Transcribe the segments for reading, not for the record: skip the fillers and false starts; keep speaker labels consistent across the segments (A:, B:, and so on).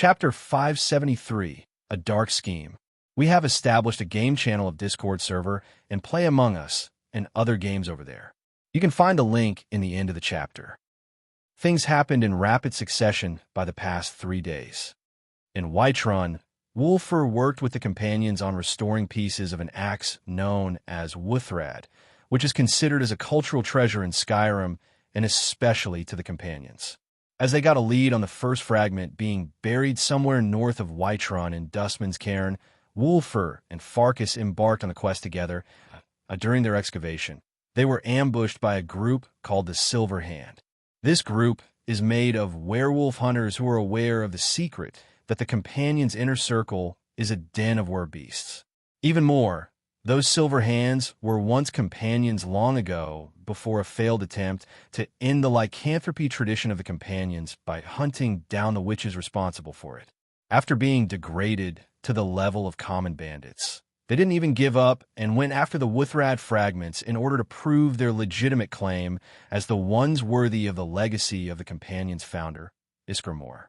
A: Chapter 573, A Dark Scheme. We have established a game channel of Discord server and Play Among Us and other games over there. You can find a link in the end of the chapter. Things happened in rapid succession by the past 3 days. In Whiterun, Wulfur worked with the companions on restoring pieces of an axe known as Wuthrad, which is considered as a cultural treasure in Skyrim and especially to the companions. As they got a lead on the first fragment being buried somewhere north of Whiterun in Dustman's Cairn, Wulfur and Farkas embarked on the quest together. During their excavation, they were ambushed by a group called the Silver Hand. This group is made of werewolf hunters who are aware of the secret that the companions' inner circle is a den of werbeasts. Even more, those Silver Hands were once companions long ago before a failed attempt to end the lycanthropy tradition of the companions by hunting down the witches responsible for it. After being degraded to the level of common bandits, they didn't even give up and went after the Wuthrad fragments in order to prove their legitimate claim as the ones worthy of the legacy of the companions' founder, Iskermore.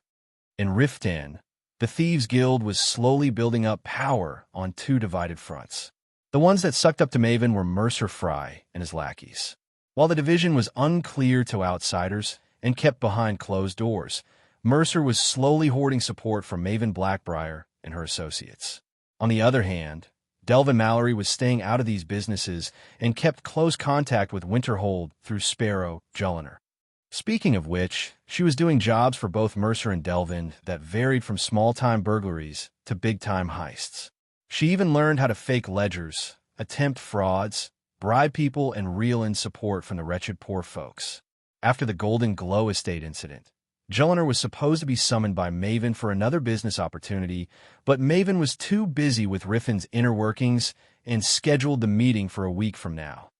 A: In Riften, the Thieves' Guild was slowly building up power on 2 divided fronts. The ones that sucked up to Maven were Mercer Fry and his lackeys. While the division was unclear to outsiders and kept behind closed doors, Mercer was slowly hoarding support from Maven Blackbriar and her associates. On the other hand, Delvin Mallory was staying out of these businesses and kept close contact with Winterhold through Sparrow Julliner. Speaking of which, she was doing jobs for both Mercer and Delvin that varied from small-time burglaries to big-time heists. She even learned how to fake ledgers, attempt frauds, bribe people, and reel in support from the wretched poor folks. After the Golden Glow Estate incident, Julliner was supposed to be summoned by Maven for another business opportunity, but Maven was too busy with Riffin's inner workings and scheduled the meeting for a week from now.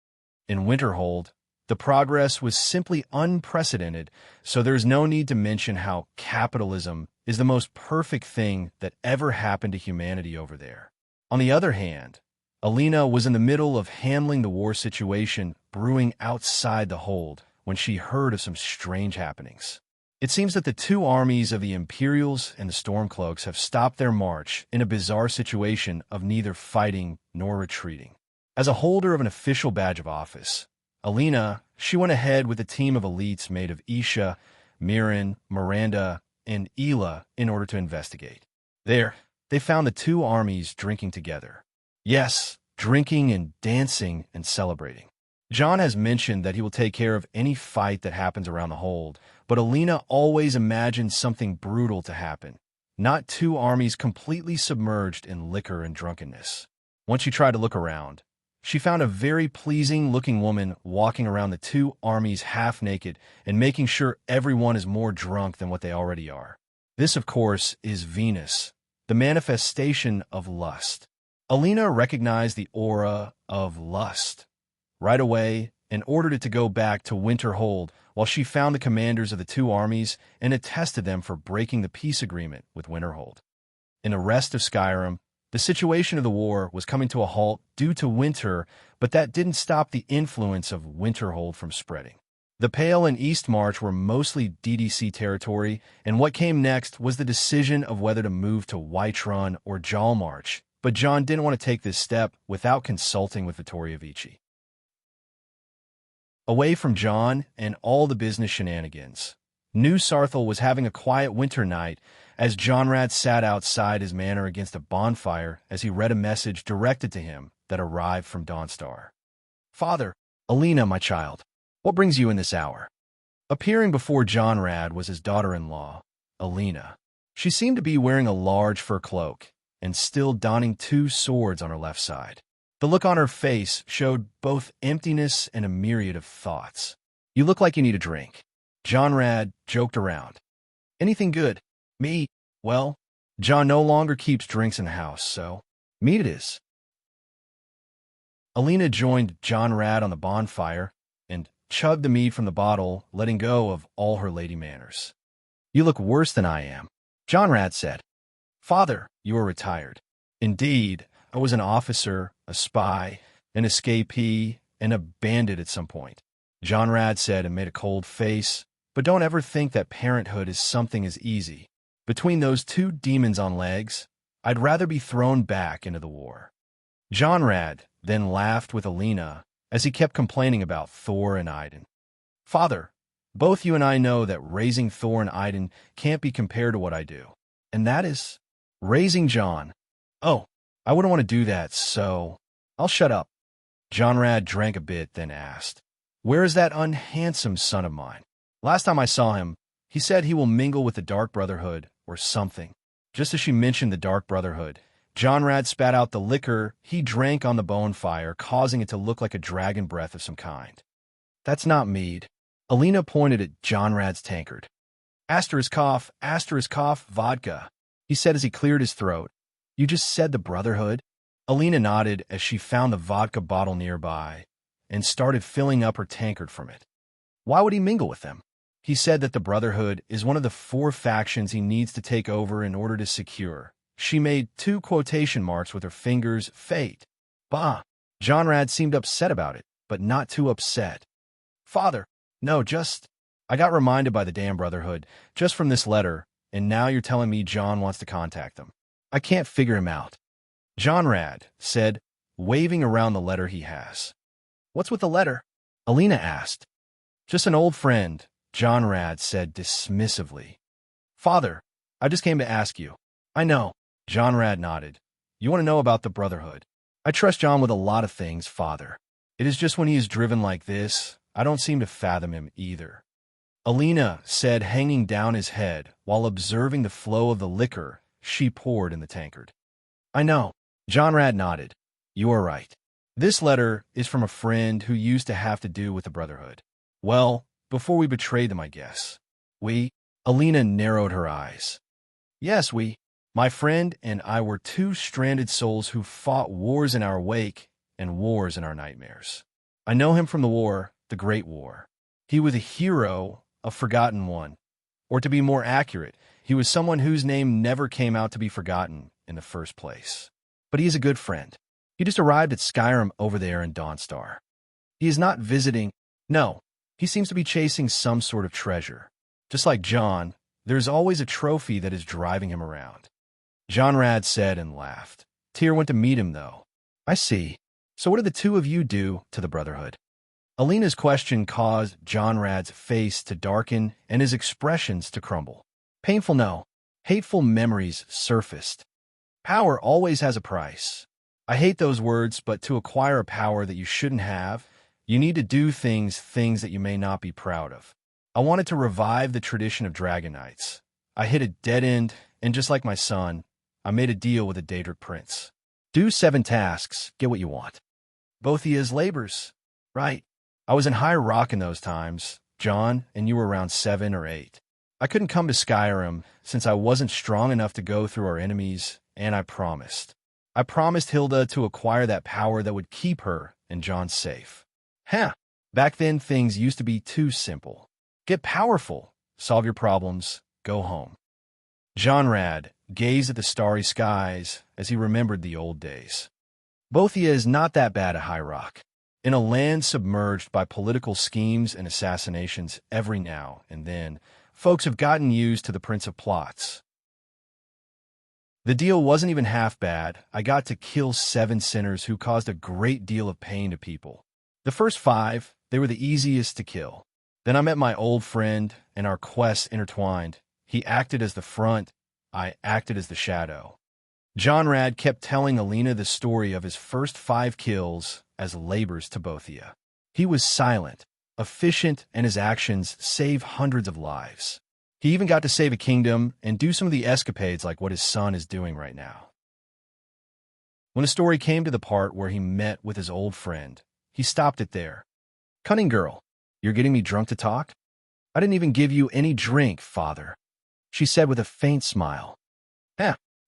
A: In Winterhold, the progress was simply unprecedented, so there's no need to mention how capitalism is the most perfect thing that ever happened to humanity over there. On the other hand, Alina was in the middle of handling the war situation brewing outside the hold when she heard of some strange happenings. It seems that the 2 armies of the Imperials and the Stormcloaks have stopped their march in a bizarre situation of neither fighting nor retreating. As a holder of an official badge of office, Alina, she went ahead with a team of elites made of Isha, Mirren, Miranda, and Ela in order to investigate. There, they found the 2 armies drinking together. Yes, drinking and dancing and celebrating. John has mentioned that he will take care of any fight that happens around the hold, but Alina always imagines something brutal to happen, not 2 armies completely submerged in liquor and drunkenness. Once she tried to look around, she found a very pleasing-looking woman walking around the 2 armies half-naked and making sure everyone is more drunk than what they already are. This, of course, is Venus, the manifestation of lust. Alina recognized the aura of lust right away and ordered it to go back to Winterhold while she found the commanders of the 2 armies and attested them for breaking the peace agreement with Winterhold. In the rest of Skyrim, the situation of the war was coming to a halt due to winter, but that didn't stop the influence of Winterhold from spreading. The Pale and Eastmarch were mostly DDC territory, and what came next was the decision of whether to move to Whiterun or Jalmarch, but John didn't want to take this step without consulting with Vittoria Vici. Away from John and all the business shenanigans, New Sarthel was having a quiet winter night as Jonrad sat outside his manor against a bonfire as he read a message directed to him that arrived from Dawnstar. "Father, Alina, my child, what brings you in this hour?" Appearing before Jonrad was his daughter-in-law, Alina. She seemed to be wearing a large fur cloak and still donning 2 swords on her left side. The look on her face showed both emptiness and a myriad of thoughts. "You look like you need a drink." Jonrad joked around. "Anything good?" "Me? Well, John no longer keeps drinks in the house, so meat it is." Alina joined Jonrad on the bonfire and chugged the mead from the bottle, letting go of all her lady manners. "You look worse than I am," Jonrad said. "Father, you are retired." "Indeed, I was an officer, a spy, an escapee, and a bandit at some point," Jonrad said and made a cold face. "But don't ever think that parenthood is something as easy. Between those two demons on legs, I'd rather be thrown back into the war. Jonrad then laughed with Alina as he kept complaining about Thor and Idun. Father, both you and I know that raising Thor and Idun can't be compared to what I do. And that is raising John. Oh, I wouldn't want to do that, so I'll shut up. Jonrad drank a bit, then asked, Where is that unhandsome son of mine? Last time I saw him, he said he will mingle with the Dark Brotherhood or something. Just as she mentioned the Dark Brotherhood, Jonrad spat out the liquor he drank on the bonfire, causing it to look like a dragon breath of some kind. That's not mead. Alina pointed at Jonrad's tankard. Asterisk cough, vodka, he said as he cleared his throat. You just said the Brotherhood? Alina nodded as she found the vodka bottle nearby and started filling up her tankard from it. Why would he mingle with them? He said that the Brotherhood is one of the 4 factions he needs to take over in order to secure. She made 2 quotation marks with her fingers, fate. Bah! Jonrad seemed upset about it, but not too upset. Father, no, I got reminded by the damn Brotherhood, just from this letter, and now you're telling me John wants to contact them. I can't figure him out. Jonrad said, waving around the letter he has. What's with the letter? Alina asked. Just an old friend, Jonrad said dismissively. Father, I just came to ask you. I know. Jonrad nodded. You want to know about the Brotherhood? I trust John with a lot of things, Father. It is just when he is driven like this, I don't seem to fathom him either. Alina said, hanging down his head while observing the flow of the liquor she poured in the tankard. I know. Jonrad nodded. You are right. This letter is from a friend who used to have to do with the Brotherhood. Well, before we betrayed them, I guess. Alina narrowed her eyes. Yes, my friend and I were 2 stranded souls who fought wars in our wake and wars in our nightmares. I know him from the war, the Great War. He was a hero, a forgotten one. Or to be more accurate, he was someone whose name never came out to be forgotten in the first place. But he is a good friend. He just arrived at Skyrim over there in Dawnstar. He is not visiting. No, he seems to be chasing some sort of treasure. Just like John, there's always a trophy that is driving him around. Jonrad said and laughed. Tyr went to meet him, though. I see. So what did the 2 of you do to the Brotherhood? Alina's question caused Jonrad's face to darken and his expressions to crumble. Painful, no. Hateful memories surfaced. Power always has a price. I hate those words, but to acquire a power that you shouldn't have, you need to do things that you may not be proud of. I wanted to revive the tradition of Dragon Knights. I hit a dead end, and just like my son, I made a deal with a Daedric prince. Do 7 tasks, get what you want. Both he is labors. Right. I was in High Rock in those times, John, and you were around 7 or 8. I couldn't come to Skyrim since I wasn't strong enough to go through our enemies, and I promised. I promised Hilda to acquire that power that would keep her and John safe. Back then things used to be too simple. Get powerful, solve your problems, go home. Jonrad gazed at the starry skies as he remembered the old days. Bothia is not that bad at High Rock. In a land submerged by political schemes and assassinations every now and then, folks have gotten used to the Prince of Plots. The deal wasn't even half bad. I got to kill 7 sinners who caused a great deal of pain to people. The first 5, they were the easiest to kill. Then I met my old friend, and our quests intertwined. He acted as the front, I acted as the shadow. Jonrad kept telling Alina the story of his first 5 kills as labors to Bothia. He was silent, efficient, and his actions saved hundreds of lives. He even got to save a kingdom and do some of the escapades like what his son is doing right now. When the story came to the part where he met with his old friend, he stopped it there. Cunning girl, you're getting me drunk to talk? I didn't even give you any drink, father, she said with a faint smile.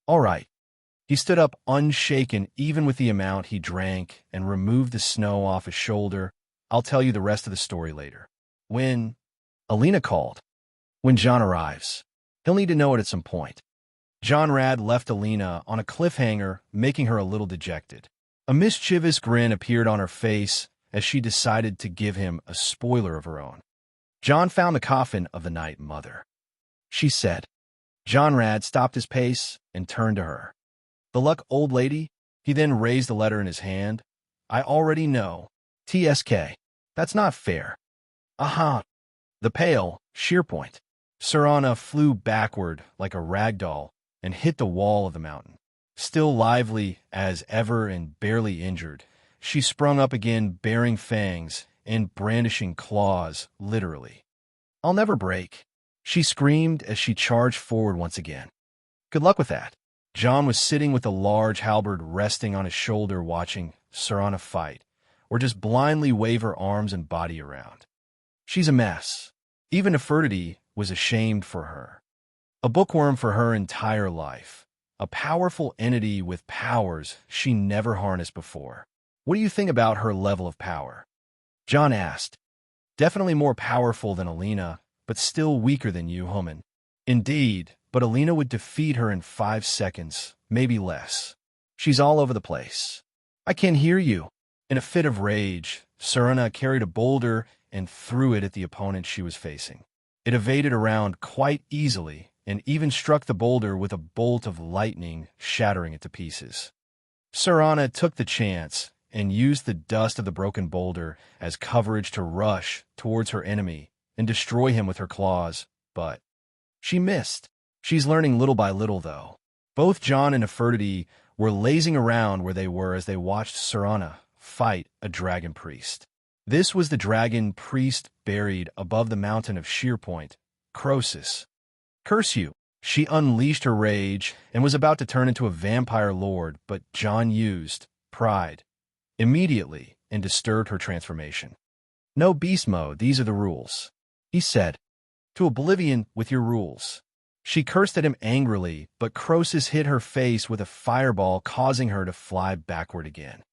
A: All right. He stood up unshaken even with the amount he drank and removed the snow off his shoulder. I'll tell you the rest of the story later. When Alina called. When John arrives. He'll need to know it at some point. Jonrad left Alina on a cliffhanger, making her a little dejected. A mischievous grin appeared on her face as she decided to give him a spoiler of her own. John found the coffin of the Night Mother. She said, Jonrad stopped his pace and turned to her. "The luck, old lady?" He then raised the letter in his hand. "I already know. TSK. That's not fair." "Aha." The pale, sheer point. Serana flew backward like a rag doll and hit the wall of the mountain. Still lively as ever and barely injured, she sprung up again bearing fangs and brandishing claws, literally. "I'll never break," she screamed as she charged forward once again. "Good luck with that." John was sitting with a large halberd resting on his shoulder watching Serana fight, or just blindly wave her arms and body around. She's a mess. Even Nefertiti was ashamed for her. A bookworm for her entire life. A powerful entity with powers she never harnessed before. "What do you think about her level of power?" John asked. "Definitely more powerful than Alina, but still weaker than you, human." "Indeed, but Alina would defeat her in 5 seconds, maybe less. She's all over the place." "I can't hear you." In a fit of rage, Serena carried a boulder and threw it at the opponent she was facing. It evaded around quite easily and even struck the boulder with a bolt of lightning, shattering it to pieces. Serena took the chance and used the dust of the broken boulder as coverage to rush towards her enemy and destroy him with her claws, but she missed. She's learning little by little, though. Both John and Nefertiti were lazing around where they were as they watched Serena fight a dragon priest. This was the dragon priest buried above the mountain of Sheerpoint, Croesus. "Curse you!" She unleashed her rage and was about to turn into a vampire lord, but John used pride immediately and disturbed her transformation. "No beast mode, these are the rules," he said. "To oblivion with your rules." She cursed at him angrily, but Croesus hit her face with a fireball, causing her to fly backward again.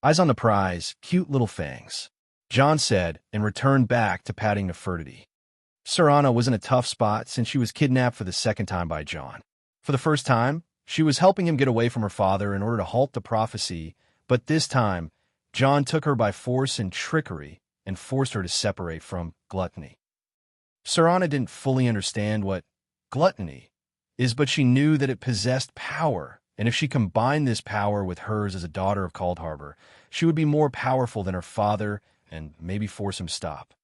A: "Eyes on the prize, cute little fangs," John said, and returned back to patting Nefertiti. Serena was in a tough spot since she was kidnapped for the second time by John. For the first time, she was helping him get away from her father in order to halt the prophecy, but this time, John took her by force and trickery and forced her to separate from gluttony. Serena didn't fully understand what gluttony is, but she knew that it possessed power, and if she combined this power with hers as a daughter of Cold Harbor, she would be more powerful than her father and maybe force him stop.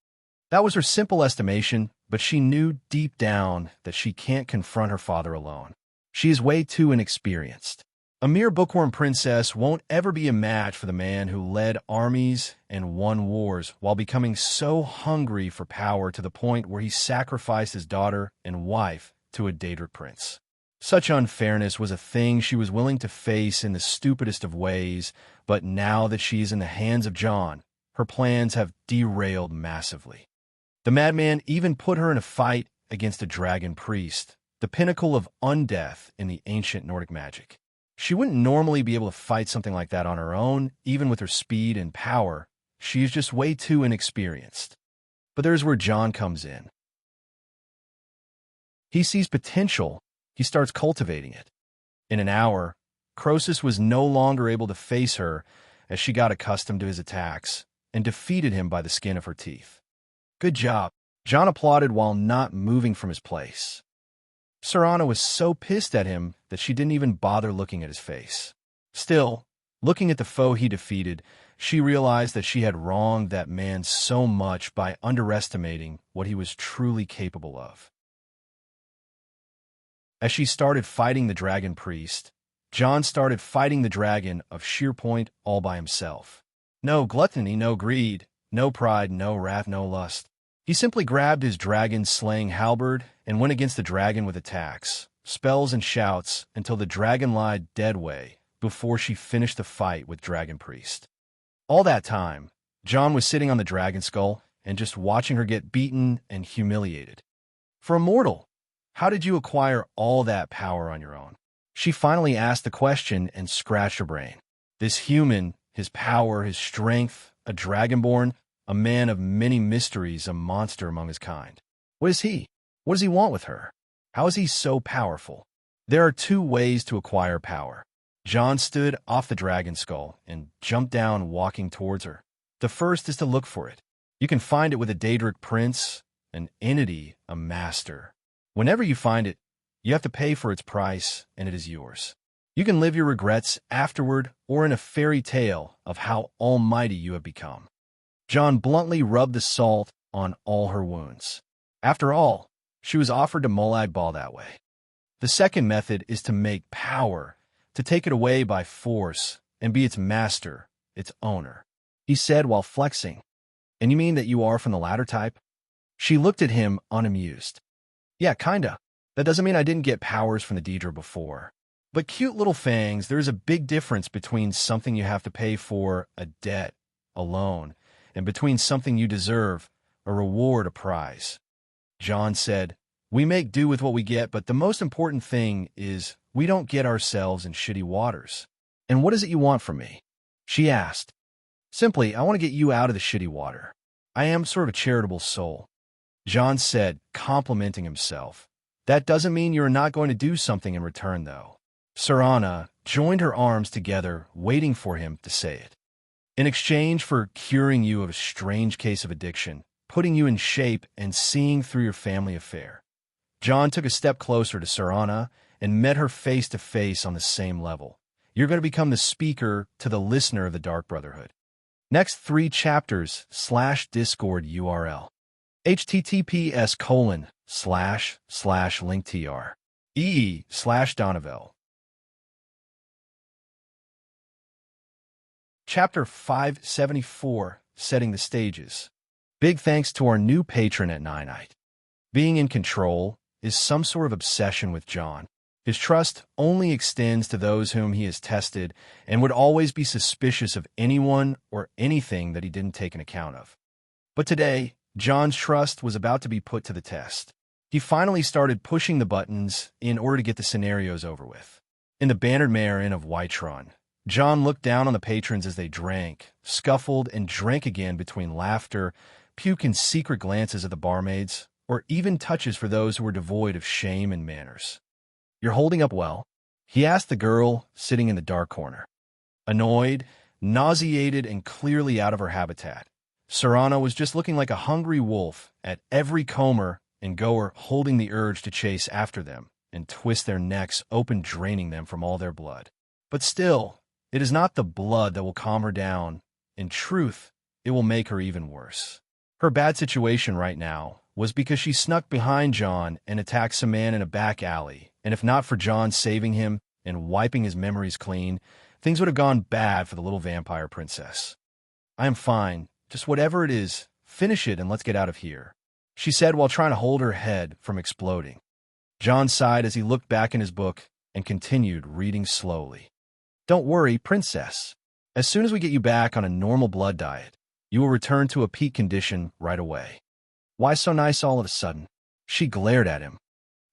A: That was her simple estimation, but she knew deep down that she can't confront her father alone. She is way too inexperienced. A mere bookworm princess won't ever be a match for the man who led armies and won wars while becoming so hungry for power to the point where he sacrificed his daughter and wife to a Daedric prince. Such unfairness was a thing she was willing to face in the stupidest of ways, but now that she is in the hands of John, her plans have derailed massively. The madman even put her in a fight against a dragon priest, the pinnacle of undeath in the ancient Nordic magic. She wouldn't normally be able to fight something like that on her own, even with her speed and power. She is just way too inexperienced. But there's where John comes in. He sees potential. He starts cultivating it. In an hour, Croesus was no longer able to face her as she got accustomed to his attacks and defeated him by the skin of her teeth. "Good job," John applauded while not moving from his place. Serena was so pissed at him that she didn't even bother looking at his face. Still, looking at the foe he defeated, she realized that she had wronged that man so much by underestimating what he was truly capable of. As she started fighting the dragon priest, John started fighting the dragon of Sheerpoint all by himself. No gluttony, no greed, no pride, no wrath, no lust. He simply grabbed his dragon-slaying halberd and went against the dragon with attacks, spells, and shouts until the dragon lied deadway before she finished the fight with Dragon Priest. All that time, John was sitting on the dragon skull and just watching her get beaten and humiliated. For a mortal, how did you acquire all that power on your own? She finally asked the question and scratched her brain. This human, his power, his strength, a dragonborn, a man of many mysteries, a monster among his kind. What is he? What does he want with her? How is he so powerful? There are 2 ways to acquire power. John stood off the dragon skull and jumped down, walking towards her. The first is to look for it. You can find it with a Daedric prince, an entity, a master. Whenever you find it, You have to pay for its price, and it is yours. You can live your regrets afterward or in a fairy tale of how almighty you have become. John bluntly rubbed the salt on all her wounds. After all, she was offered to Molag Bal that way. The second method is to make power, to take it away by force and be its master, its owner, he said while flexing. And you mean that you are from the latter type? She looked at him unamused. Yeah, kinda. That doesn't mean I didn't get powers from the Daedra before. But cute little fangs, there's a big difference between something you have to pay for, a debt, a loan, and between something you deserve, a reward, a prize. John said, we make do with what we get, but the most important thing is we don't get ourselves in shitty waters. And what is it you want from me? She asked. Simply, I want to get you out of the shitty water. I am sort of a charitable soul. John said, complimenting himself. That doesn't mean you're not going to do something in return, though. Serana joined her arms together, waiting for him to say it. In exchange for curing you of a strange case of addiction, putting you in shape, and seeing through your family affair. John took a step closer to Serana and met her face to face on the same level. You're going to become the speaker to the listener of the Dark Brotherhood. Next 3 chapters /Discord URL. https://linktr /Donovel. Chapter 574, Setting the Stages. Big thanks to our new patron at Ninite. Being in control is some sort of obsession with John. His trust only extends to those whom he has tested and would always be suspicious of anyone or anything that he didn't take an account of. But today, John's trust was about to be put to the test. He finally started pushing the buttons in order to get the scenarios over with. In the Bannered Mare Inn of Whiterun, John looked down on the patrons as they drank, scuffled, and drank again between laughter, puke, and secret glances at the barmaids, or even touches for those who were devoid of shame and manners. You're holding up well? He asked the girl sitting in the dark corner. Annoyed, nauseated, and clearly out of her habitat, Serana was just looking like a hungry wolf at every comer and goer holding the urge to chase after them and twist their necks open, draining them from all their blood. But still, it is not the blood that will calm her down. In truth, it will make her even worse. Her bad situation right now was because she snuck behind John and attacked some man in a back alley, and if not for John saving him and wiping his memories clean, things would have gone bad for the little vampire princess. I am fine. Just whatever it is, finish it and let's get out of here, she said while trying to hold her head from exploding. John sighed as he looked back in his book and continued reading slowly. Don't worry, princess. As soon as we get you back on a normal blood diet, you will return to a peak condition right away. Why so nice all of a sudden? She glared at him.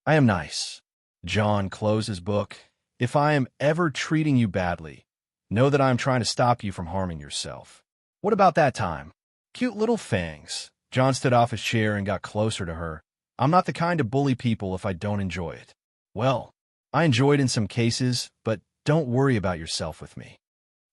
A: I am nice. John closed his book. If I am ever treating you badly, know that I am trying to stop you from harming yourself. What about that time? Cute little fangs. John stood off his chair and got closer to her. I'm not the kind to bully people if I don't enjoy it. Well, I enjoyed in some cases, but don't worry about yourself with me.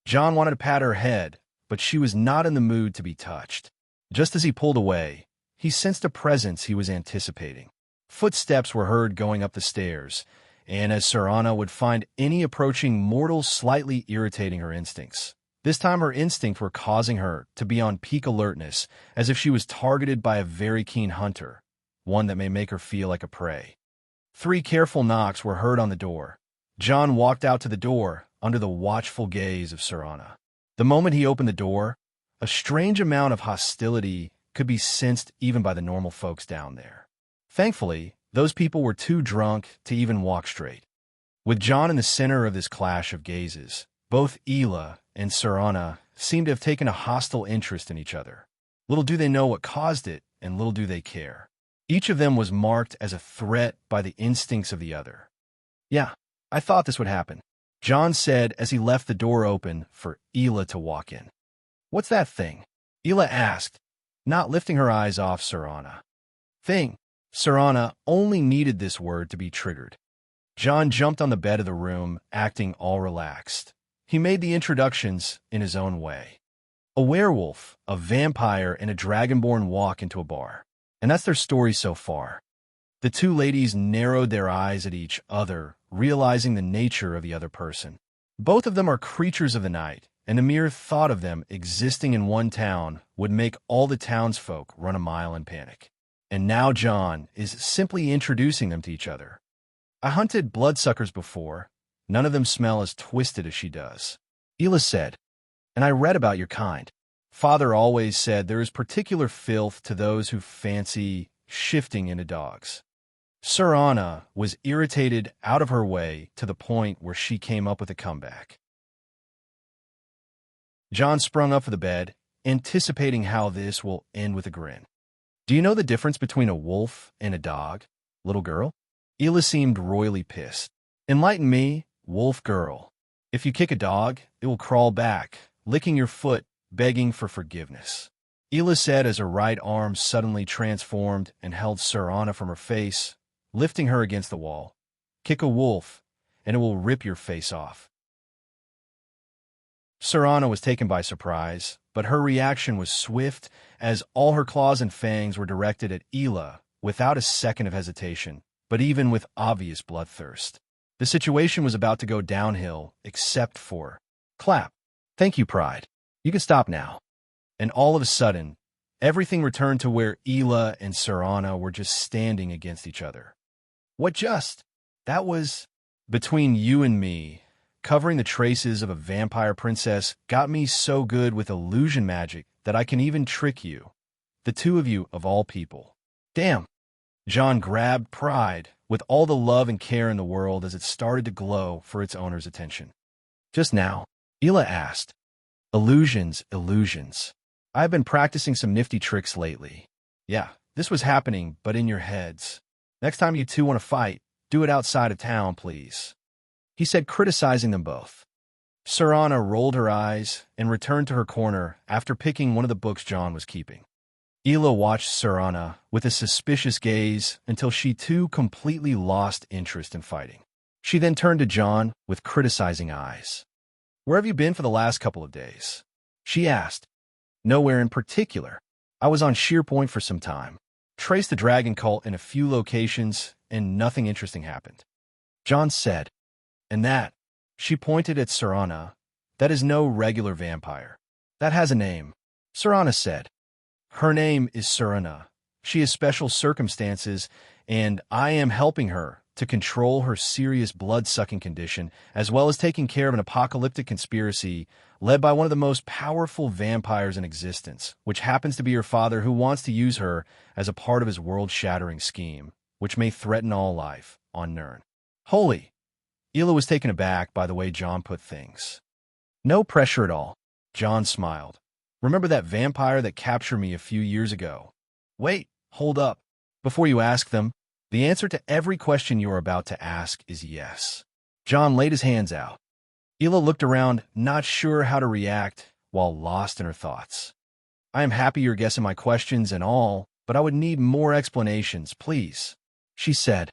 A: John wanted to pat her head, but she was not in the mood to be touched. Just as he pulled away, he sensed a presence he was anticipating. Footsteps were heard going up the stairs, and as Serana would find any approaching mortal slightly irritating her instincts. This time her instincts were causing her to be on peak alertness, as if she was targeted by a very keen hunter, one that may make her feel like a prey. 3 careful knocks were heard on the door. John walked out to the door under the watchful gaze of Serana. The moment he opened the door, a strange amount of hostility could be sensed even by the normal folks down there. Thankfully, those people were too drunk to even walk straight. With John in the center of this clash of gazes, both Ela and Serana seemed to have taken a hostile interest in each other. Little do they know what caused it, and little do they care. Each of them was marked as a threat by the instincts of the other. Yeah, I thought this would happen, John said as he left the door open for Ela to walk in. What's that thing? Ela asked, not lifting her eyes off Serana. Thing. Serana only needed this word to be triggered. John jumped on the bed of the room, acting all relaxed. He made the introductions in his own way. A werewolf, a vampire, and a dragonborn walk into a bar. And that's their story so far. The two ladies narrowed their eyes at each other, realizing the nature of the other person. Both of them are creatures of the night, and the mere thought of them existing in one town would make all the townsfolk run a mile in panic. And now John is simply introducing them to each other. I hunted bloodsuckers before. None of them smell as twisted as she does. Ela said, and I read about your kind. Father always said there is particular filth to those who fancy shifting into dogs. Sir Anna was irritated out of her way to the point where she came up with a comeback. John sprung up for the bed, anticipating how this will end with a grin. Do you know the difference between a wolf and a dog, little girl? Ela seemed royally pissed. Enlighten me, wolf girl. If you kick a dog, it will crawl back, licking your foot, begging for forgiveness. Ela said as her right arm suddenly transformed and held Sir Anna from her face, lifting her against the wall. Kick a wolf, and it will rip your face off. Sir Anna was taken by surprise, but her reaction was swift as all her claws and fangs were directed at Ela without a second of hesitation, but even with obvious bloodthirst. The situation was about to go downhill, except for clap. Thank you, Pride. You can stop now. And all of a sudden, everything returned to where Ela and Sir Anna were just standing against each other. What just? That was between you and me. Covering the traces of a vampire princess got me so good with illusion magic that I can even trick you. The two of you, of all people. Damn. John grabbed Pride with all the love and care in the world as it started to glow for its owner's attention. Just now, Ela asked, illusions. I've been practicing some nifty tricks lately. Yeah, this was happening, but in your heads. Next time you two want to fight, do it outside of town, please. He said, criticizing them both. Sir Anna rolled her eyes and returned to her corner after picking one of the books John was keeping. Ela watched Sir Anna with a suspicious gaze until she too completely lost interest in fighting. She then turned to John with criticizing eyes. Where have you been for the last couple of days? She asked. Nowhere in particular. I was on Sheerpoint for some time. Traced the dragon cult in a few locations, and nothing interesting happened. John said, and that, she pointed at Sir Anna, that is no regular vampire. That has a name. Sir Anna said, her name is Sir Anna. She has special circumstances, and I am helping her to control her serious blood-sucking condition, as well as taking care of an apocalyptic conspiracy led by one of the most powerful vampires in existence, which happens to be her father, who wants to use her as a part of his world-shattering scheme, which may threaten all life on Nirn. Holy! Ela was taken aback by the way John put things. No pressure at all. John smiled. Remember that vampire that captured me a few years ago? Wait, hold up. Before you ask them, the answer to every question you are about to ask is yes. John laid his hands out. Ela looked around, not sure how to react, while lost in her thoughts. I am happy you're guessing my questions and all, but I would need more explanations, please, she said.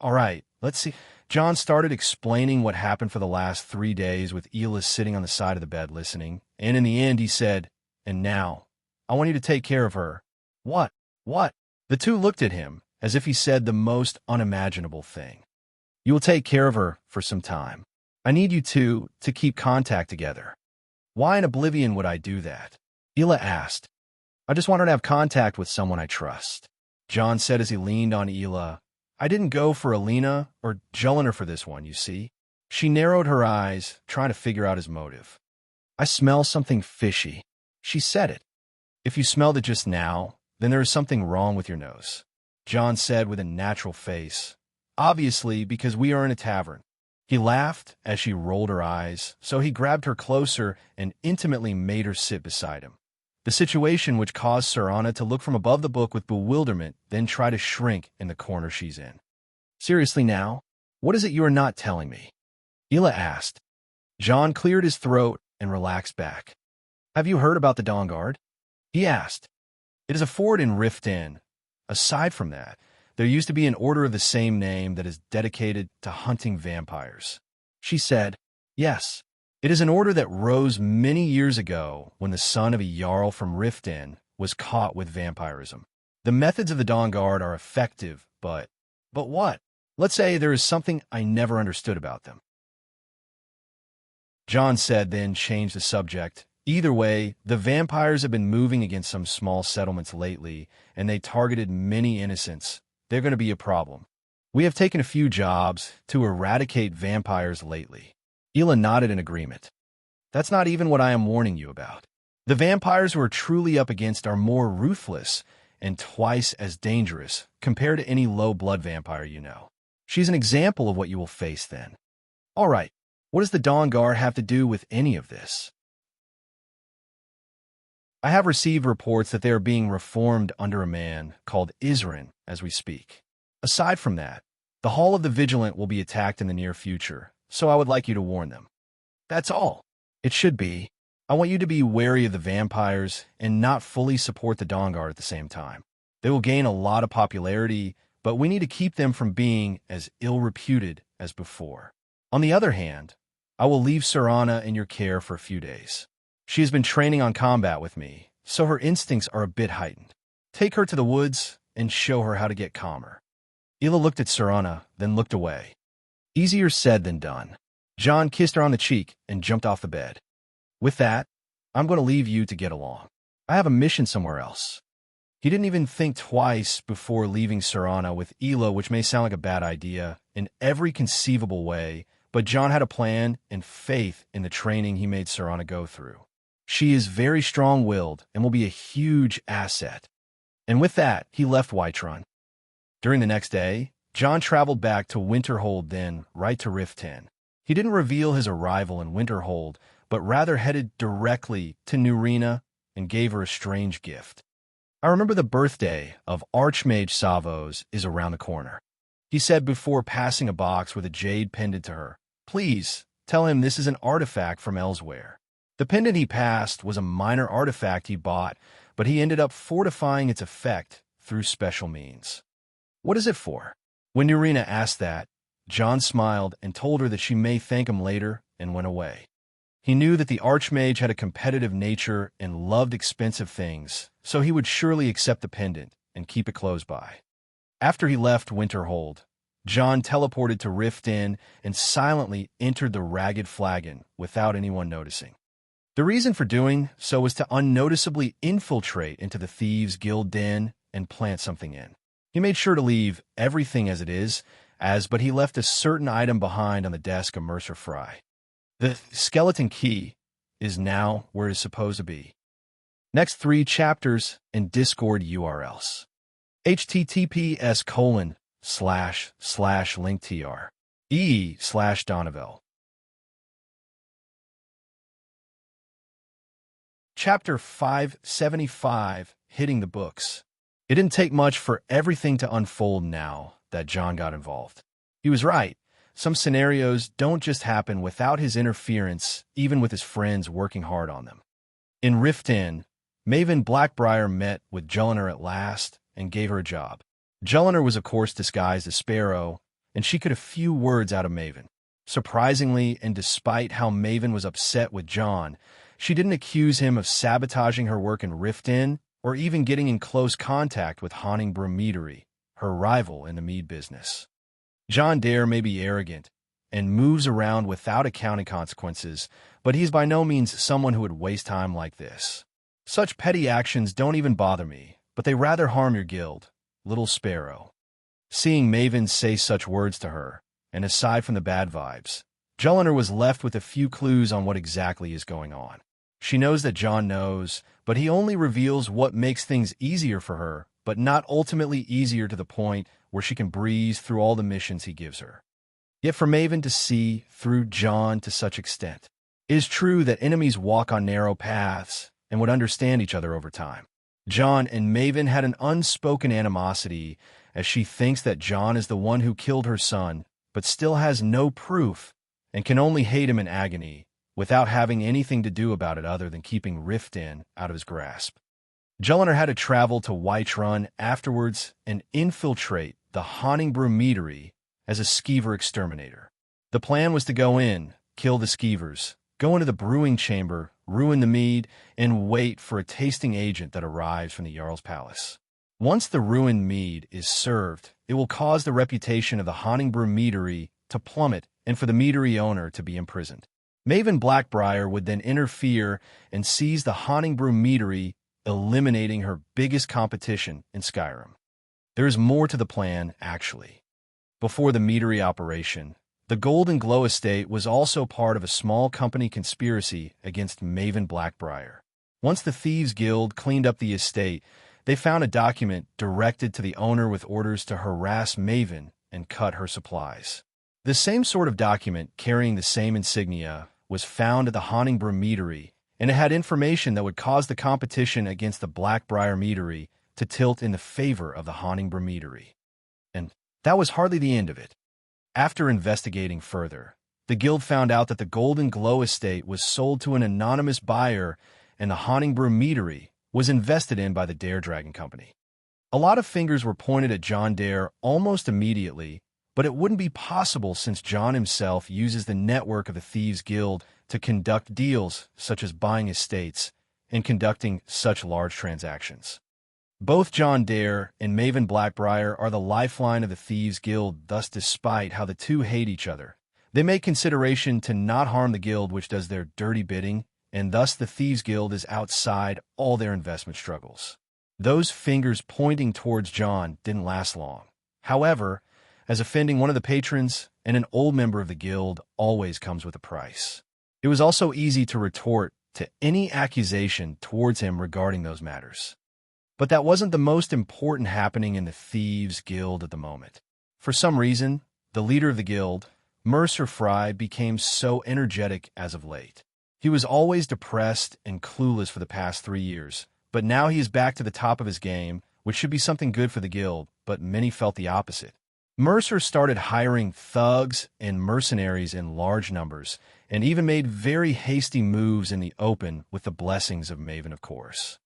A: All right, let's see. John started explaining what happened for the last 3 days with Ela sitting on the side of the bed listening, and in the end he said, and now, I want you to take care of her. What? What? The two looked at him, as if he said the most unimaginable thing. You will take care of her for some time. I need you two to keep contact together. Why in oblivion would I do that? Ela asked. I just want her to have contact with someone I trust. John said as he leaned on Ela. I didn't go for Alina or Joliner for this one, you see. She narrowed her eyes, trying to figure out his motive. I smell something fishy. She said it. If you smelled it just now, then there is something wrong with your nose, John said with a natural face. Obviously, because we are in a tavern. He laughed as she rolled her eyes, so he grabbed her closer and intimately made her sit beside him. The situation which caused Sir Anna to look from above the book with bewilderment, then try to shrink in the corner she's in. Seriously now, what is it you are not telling me? Ela asked. John cleared his throat and relaxed back. Have you heard about the Dawn Guard? He asked. It is a fort in Rift Inn. Aside from that, there used to be an order of the same name that is dedicated to hunting vampires. She said, yes. It is an order that rose many years ago when the son of a Jarl from Rift Inn was caught with vampirism. The methods of the Dawn Guard are effective, but But what? Let's say there is something I never understood about them. John said, then changed the subject. Either way, the vampires have been moving against some small settlements lately, and they targeted many innocents. They're going to be a problem. We have taken a few jobs to eradicate vampires lately. Ela nodded in agreement. That's not even what I am warning you about. The vampires who are truly up against are more ruthless and twice as dangerous compared to any low-blood vampire you know. She's an example of what you will face then. All right, what does the Dawn Guard have to do with any of this? I have received reports that they are being reformed under a man called Serene as we speak. Aside from that, the Hall of the Vigilant will be attacked in the near future, so I would like you to warn them. That's all. It should be. I want you to be wary of the vampires and not fully support the Dawn Guard at the same time. They will gain a lot of popularity, but we need to keep them from being as ill-reputed as before. On the other hand, I will leave Serana in your care for a few days. She has been training on combat with me, so her instincts are a bit heightened. Take her to the woods and show her how to get calmer. Ela looked at Serana, then looked away. Easier said than done. John kissed her on the cheek and jumped off the bed. With that, I'm going to leave you to get along. I have a mission somewhere else. He didn't even think twice before leaving Serana with Ela, which may sound like a bad idea in every conceivable way, but John had a plan and faith in the training he made Serana go through. She is very strong-willed and will be a huge asset. And with that, he left Whiterun. During the next day, John traveled back to Winterhold, then right to Rift 10. He didn't reveal his arrival in Winterhold, but rather headed directly to Nurina and gave her a strange gift. I remember the birthday of Archmage Savos is around the corner. He said before passing a box with a jade pendant to her, please tell him this is an artifact from elsewhere. The pendant he passed was a minor artifact he bought, but he ended up fortifying its effect through special means. What is it for? When Nurina asked that, John smiled and told her that she may thank him later and went away. He knew that the Archmage had a competitive nature and loved expensive things, so he would surely accept the pendant and keep it close by. After he left Winterhold, John teleported to Rift Inn and silently entered the Ragged Flagon without anyone noticing. The reason for doing so was to unnoticeably infiltrate into the Thieves' Guild den and plant something in. He made sure to leave everything as it is, but he left a certain item behind on the desk of Mercer Fry. The skeleton key is now where it is supposed to be. Next 3 chapters and Discord URLs. https://linktr/Donovel. Chapter 575, Hitting the Books. It didn't take much for everything to unfold now that John got involved. He was right. Some scenarios don't just happen without his interference, even with his friends working hard on them. In Rift Inn, Maven Blackbriar met with Julliner at last and gave her a job. Julliner was of course disguised as Sparrow, and she could a few words out of Maven. Surprisingly, and despite how Maven was upset with John, she didn't accuse him of sabotaging her work in Rift Inn or even getting in close contact with Haunting Broom Meadery, her rival in the mead business. John Dare may be arrogant and moves around without accounting consequences, but he's by no means someone who would waste time like this. Such petty actions don't even bother me, but they rather harm your guild, Little Sparrow. Seeing Maven say such words to her, and aside from the bad vibes, Julliner was left with a few clues on what exactly is going on. She knows that John knows, but he only reveals what makes things easier for her, but not ultimately easier to the point where she can breeze through all the missions he gives her. Yet for Maven to see through John to such extent, it is true that enemies walk on narrow paths and would understand each other over time. John and Maven had an unspoken animosity as she thinks that John is the one who killed her son, but still has no proof and can only hate him in agony, without having anything to do about it other than keeping Rift Inn out of his grasp. Julliner had to travel to Whiterun afterwards and infiltrate the Haunting Broom Meadery as a skeever exterminator. The plan was to go in, kill the skeevers, go into the brewing chamber, ruin the mead, and wait for a tasting agent that arrives from the Jarl's palace. Once the ruined mead is served, it will cause the reputation of the Haunting Broom meadery to plummet and for the meadery owner to be imprisoned. Maven Blackbriar would then interfere and seize the Haunting Broom meadery, eliminating her biggest competition in Skyrim. There is more to the plan, actually. Before the meadery operation, the Golden Glow estate was also part of a small company conspiracy against Maven Blackbriar. Once the Thieves Guild cleaned up the estate, they found a document directed to the owner with orders to harass Maven and cut her supplies. The same sort of document, carrying the same insignia, was found at the Haunting Broom meadery, and it had information that would cause the competition against the Blackbriar meadery to tilt in the favor of the Haunting Broom meadery. And that was hardly the end of it. After investigating further, the guild found out that the Golden Glow estate was sold to an anonymous buyer and the Haunting Broom meadery was invested in by the Dare Dragon Company. A lot of fingers were pointed at John Dare almost immediately, but it wouldn't be possible since John himself uses the network of the Thieves Guild to conduct deals such as buying estates and conducting such large transactions. Both John Dare and Maven Blackbriar are the lifeline of the Thieves Guild, thus despite how the two hate each other, they make consideration to not harm the guild which does their dirty bidding, and thus the Thieves Guild is outside all their investment struggles. Those fingers pointing towards John didn't last long. However, as offending one of the patrons and an old member of the guild always comes with a price. It was also easy to retort to any accusation towards him regarding those matters. But that wasn't the most important happening in the Thieves Guild at the moment. For some reason, the leader of the guild, Mercer Fry, became so energetic as of late. He was always depressed and clueless for the past 3 years, but now he is back to the top of his game, which should be something good for the guild, but many felt the opposite. Mercer started hiring thugs and mercenaries in large numbers, and even made very hasty moves in the open with the blessings of Maven, of course.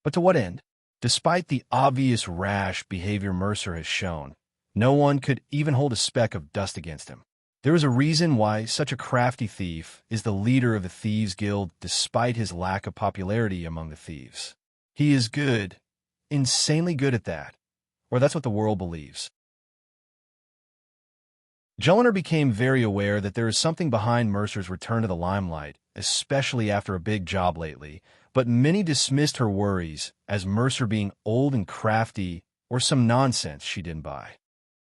A: But to what end? Despite the obvious rash behavior Mercer has shown, no one could even hold a speck of dust against him. There is a reason why such a crafty thief is the leader of the Thieves Guild despite his lack of popularity among the thieves. He is good, insanely good at that, or that's what the world believes. Jelliner became very aware that there is something behind Mercer's return to the limelight, especially after a big job lately, but many dismissed her worries as Mercer being old and crafty or some nonsense she didn't buy.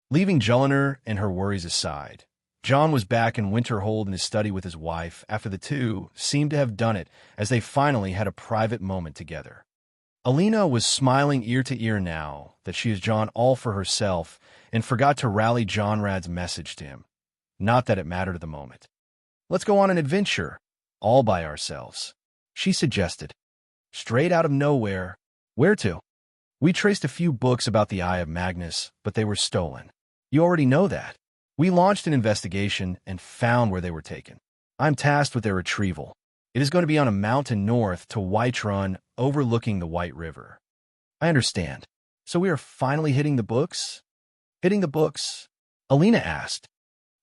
A: Leaving Jelliner and her worries aside, John was back in Winterhold in his study with his wife after the two seemed to have done it as they finally had a private moment together. Alina was smiling ear to ear now that she has John all for herself and forgot to rally Jonrad's message to him. Not that it mattered at the moment. "Let's go on an adventure, all by ourselves," she suggested. Straight out of nowhere. "Where to?" "We traced a few books about the Eye of Magnus, but they were stolen." "You already know that." "We launched an investigation and found where they were taken. I'm tasked with their retrieval. It is going to be on a mountain north to Whiterun, overlooking the White River." "I understand. So we are finally hitting the books?" "Hitting the books?" Alina asked.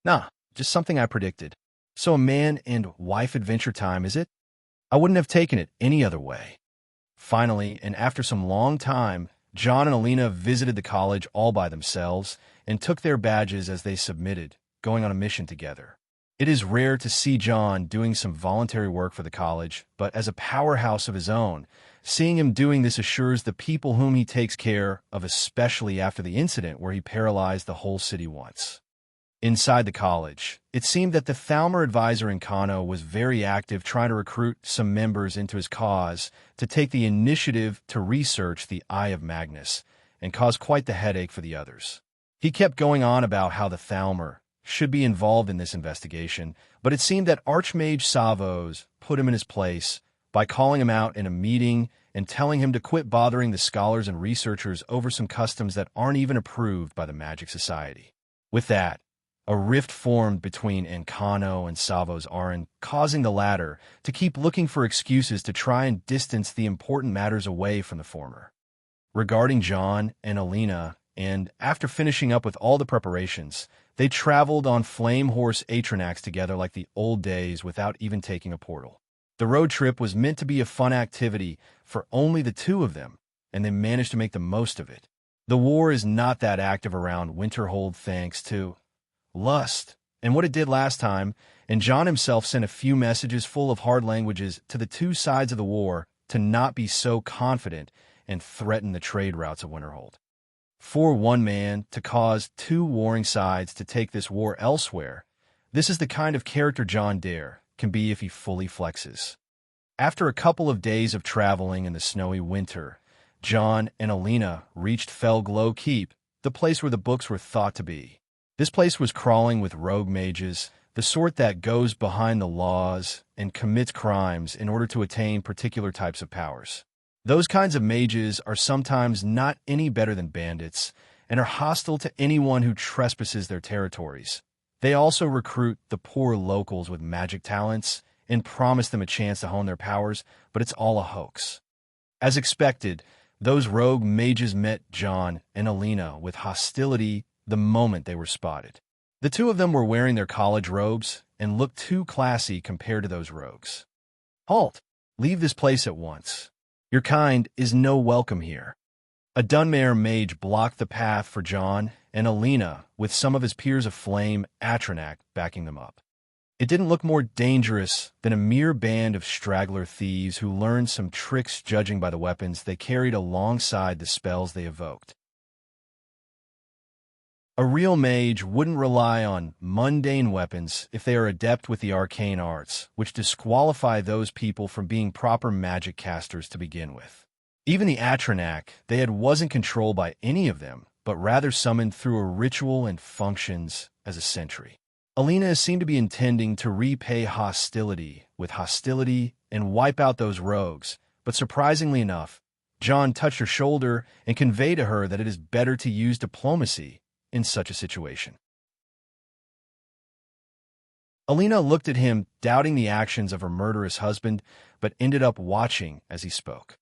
A: "Nah, just something I predicted. So a man and wife adventure time, is it? I wouldn't have taken it any other way." Finally, and after some long time, John and Alina visited the college all by themselves and took their badges as they submitted, going on a mission together. It is rare to see John doing some voluntary work for the college, but as a powerhouse of his own, seeing him doing this assures the people whom he takes care of, especially after the incident where he paralyzed the whole city once. Inside the college, it seemed that the Thalmor advisor in Kano was very active trying to recruit some members into his cause to take the initiative to research the Eye of Magnus, and caused quite the headache for the others. He kept going on about how the Thalmor should be involved in this investigation, but it seemed that Archmage Savos put him in his place by calling him out in a meeting and telling him to quit bothering the scholars and researchers over some customs that aren't even approved by the Magic Society. With that, a rift formed between Encano and Savos Aran, causing the latter to keep looking for excuses to try and distance the important matters away from the former. Regarding John and Alina, and after finishing up with all the preparations, they traveled on Flame Horse Atronax together like the old days without even taking a portal. The road trip was meant to be a fun activity for only the two of them, and they managed to make the most of it. The war is not that active around Winterhold thanks to lust and what it did last time, and John himself sent a few messages full of hard languages to the two sides of the war to not be so confident and threaten the trade routes of Winterhold. For one man to cause two warring sides to take this war elsewhere, this is the kind of character John Dare can be if he fully flexes. After a couple of days of traveling in the snowy winter, John and Alina reached Fellglow Keep, the place where the books were thought to be. This place was crawling with rogue mages, the sort that goes behind the laws and commits crimes in order to attain particular types of powers. Those kinds of mages are sometimes not any better than bandits and are hostile to anyone who trespasses their territories. They also recruit the poor locals with magic talents and promise them a chance to hone their powers, but it's all a hoax. As expected, those rogue mages met John and Alina with hostility the moment they were spotted. The two of them were wearing their college robes and looked too classy compared to those rogues. "Halt! Leave this place at once. Your kind is no welcome here." A Dunmare mage blocked the path for John and Alina, with some of his peers of Flame Atronach backing them up. It didn't look more dangerous than a mere band of straggler thieves who learned some tricks judging by the weapons they carried alongside the spells they evoked. A real mage wouldn't rely on mundane weapons if they are adept with the arcane arts, which disqualify those people from being proper magic casters to begin with. Even the Atronach they had wasn't controlled by any of them, but rather summoned through a ritual and functions as a sentry. Alina seemed to be intending to repay hostility with hostility and wipe out those rogues, but surprisingly enough, John touched her shoulder and conveyed to her that it is better to use diplomacy in such a situation. Alina looked at him, doubting the actions of her murderous husband, but ended up watching as he spoke.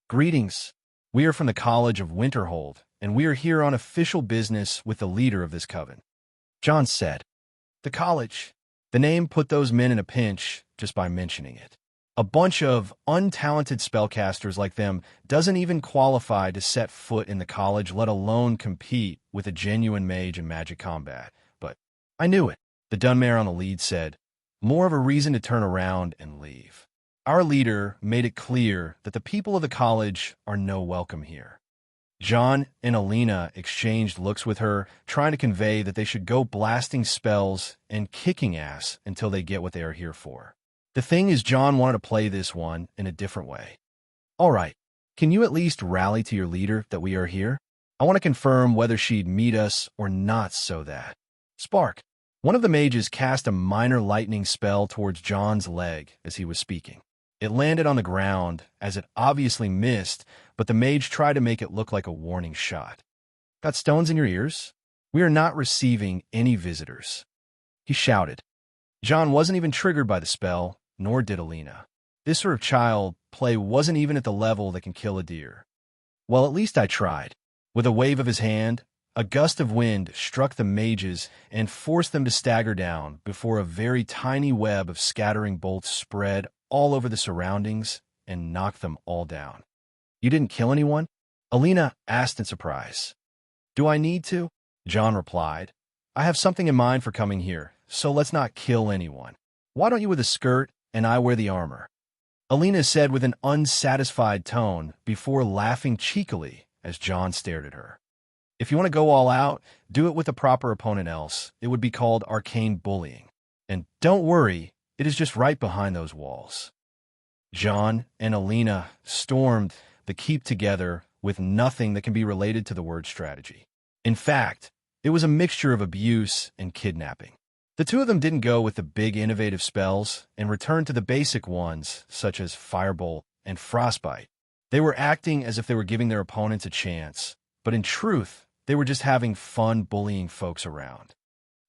A: "Greetings. We are from the College of Winterhold, and we are here on official business with the leader of this coven," John said. The college. The name put those men in a pinch just by mentioning it. A bunch of untalented spellcasters like them doesn't even qualify to set foot in the college, let alone compete with a genuine mage in magic combat. But I knew it, the Dunmare on the lead said. More of a reason to turn around and leave. Our leader made it clear that the people of the college are no welcome here. John and Alina exchanged looks with her, trying to convey that they should go blasting spells and kicking ass until they get what they are here for. The thing is, John wanted to play this one in a different way. "All right, can you at least rally to your leader that we are here? I want to confirm whether she'd meet us or not so that..." Spark. One of the mages cast a minor lightning spell towards John's leg as he was speaking. It landed on the ground, as it obviously missed, but the mage tried to make it look like a warning shot. "Got stones in your ears? We are not receiving any visitors," he shouted. John wasn't even triggered by the spell, nor did Alina. This sort of child play wasn't even at the level that can kill a deer. "Well, at least I tried." With a wave of his hand, a gust of wind struck the mages and forced them to stagger down before a very tiny web of scattering bolts spread all over the surroundings and knocked them all down. "You didn't kill anyone?" Alina asked in surprise. "Do I need to?" John replied. "I have something in mind for coming here, so let's not kill anyone. Why don't you wear the skirt and I wear the armor?" Alina said with an unsatisfied tone before laughing cheekily as John stared at her. "If you want to go all out, do it with a proper opponent, else it would be called arcane bullying. And don't worry, it is just right behind those walls." John and Alina stormed the keep together with nothing that can be related to the word strategy. In fact, it was a mixture of abuse and kidnapping. The two of them didn't go with the big innovative spells and returned to the basic ones, such as Firebolt and Frostbite. They were acting as if they were giving their opponents a chance, but in truth, they were just having fun bullying folks around.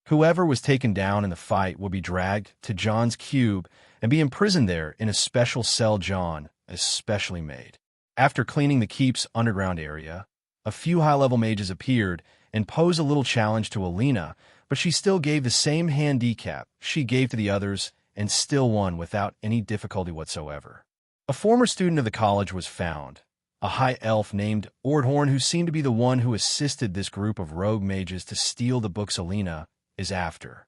A: Whoever was taken down in the fight would be dragged to John's cube and be imprisoned there in a special cell John especially made. After cleaning the keep's underground area, a few high-level mages appeared and posed a little challenge to Alina, but she still gave the same handicap she gave to the others and still won without any difficulty whatsoever. A former student of the college was found, a high elf named Ordhorn, who seemed to be the one who assisted this group of rogue mages to steal the books Alina is after.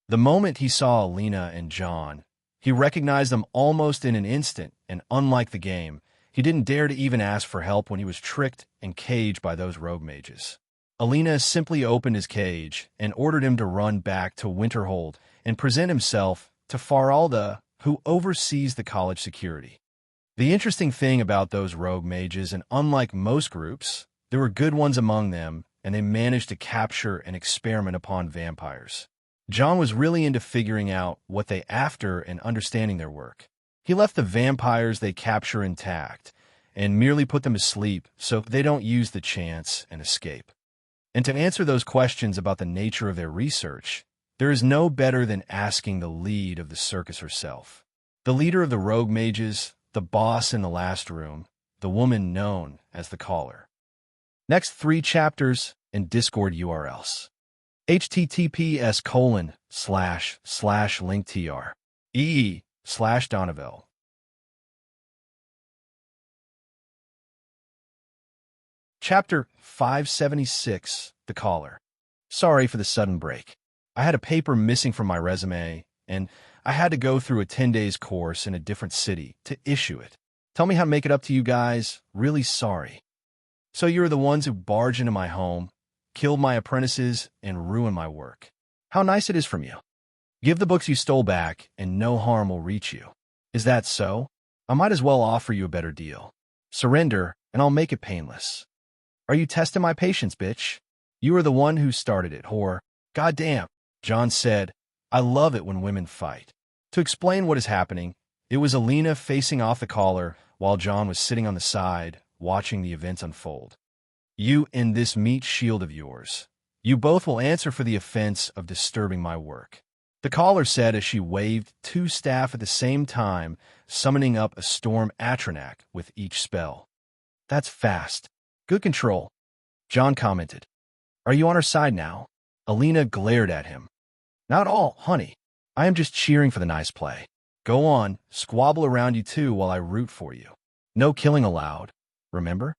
A: The moment he saw Alina and John, he recognized them almost in an instant, and unlike the game, he didn't dare to even ask for help when he was tricked and caged by those rogue mages. Alina simply opened his cage and ordered him to run back to Winterhold and present himself to Faralda, who oversees the college security. The interesting thing about those rogue mages, and unlike most groups, there were good ones among them, and they managed to capture and experiment upon vampires. John was really into figuring out what they after and understanding their work. He left the vampires they capture intact and merely put them to sleep so they don't use the chance and escape. And to answer those questions about the nature of their research, there is no better than asking the lead of the circus herself. The leader of the rogue mages, the boss in the last room, the woman known as the Caller. Next 3 chapters and Discord URLs. https://linktr/Donaville. Chapter 576, The Caller. Sorry for the sudden break. I had a paper missing from my resume, and I had to go through a 10 days course in a different city to issue it. Tell me how to make it up to you guys. Really sorry. So you're the ones who barged into my home, killed my apprentices, and ruined my work. How nice it is from you. Give the books you stole back, and no harm will reach you. Is that so? I might as well offer you a better deal. Surrender, and I'll make it painless. Are you testing my patience, bitch? You are the one who started it, whore. Goddamn, John said. I love it when women fight. To explain what is happening, it was Alina facing off the Caller while John was sitting on the side, watching the events unfold. You and this meat shield of yours. You both will answer for the offense of disturbing my work. The Caller said as she waved 2 staff at the same time, summoning up a storm Atronak with each spell. That's fast. Good control, John commented. Are you on her side now? Alina glared at him. Not at all, honey. I am just cheering for the nice play. Go on, squabble around you two while I root for you. No killing allowed, remember?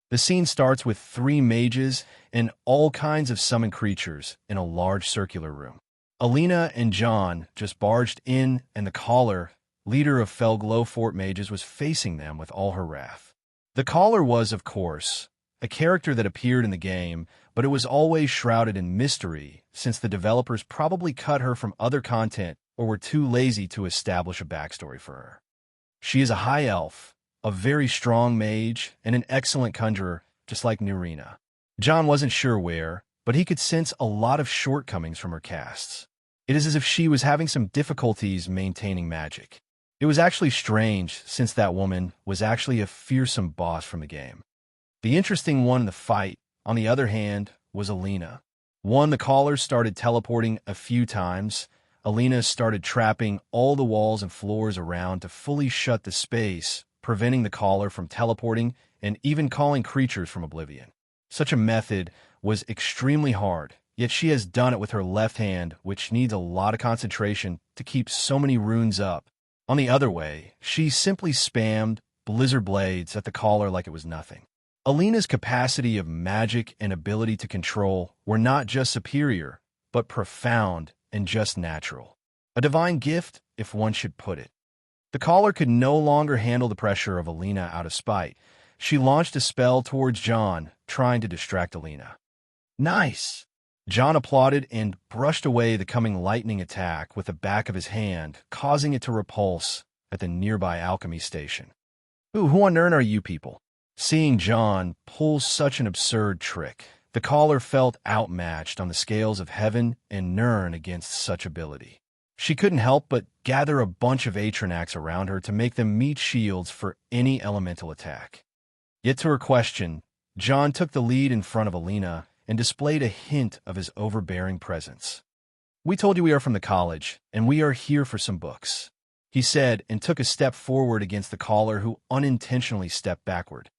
A: The scene starts with 3 mages and all kinds of summoned creatures in a large circular room. Alina and John just barged in, and the Caller, leader of Felglow Fort mages, was facing them with all her wrath. The Caller was, of course, a character that appeared in the game, but it was always shrouded in mystery since the developers probably cut her from other content or were too lazy to establish a backstory for her. She is a high elf, a very strong mage, and an excellent conjurer, just like Nirina. John wasn't sure where, but he could sense a lot of shortcomings from her casts. It is as if she was having some difficulties maintaining magic. It was actually strange, since that woman was actually a fearsome boss from the game. The interesting one in the fight, on the other hand, was Alina. The Caller started teleporting a few times. Alina started trapping all the walls and floors around to fully shut the space, preventing the Caller from teleporting and even calling creatures from oblivion. Such a method was extremely hard, yet she has done it with her left hand, which needs a lot of concentration to keep so many runes up. On the other way, she simply spammed Blizzard Blades at the Caller like it was nothing. Alina's capacity of magic and ability to control were not just superior, but profound and just natural. A divine gift, if one should put it. The Caller could no longer handle the pressure of Alina out of spite. She launched a spell towards John, trying to distract Alina. Nice! John applauded and brushed away the coming lightning attack with the back of his hand, causing it to repulse at the nearby alchemy station. Who on earth are you people? Seeing John pull such an absurd trick, the Caller felt outmatched on the scales of heaven and Nirn against such ability. She couldn't help but gather a bunch of Atronachs around her to make them meat shields for any elemental attack. Yet to her question, John took the lead in front of Alina and displayed a hint of his overbearing presence. We told you we are from the college, and we are here for some books, he said, and took a step forward against the Caller, who unintentionally stepped backward.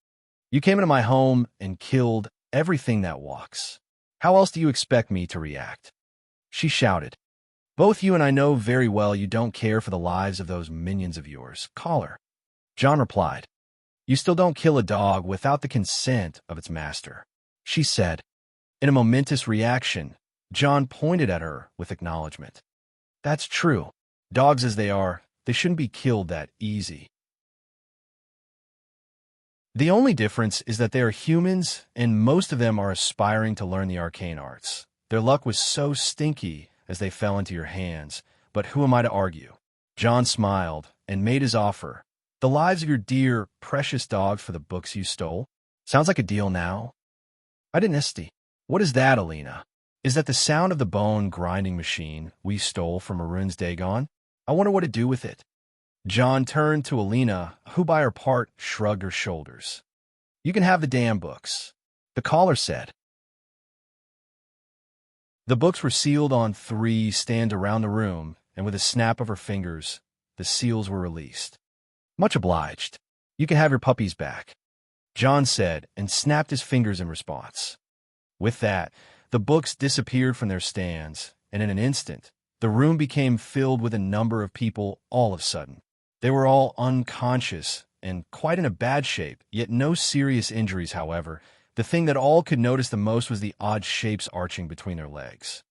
A: You came into my home and killed everything that walks. How else do you expect me to react? She shouted. Both you and I know very well you don't care for the lives of those minions of yours, Caller. John replied. You still don't kill a dog without the consent of its master, she said. In a momentous reaction, John pointed at her with acknowledgement. That's true. Dogs as they are, they shouldn't be killed that easy. The only difference is that they are humans, and most of them are aspiring to learn the arcane arts. Their luck was so stinky as they fell into your hands, but who am I to argue? John smiled and made his offer. The lives of your dear, precious dogs for the books you stole? Sounds like a deal now. I didn't misty. What is that, Alina? Is that the sound of the bone-grinding machine we stole from Arun's Dagon? I wonder what to do with it. John turned to Alina, who by her part shrugged her shoulders. You can have the damn books, the caller said. The books were sealed on 3 stands around the room, and with a snap of her fingers, the seals were released. Much obliged. You can have your puppies back, John said, and snapped his fingers in response. With that, the books disappeared from their stands, and in an instant, the room became filled with a number of people all of a sudden. They were all unconscious and quite in a bad shape, yet no serious injuries, however. The thing that all could notice the most was the odd shapes arching between their legs.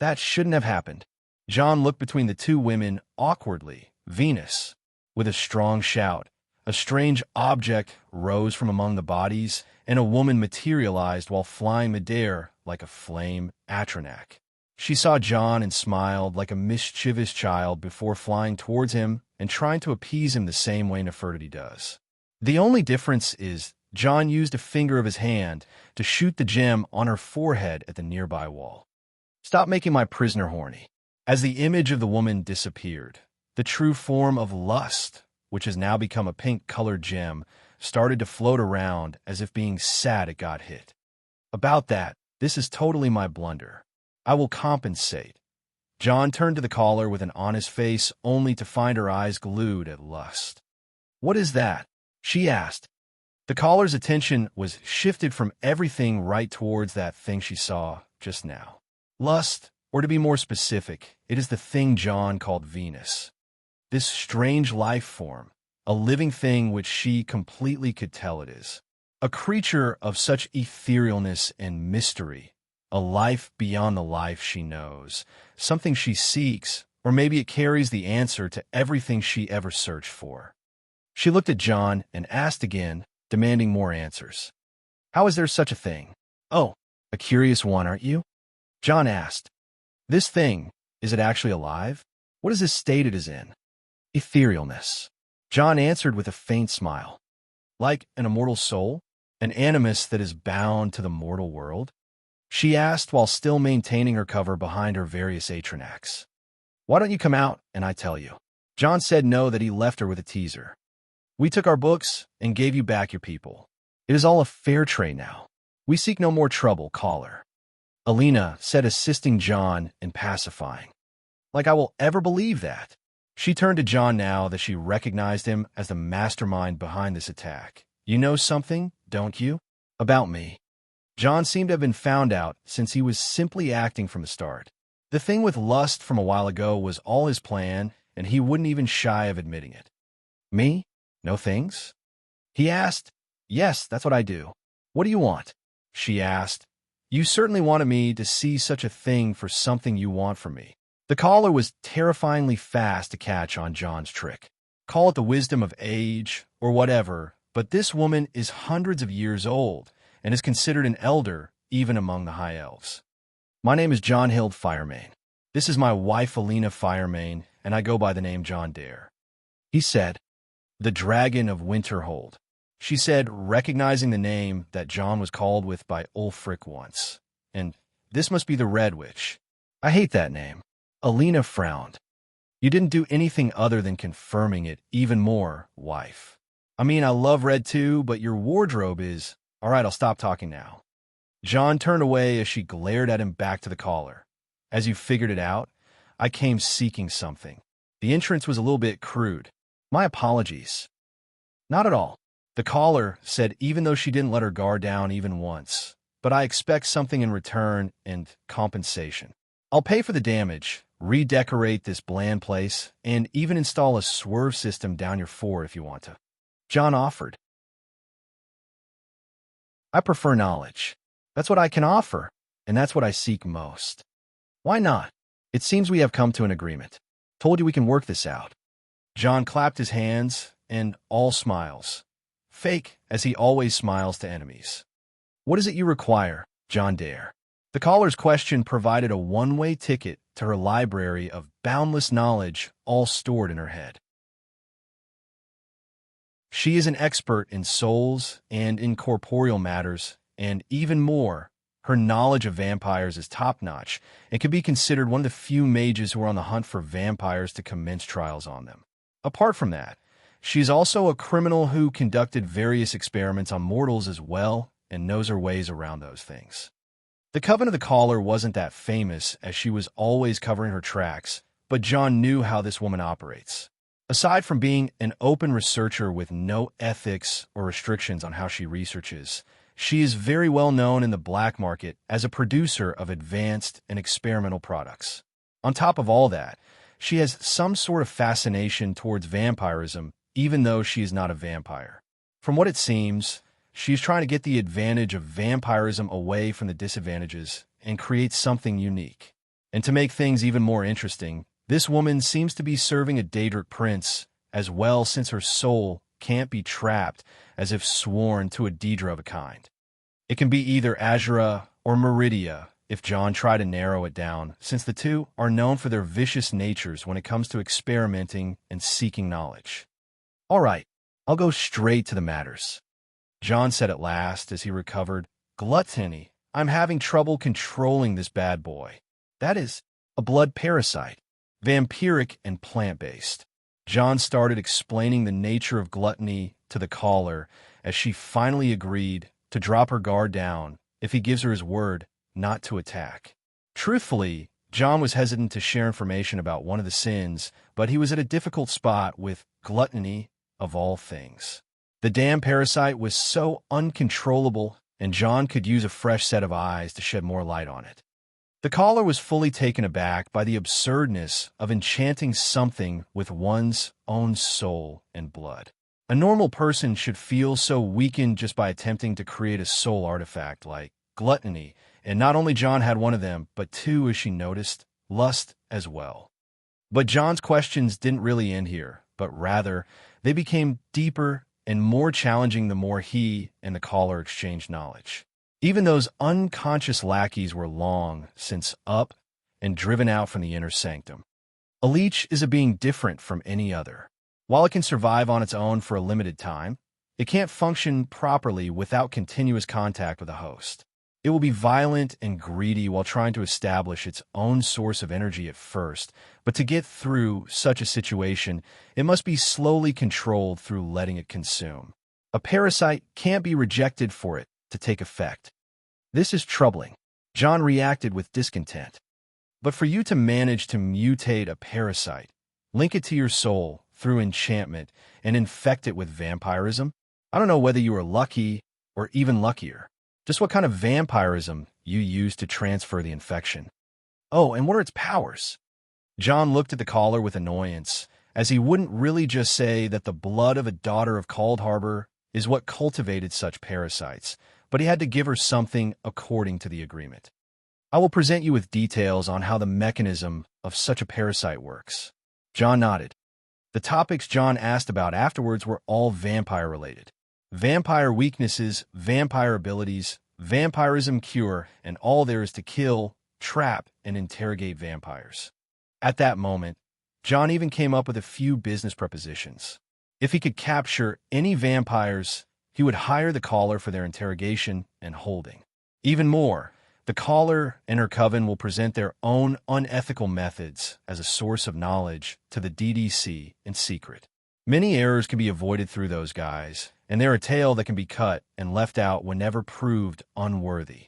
A: That shouldn't have happened. John looked between the 2 women awkwardly. Venus, with a strong shout, a strange object rose from among the bodies, and a woman materialized while flying midair like a flame Atronak. She saw John and smiled like a mischievous child before flying towards him and trying to appease him the same way Nefertiti does. The only difference is John used a finger of his hand to shoot the gem on her forehead at the nearby wall. Stop making my prisoner horny. As the image of the woman disappeared, the true form of lust, which has now become a pink-colored gem, started to float around as if being sad it got hit. About that, this is totally my blunder. I will compensate. John turned to the caller with an honest face, only to find her eyes glued at lust. What is that? She asked. The caller's attention was shifted from everything right towards that thing she saw just now. Lust, or to be more specific, it is the thing John called Venus. This strange life form, a living thing which she completely could tell it is. A creature of such etherealness and mystery, a life beyond the life she knows, something she seeks, or maybe it carries the answer to everything she ever searched for. She looked at John and asked again, demanding more answers. How is there such a thing? Oh, a curious one, aren't you? John asked. This thing, is it actually alive? What is this state it is in? Etherealness. John answered with a faint smile. Like an immortal soul? An animus that is bound to the mortal world? She asked while still maintaining her cover behind her various Atronachs. Why don't you come out and I tell you? John said no, that he left her with a teaser. We took our books and gave you back your people. It is all a fair trade now. We seek no more trouble, caller. Alina said, assisting John in pacifying. Like I will ever believe that. She turned to John now that she recognized him as the mastermind behind this attack. You know something, don't you? About me. John seemed to have been found out since he was simply acting from the start. The thing with lust from a while ago was all his plan, and he wouldn't even shy of admitting it. Me? No things? He asked. Yes, that's what I do. What do you want? She asked. You certainly wanted me to see such a thing for something you want from me. The caller was terrifyingly fast to catch on John's trick. Call it the wisdom of age or whatever, but this woman is hundreds of years old and is considered an elder even among the high elves. My name is John Hild Firemane. This is my wife Alina Firemane, and I go by the name John Dare. He said, the Dragon of Winterhold. She said, recognizing the name that John was called with by Ulfric once. And this must be the Red Witch. I hate that name. Alina frowned. You didn't do anything other than confirming it even more, wife. I mean, I love red too, but your wardrobe is... All right, I'll stop talking now. John turned away as she glared at him back to the caller. As you figured it out, I came seeking something. The entrance was a little bit crude. My apologies. Not at all. The caller said, even though she didn't let her guard down even once. But I expect something in return and compensation. I'll pay for the damage, redecorate this bland place, and even install a swerve system down your fore if you want to. John offered. I prefer knowledge. That's what I can offer, and that's what I seek most. Why not? It seems we have come to an agreement. Told you we can work this out. John clapped his hands, and all smiles. Fake, as he always smiles to enemies. What is it you require, John Dare? The caller's question provided a one-way ticket to her library of boundless knowledge, all stored in her head. She is an expert in souls and incorporeal matters, and even more, her knowledge of vampires is top-notch and can be considered one of the few mages who are on the hunt for vampires to commence trials on them. Apart from that, she is also a criminal who conducted various experiments on mortals as well and knows her ways around those things. The Coven of the Caller wasn't that famous, as she was always covering her tracks, but John knew how this woman operates. Aside from being an open researcher with no ethics or restrictions on how she researches, she is very well known in the black market as a producer of advanced and experimental products. On top of all that, she has some sort of fascination towards vampirism, even though she is not a vampire. From what it seems, she's trying to get the advantage of vampirism away from the disadvantages and create something unique. And to make things even more interesting, this woman seems to be serving a Daedric prince as well, since her soul can't be trapped as if sworn to a Daedra of a kind. It can be either Azura or Meridia if John tried to narrow it down, since the two are known for their vicious natures when it comes to experimenting and seeking knowledge. All right, I'll go straight to the matters, John said at last as he recovered. Gluttony. I'm having trouble controlling this bad boy. That is a blood parasite, vampiric and plant-based. John started explaining the nature of gluttony to the caller as she finally agreed to drop her guard down if he gives her his word not to attack. Truthfully, John was hesitant to share information about one of the sins, but he was at a difficult spot with gluttony of all things. The damn parasite was so uncontrollable, and John could use a fresh set of eyes to shed more light on it. The caller was fully taken aback by the absurdness of enchanting something with one's own soul and blood. A normal person should feel so weakened just by attempting to create a soul artifact like gluttony, and not only John had one of them, but two, as she noticed, lust as well. But John's questions didn't really end here, but rather, they became deeper and more challenging the more he and the caller exchanged knowledge. Even those unconscious lackeys were long since up and driven out from the inner sanctum. A leech is a being different from any other. While it can survive on its own for a limited time, it can't function properly without continuous contact with a host. It will be violent and greedy while trying to establish its own source of energy at first, but to get through such a situation, it must be slowly controlled through letting it consume. A parasite can't be rejected for it to take effect. This is troubling. John reacted with discontent. But for you to manage to mutate a parasite, link it to your soul through enchantment, and infect it with vampirism, I don't know whether you are lucky or even luckier. Just what kind of vampirism you use to transfer the infection. Oh, and what are its powers? John looked at the caller with annoyance, as he wouldn't really just say that the blood of a daughter of Cold Harbor is what cultivated such parasites, but he had to give her something according to the agreement. I will present you with details on how the mechanism of such a parasite works. John nodded. The topics John asked about afterwards were all vampire-related. Vampire weaknesses, vampire abilities, vampirism cure, and all there is to kill, trap, and interrogate vampires. At that moment, John even came up with a few business propositions. If he could capture any vampires, he would hire the caller for their interrogation and holding. Even more, the caller and her coven will present their own unethical methods as a source of knowledge to the DDC in secret. Many errors can be avoided through those guys, and they're a tale that can be cut and left out whenever proved unworthy.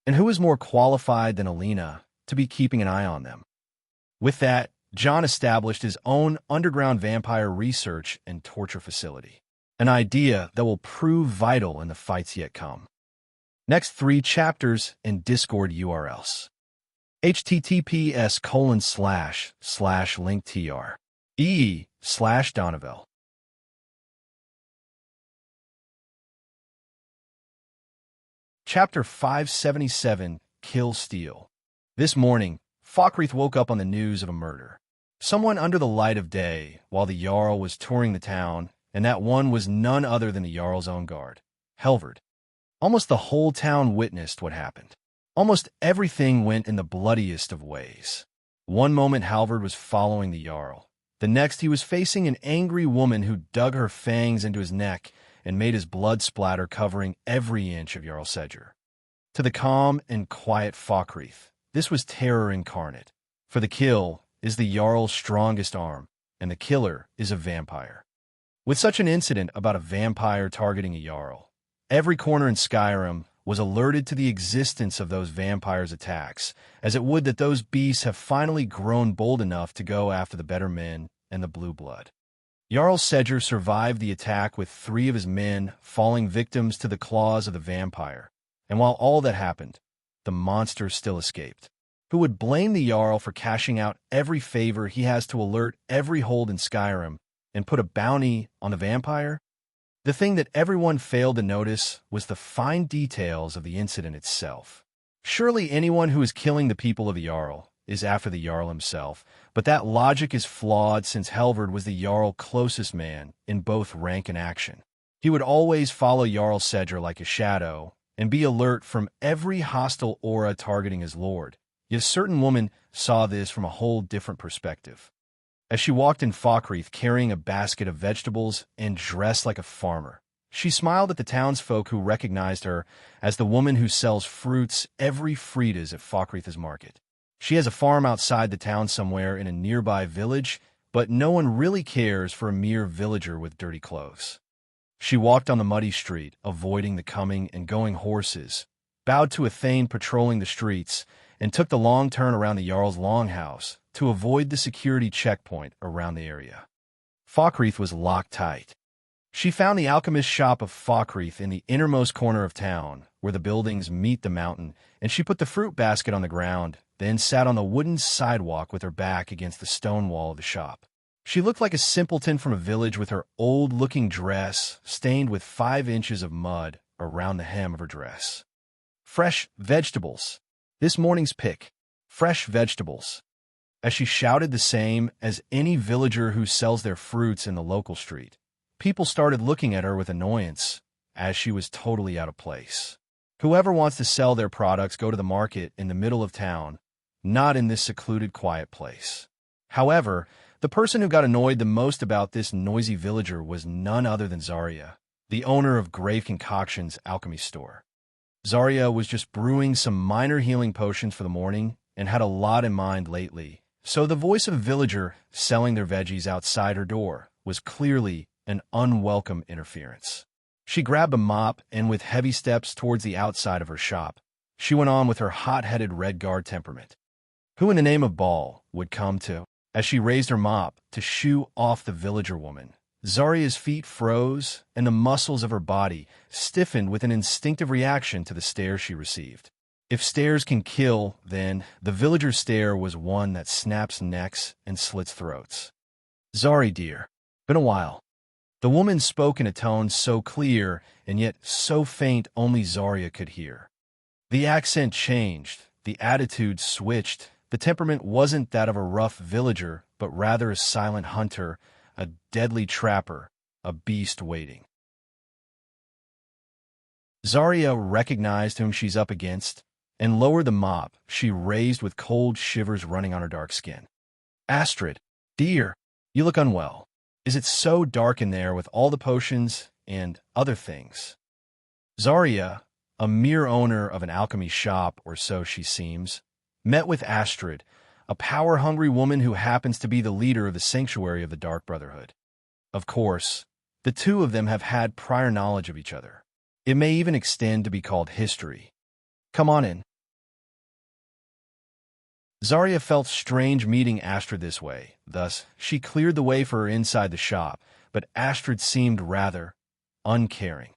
A: And who is more qualified than Alina to be keeping an eye on them? With that, John established his own underground vampire research and torture facility, an idea that will prove vital in the fights yet come. Next 3 chapters and Discord URLs. https://linktr/Donovel Chapter 577, Kill Steal. This morning, Falkreath woke up on the news of a murder. Someone under the light of day, while the Jarl was touring the town, and that one was none other than the Jarl's own guard, Helvard. Almost the whole town witnessed what happened. Almost everything went in the bloodiest of ways. One moment Halvard was following the Jarl. The next he was facing an angry woman who dug her fangs into his neck and made his blood splatter covering every inch of Jarl Sedger. To the calm and quiet Falkreath, this was terror incarnate. For the kill is the Jarl's strongest arm, and the killer is a vampire. With such an incident about a vampire targeting a Jarl, every corner in Skyrim was alerted to the existence of those vampires' attacks, as it would that those beasts have finally grown bold enough to go after the better men and the blue blood. Jarl Sedger survived the attack with 3 of his men falling victims to the claws of the vampire, and while all that happened, the monster still escaped. Who would blame the Jarl for cashing out every favor he has to alert every hold in Skyrim and put a bounty on the vampire? The thing that everyone failed to notice was the fine details of the incident itself. Surely anyone who is killing the people of the Jarl is after the Jarl himself, but that logic is flawed since Helvard was the Jarl's closest man in both rank and action. He would always follow Jarl Sedger like a shadow and be alert from every hostile aura targeting his lord. Yet a certain woman saw this from a whole different perspective. As she walked in Falkreath carrying a basket of vegetables and dressed like a farmer, she smiled at the townsfolk who recognized her as the woman who sells fruits every Frida's at Falkreath's market. She has a farm outside the town somewhere in a nearby village, but no one really cares for a mere villager with dirty clothes. She walked on the muddy street, avoiding the coming and going horses, bowed to a thane patrolling the streets, and took the long turn around the Jarl's longhouse to avoid the security checkpoint around the area. Falkreath was locked tight. She found the alchemist's shop of Falkreath in the innermost corner of town, where the buildings meet the mountain, and she put the fruit basket on the ground, then sat on the wooden sidewalk with her back against the stone wall of the shop. She looked like a simpleton from a village with her old-looking dress stained with 5 inches of mud around the hem of her dress. Fresh vegetables. This morning's pick. Fresh vegetables. As she shouted the same as any villager who sells their fruits in the local street, people started looking at her with annoyance, as she was totally out of place. Whoever wants to sell their products go to the market in the middle of town, not in this secluded, quiet place. However, the person who got annoyed the most about this noisy villager was none other than Zarya, the owner of Grave Concoction's alchemy store. Zarya was just brewing some minor healing potions for the morning and had a lot in mind lately, so the voice of a villager selling their veggies outside her door was clearly an unwelcome interference. She grabbed a mop and with heavy steps towards the outside of her shop, she went on with her hot-headed Redguard temperament. Who in the name of Baal would come to? As she raised her mop to shoo off the villager woman, Zarya's feet froze and the muscles of her body stiffened with an instinctive reaction to the stare she received. If stares can kill, then the villager's stare was one that snaps necks and slits throats. "Zari, dear, been a while." The woman spoke in a tone so clear and yet so faint only Zarya could hear. The accent changed, the attitude switched. The temperament wasn't that of a rough villager, but rather a silent hunter, a deadly trapper, a beast waiting. Zarya recognized whom she's up against, and lowered the mop she raised with cold shivers running on her dark skin. "Astrid, dear, you look unwell. Is it so dark in there with all the potions and other things?" Zarya, a mere owner of an alchemy shop, or so she seems, met with Astrid, a power-hungry woman who happens to be the leader of the sanctuary of the Dark Brotherhood. Of course, the two of them have had prior knowledge of each other. It may even extend to be called history. "Come on in." Zarya felt strange meeting Astrid this way, thus she cleared the way for her inside the shop, but Astrid seemed rather uncaring.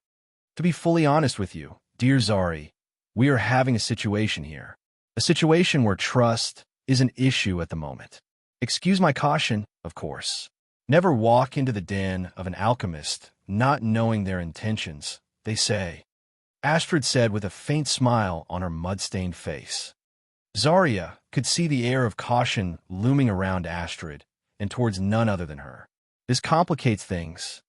A: "To be fully honest with you, dear Zari, we are having a situation here. A situation where trust is an issue at the moment. Excuse my caution, of course. Never walk into the den of an alchemist not knowing their intentions, they say." Astrid said with a faint smile on her mud-stained face. Zarya could see the air of caution looming around Astrid and towards none other than her. This complicates things.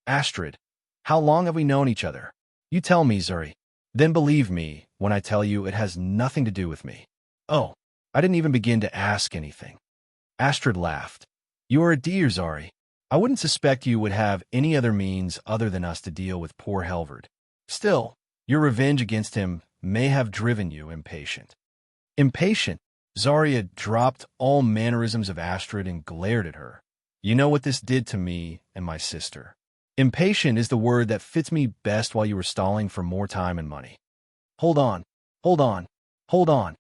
A: Astrid, how long have we known each other? You tell me, Zuri. Then believe me when I tell you it has nothing to do with me. Oh, I didn't even begin to ask anything. Astrid laughed. You are a dear, Zari. I wouldn't suspect you would have any other means other than us to deal with poor Helvard. Still, your revenge against him may have driven you impatient. Impatient? Zarya dropped all mannerisms of Astrid and glared at her. You know what this did to me and my sister. Impatient is the word that fits me best while you were stalling for more time and money. Hold on, hold on, hold on.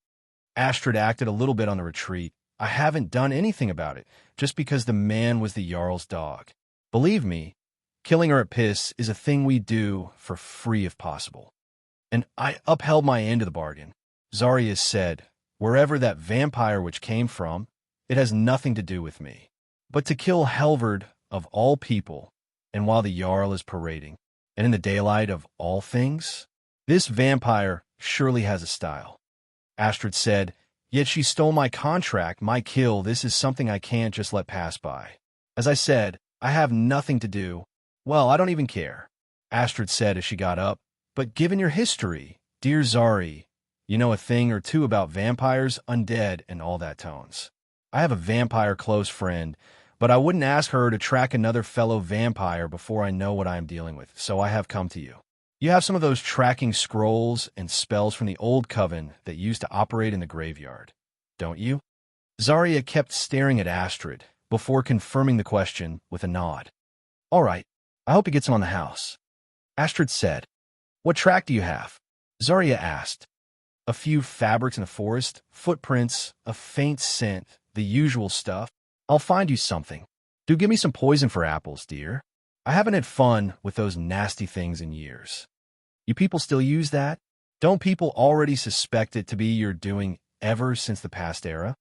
A: Astrid acted a little bit on the retreat. I haven't done anything about it, just because the man was the Jarl's dog. Believe me, killing her at piss is a thing we do for free if possible. And I upheld my end of the bargain. Zarya said, wherever that vampire which came from, it has nothing to do with me. But to kill Helvard, of all people, and while the Jarl is parading, and in the daylight of all things, this vampire surely has a style. Astrid said, yet she stole my contract, my kill. This is something I can't just let pass by. As I said, I have nothing to do. Well, I don't even care. Astrid said as she got up, but given your history, dear Zari, you know a thing or two about vampires, undead, and all that tones. I have a vampire close friend, but I wouldn't ask her to track another fellow vampire before I know what I am dealing with, so I have come to you. You have some of those tracking scrolls and spells from the old coven that used to operate in the graveyard, don't you? Zarya kept staring at Astrid before confirming the question with a nod. All right, I hope he gets him on the house. Astrid said. What track do you have? Zarya asked. A few fabrics in the forest, footprints, a faint scent, the usual stuff. I'll find you something. Do give me some poison for apples, dear. I haven't had fun with those nasty things in years. You people still use that? Don't people already suspect it to be your doing ever since the past era?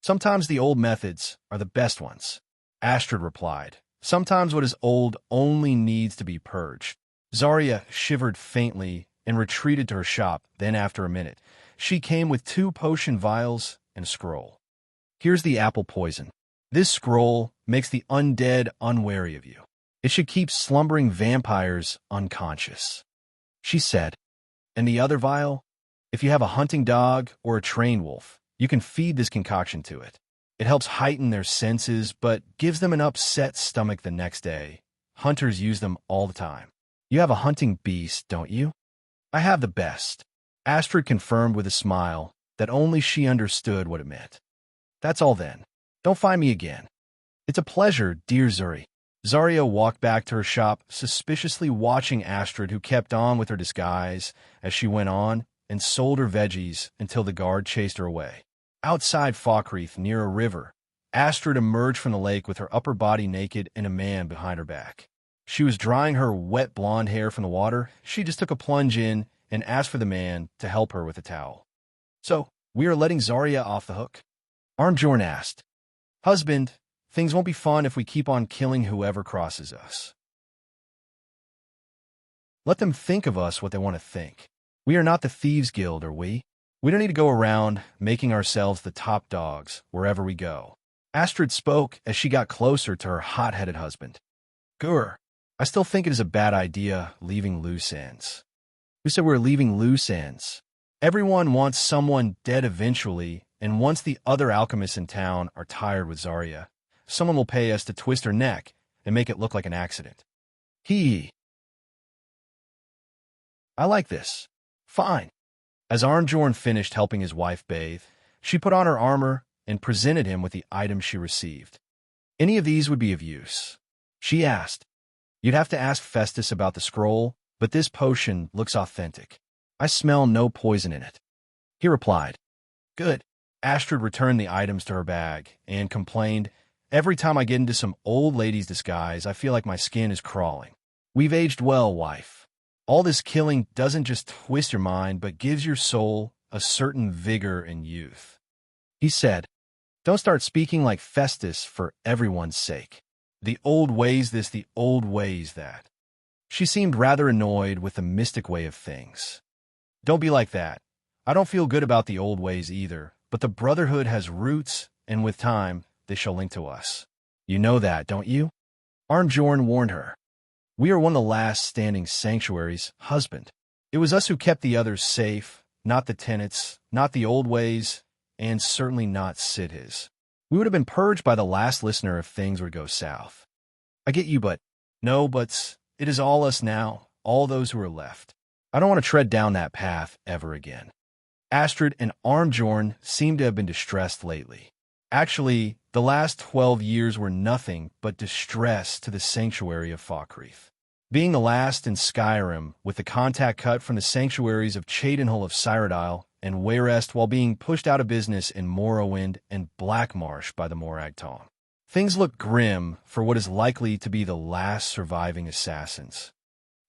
A: Sometimes the old methods are the best ones. Astrid replied. Sometimes what is old only needs to be purged. Zarya shivered faintly and retreated to her shop. Then after a minute, she came with 2 potion vials and a scroll. Here's the apple poison. This scroll makes the undead unwary of you. It should keep slumbering vampires unconscious. She said, and the other vial? If you have a hunting dog or a trained wolf, you can feed this concoction to it. It helps heighten their senses, but gives them an upset stomach the next day. Hunters use them all the time. You have a hunting beast, don't you? I have the best. Astrid confirmed with a smile that only she understood what it meant. That's all then. Don't find me again. It's a pleasure, dear Zuri. Zarya walked back to her shop, suspiciously watching Astrid, who kept on with her disguise as she went on and sold her veggies until the guard chased her away. Outside Falkreath, near a river, Astrid emerged from the lake with her upper body naked and a man behind her back. She was drying her wet blonde hair from the water. She just took a plunge in and asked for the man to help her with a towel. So, we are letting Zarya off the hook? Armjorn asked. Husband, things won't be fun if we keep on killing whoever crosses us. Let them think of us what they want to think. We are not the Thieves Guild, are we? We don't need to go around making ourselves the top dogs wherever we go. Astrid spoke as she got closer to her hot-headed husband. Gur, I still think it is a bad idea leaving loose ends. Who said we're leaving loose ends? Everyone wants someone dead eventually, and once the other alchemists in town are tired with Zarya, someone will pay us to twist her neck and make it look like an accident. I like this. Fine. As Armjorn finished helping his wife bathe, she put on her armor and presented him with the items she received. Any of these would be of use. She asked. You'd have to ask Festus about the scroll, but this potion looks authentic. I smell no poison in it. He replied. Good. Astrid returned the items to her bag and complained, every time I get into some old lady's disguise, I feel like my skin is crawling. We've aged well, wife. All this killing doesn't just twist your mind, but gives your soul a certain vigor and youth. He said, don't start speaking like Festus for everyone's sake. The old ways this, the old ways that. She seemed rather annoyed with the mystic way of things. Don't be like that. I don't feel good about the old ways either, but the Brotherhood has roots, and with time, they shall link to us. You know that, don't you? Armjorn warned her. We are one of the last standing sanctuaries, husband. It was us who kept the others safe, not the tenets, not the old ways, and certainly not Sidhis. We would have been purged by the last listener if things would go south. I get you, but no buts. It is all us now, all those who are left. I don't want to tread down that path ever again. Astrid and Armjorn seem to have been distressed lately. Actually, the last 12 years were nothing but distress to the sanctuary of Falkreath. Being the last in Skyrim, with the contact cut from the sanctuaries of Cheydinhal of Cyrodiil and Wayrest while being pushed out of business in Morrowind and Blackmarsh by the Morag Tong. Things look grim for what is likely to be the last surviving assassins.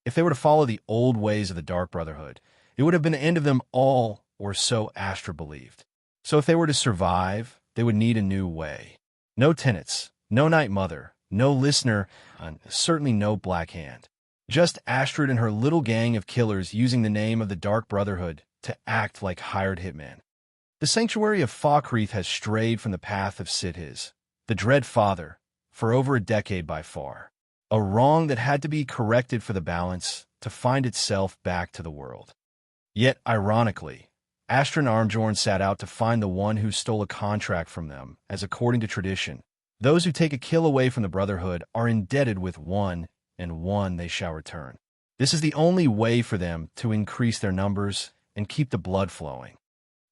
A: If they were to follow the old ways of the Dark Brotherhood, it would have been the end of them all, or so Astra believed. So if they were to survive, they would need a new way. No tenets, no Night Mother, no listener, and certainly no Black Hand. Just Astrid and her little gang of killers using the name of the Dark Brotherhood to act like hired hitmen. The sanctuary of Falkreath has strayed from the path of Sidhis, the Dread Father, for over a decade by far. A wrong that had to be corrected for the balance to find itself back to the world. Yet, ironically, Astrid and Armjorn set out to find the one who stole a contract from them, as according to tradition, those who take a kill away from the Brotherhood are indebted with one, and one they shall return. This is the only way for them to increase their numbers and keep the blood flowing.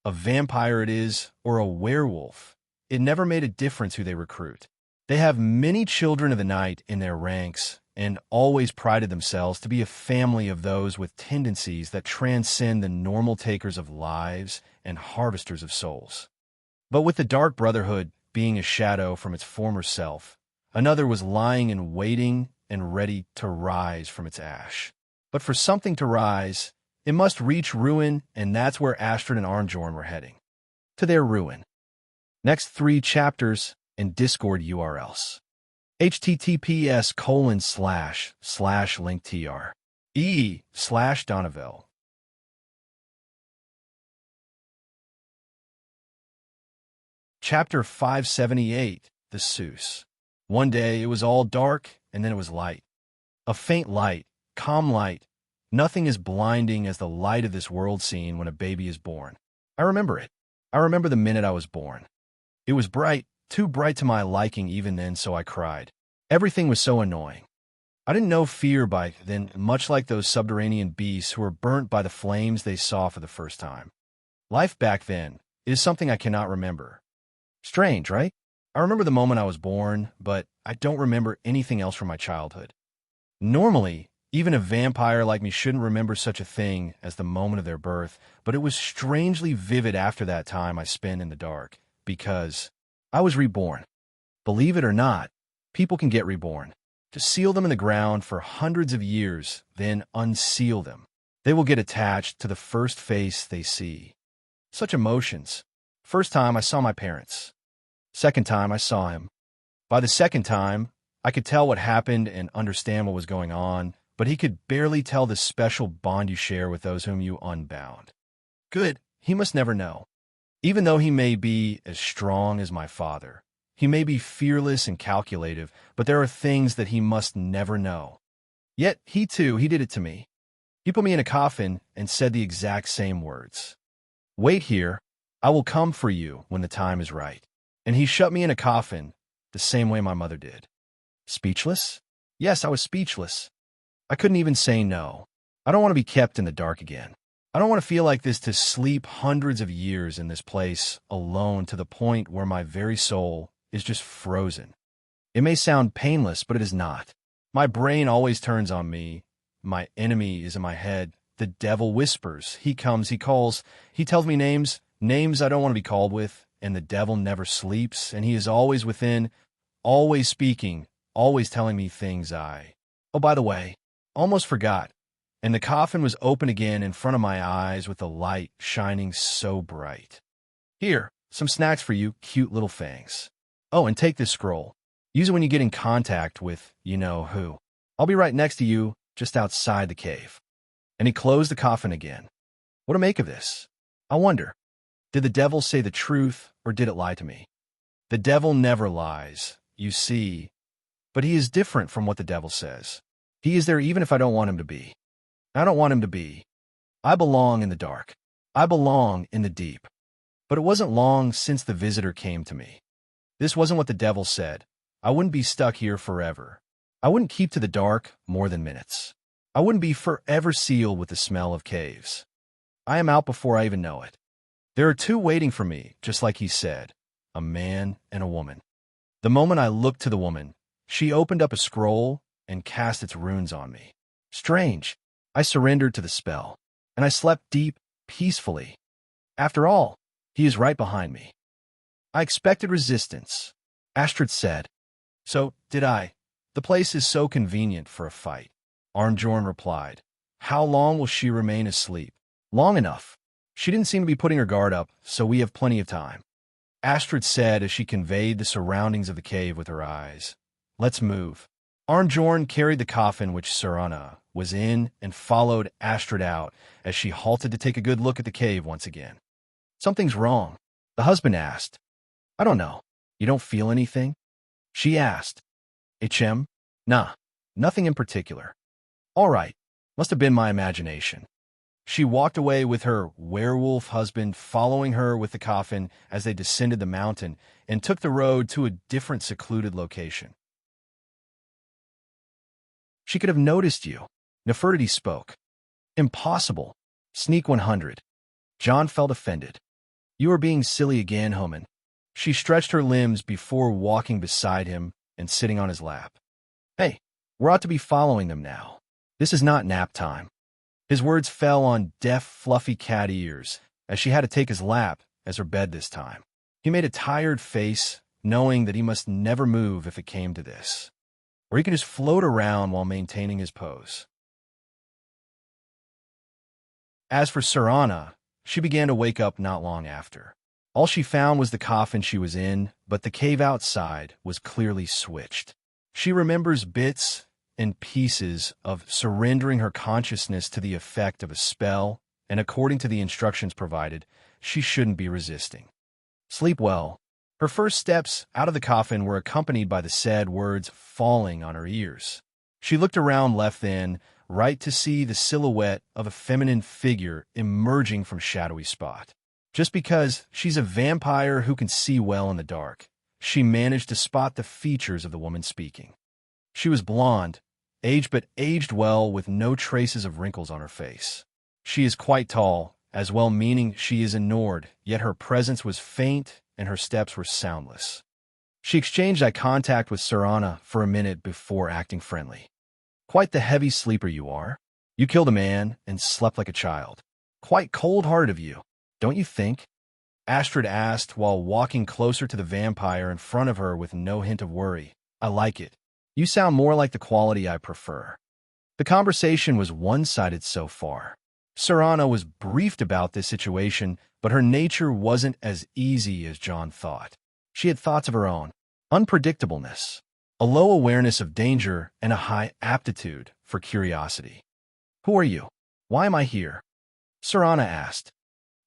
A: A vampire it is, or a werewolf, it never made a difference who they recruit. They have many children of the night in their ranks, and always prided themselves to be a family of those with tendencies that transcend the normal takers of lives and harvesters of souls. But with the Dark Brotherhood being a shadow from its former self, another was lying in waiting and ready to rise from its ash. But for something to rise, it must reach ruin, and that's where Astrid and Armjorn were heading. To their ruin. Next 3 chapters and Discord URLs. https://linktr/Donovel. Chapter 578, The Seuss. One day it was all dark, and then it was light. A faint light, calm light. Nothing as blinding as the light of this world scene when a baby is born. I remember it. I remember the minute I was born. It was bright, too bright to my liking even then, so I cried. Everything was so annoying. I didn't know fear by then, much like those subterranean beasts who were burnt by the flames they saw for the first time. Life back then is something I cannot remember. Strange, right? I remember the moment I was born, but I don't remember anything else from my childhood. Normally, even a vampire like me shouldn't remember such a thing as the moment of their birth, but it was strangely vivid after that time I spent in the dark, because I was reborn. Believe it or not, people can get reborn. To seal them in the ground for hundreds of years, then unseal them. They will get attached to the first face they see. Such emotions. First time I saw my parents. Second time I saw him. By the second time, I could tell what happened and understand what was going on, but he could barely tell the special bond you share with those whom you unbound. Good, he must never know. Even though he may be as strong as my father, he may be fearless and calculative, but there are things that he must never know. Yet he too, he did it to me. He put me in a coffin and said the exact same words. Wait here, I will come for you when the time is right. And he shut me in a coffin, the same way my mother did. Speechless? Yes, I was speechless. I couldn't even say no. I don't want to be kept in the dark again. I don't want to feel like this, to sleep hundreds of years in this place alone to the point where my very soul is just frozen. It may sound painless, but it is not. My brain always turns on me. My enemy is in my head. The devil whispers. He comes, he calls. He tells me names I don't want to be called with. And the devil never sleeps, and he is always within, always speaking, always telling me things Oh, by the way, almost forgot. And the coffin was open again in front of my eyes with the light shining so bright. Here, some snacks for you, cute little fangs. Oh, and take this scroll. Use it when you get in contact with you-know-who. I'll be right next to you, just outside the cave. And he closed the coffin again. What to make of this? I wonder, did the devil say the truth, or did it lie to me? The devil never lies, you see, but he is different from what the devil says. He is there even if I don't want him to be. I don't want him to be. I belong in the dark. I belong in the deep. But it wasn't long since the visitor came to me. This wasn't what the devil said. I wouldn't be stuck here forever. I wouldn't keep to the dark more than minutes. I wouldn't be forever sealed with the smell of caves. I am out before I even know it. There are two waiting for me, just like he said, a man and a woman. The moment I looked to the woman, she opened up a scroll and cast its runes on me. Strange. I surrendered to the spell, and I slept deep, peacefully. After all, he is right behind me. I expected resistance, Astrid said. So did I. The place is so convenient for a fight. Arnjorn replied. How long will she remain asleep? Long enough. She didn't seem to be putting her guard up, so we have plenty of time. Astrid said as she conveyed the surroundings of the cave with her eyes. Let's move. Arnjorn carried the coffin which Serana was in and followed Astrid out as she halted to take a good look at the cave once again. Something's wrong, the husband asked. I don't know. You don't feel anything? She asked. Hm? Nah, nothing in particular. All right, must have been my imagination. She walked away with her werewolf husband following her with the coffin as they descended the mountain and took the road to a different secluded location. She could have noticed you. Nefertiti spoke. Impossible. Sneak 100. John felt offended. You are being silly again, Homan. She stretched her limbs before walking beside him and sitting on his lap. Hey, we're ought to be following them now. This is not nap time. His words fell on deaf, fluffy cat ears as she had to take his lap as her bed this time. He made a tired face, knowing that he must never move if it came to this. Or he can just float around while maintaining his pose. As for Serana, she began to wake up not long after. All she found was the coffin she was in, but the cave outside was clearly switched. She remembers bits and pieces of surrendering her consciousness to the effect of a spell, and according to the instructions provided, she shouldn't be resisting. Sleep well. Her first steps out of the coffin were accompanied by the sad words falling on her ears. She looked around left then, right to see the silhouette of a feminine figure emerging from shadowy spot. Just because she's a vampire who can see well in the dark, she managed to spot the features of the woman speaking. She was blonde, aged but aged well with no traces of wrinkles on her face. She is quite tall, as well meaning she is a Nord, yet her presence was faint and her steps were soundless. She exchanged eye contact with Serana for a minute before acting friendly. Quite the heavy sleeper you are. You killed a man and slept like a child. Quite cold-hearted of you, don't you think? Astrid asked while walking closer to the vampire in front of her with no hint of worry. I like it. You sound more like the quality I prefer. The conversation was one-sided so far. Serana was briefed about this situation, but her nature wasn't as easy as John thought. She had thoughts of her own. Unpredictableness, a low awareness of danger, and a high aptitude for curiosity. Who are you? Why am I here? Serana asked.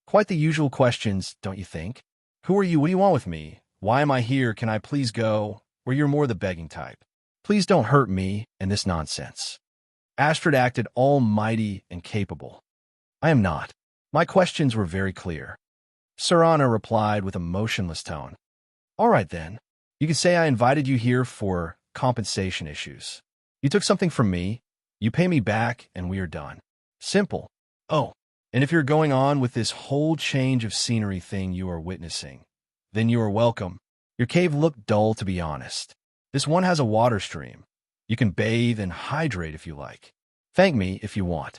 A: Quite the usual questions, don't you think? Who are you? What do you want with me? Why am I here? Can I please go? Or you're more the begging type. Please don't hurt me and this nonsense. Astrid acted almighty and capable. I am not. My questions were very clear. Serana replied with a motionless tone. All right then. You can say I invited you here for compensation issues. You took something from me, you pay me back, and we are done. Simple. Oh, and if you're going on with this whole change of scenery thing you are witnessing, then you are welcome. Your cave looked dull, to be honest. This one has a water stream. You can bathe and hydrate if you like. Thank me if you want.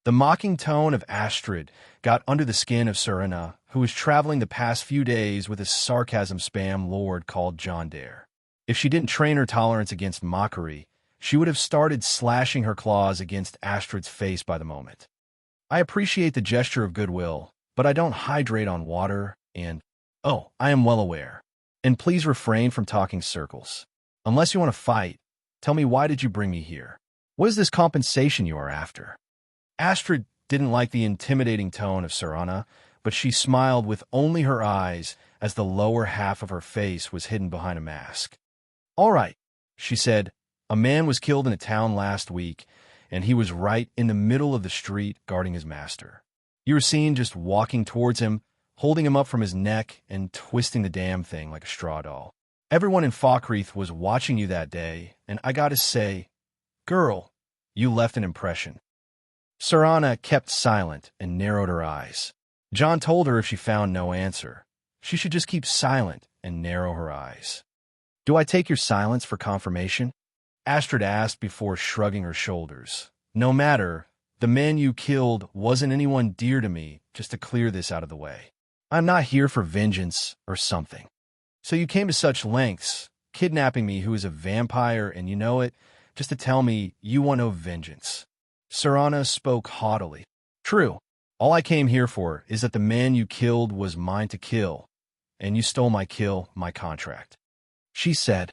A: The mocking tone of Astrid got under the skin of Serena, who was traveling the past few days with a sarcasm spam lord called John Dare. If she didn't train her tolerance against mockery, she would have started slashing her claws against Astrid's face by the moment. I appreciate the gesture of goodwill, but I don't hydrate on water, and, oh, I am well aware. And please refrain from talking circles. Unless you want to fight, tell me why did you bring me here? What is this compensation you are after? Astrid didn't like the intimidating tone of Serana, but she smiled with only her eyes as the lower half of her face was hidden behind a mask. All right, she said. A man was killed in a town last week, and he was right in the middle of the street guarding his master. You were seen just walking towards him, holding him up from his neck and twisting the damn thing like a straw doll. Everyone in Falkreath was watching you that day, and I gotta say, girl, you left an impression. Serana kept silent and narrowed her eyes. John told her if she found no answer, she should just keep silent and narrow her eyes. Do I take your silence for confirmation? Astrid asked before shrugging her shoulders. No matter, the man you killed wasn't anyone dear to me, just to clear this out of the way. I'm not here for vengeance or something. So you came to such lengths, kidnapping me who is a vampire and you know it, just to tell me you want no vengeance. Serana spoke haughtily. True. All I came here for is that the man you killed was mine to kill, and you stole my kill, my contract. She said,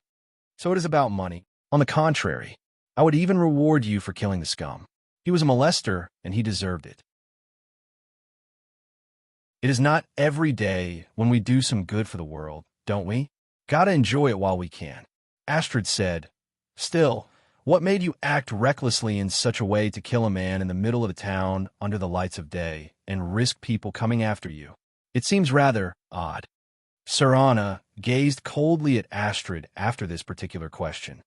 A: so it is about money. On the contrary, I would even reward you for killing the scum. He was a molester, and he deserved it. It is not every day when we do some good for the world, don't we? Gotta enjoy it while we can. Astrid said, still, what made you act recklessly in such a way to kill a man in the middle of the town under the lights of day and risk people coming after you? It seems rather odd. Serana gazed coldly at Astrid after this particular question.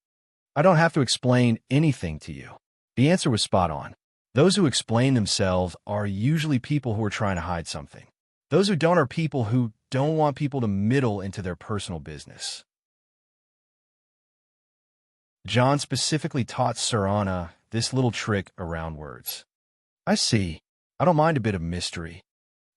A: I don't have to explain anything to you. The answer was spot on. Those who explain themselves are usually people who are trying to hide something. Those who don't are people who don't want people to meddle into their personal business. John specifically taught Serana this little trick around words. I see. I don't mind a bit of mystery.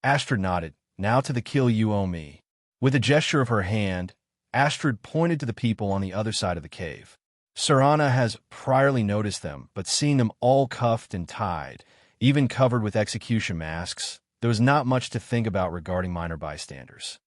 A: Astrid nodded. Now to the kill you owe me. With a gesture of her hand, Astrid pointed to the people on the other side of the cave. Serana has priorly noticed them, but seeing them all cuffed and tied, even covered with execution masks, there was not much to think about regarding minor bystanders.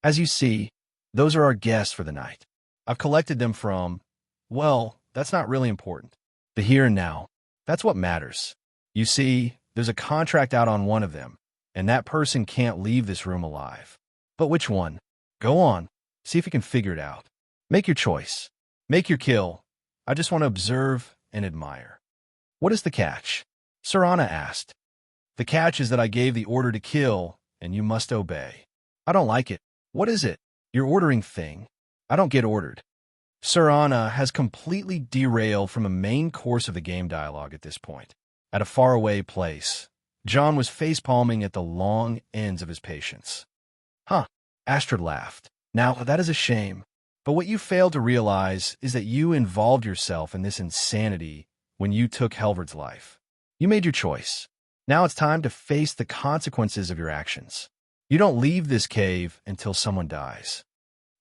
A: As you see, those are our guests for the night. I've collected them from, well, that's not really important. The here and now, that's what matters. You see, there's a contract out on one of them, and that person can't leave this room alive. But which one? Go on, see if you can figure it out. Make your choice. Make your kill. I just want to observe and admire. What is the catch? Serana asked. The catch is that I gave the order to kill, and you must obey. I don't like it. What is it? Your ordering thing. I don't get ordered. Serana has completely derailed from the main course of the game dialogue at this point. At a faraway place, John was facepalming at the long ends of his patience. Huh, Astrid laughed. Now, that is a shame. But what you failed to realize is that you involved yourself in this insanity when you took Helvard's life. You made your choice. Now it's time to face the consequences of your actions. You don't leave this cave until someone dies.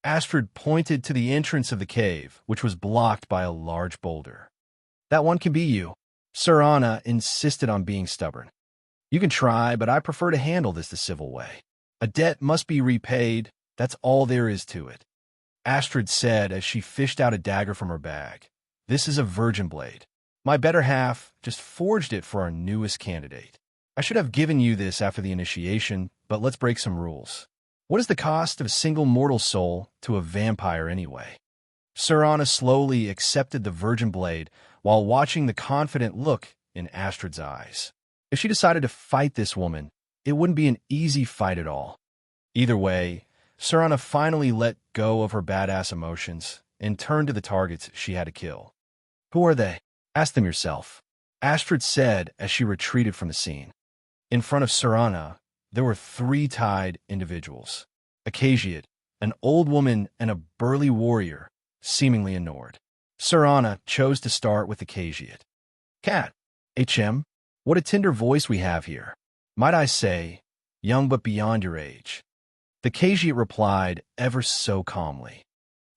A: Astrid pointed to the entrance of the cave, which was blocked by a large boulder. That one can be you. Serana insisted on being stubborn. You can try, but I prefer to handle this the civil way. A debt must be repaid. That's all there is to it. Astrid said as she fished out a dagger from her bag. This is a virgin blade. My better half just forged it for our newest candidate. I should have given you this after the initiation, but let's break some rules. What is the cost of a single mortal soul to a vampire anyway? Serana slowly accepted the virgin blade while watching the confident look in Astrid's eyes. If she decided to fight this woman, it wouldn't be an easy fight at all. Either way, Serana finally let go of her badass emotions and turned to the targets she had to kill. Who are they? Ask them yourself, Astrid said as she retreated from the scene. In front of Serana, there were 3 tied individuals. A Cagiate, an old woman, and a burly warrior, seemingly ignored. Serana chose to start with the Cagiate. Cat, HM, what a tender voice we have here. Might I say, young but beyond your age. The Cagiate replied ever so calmly.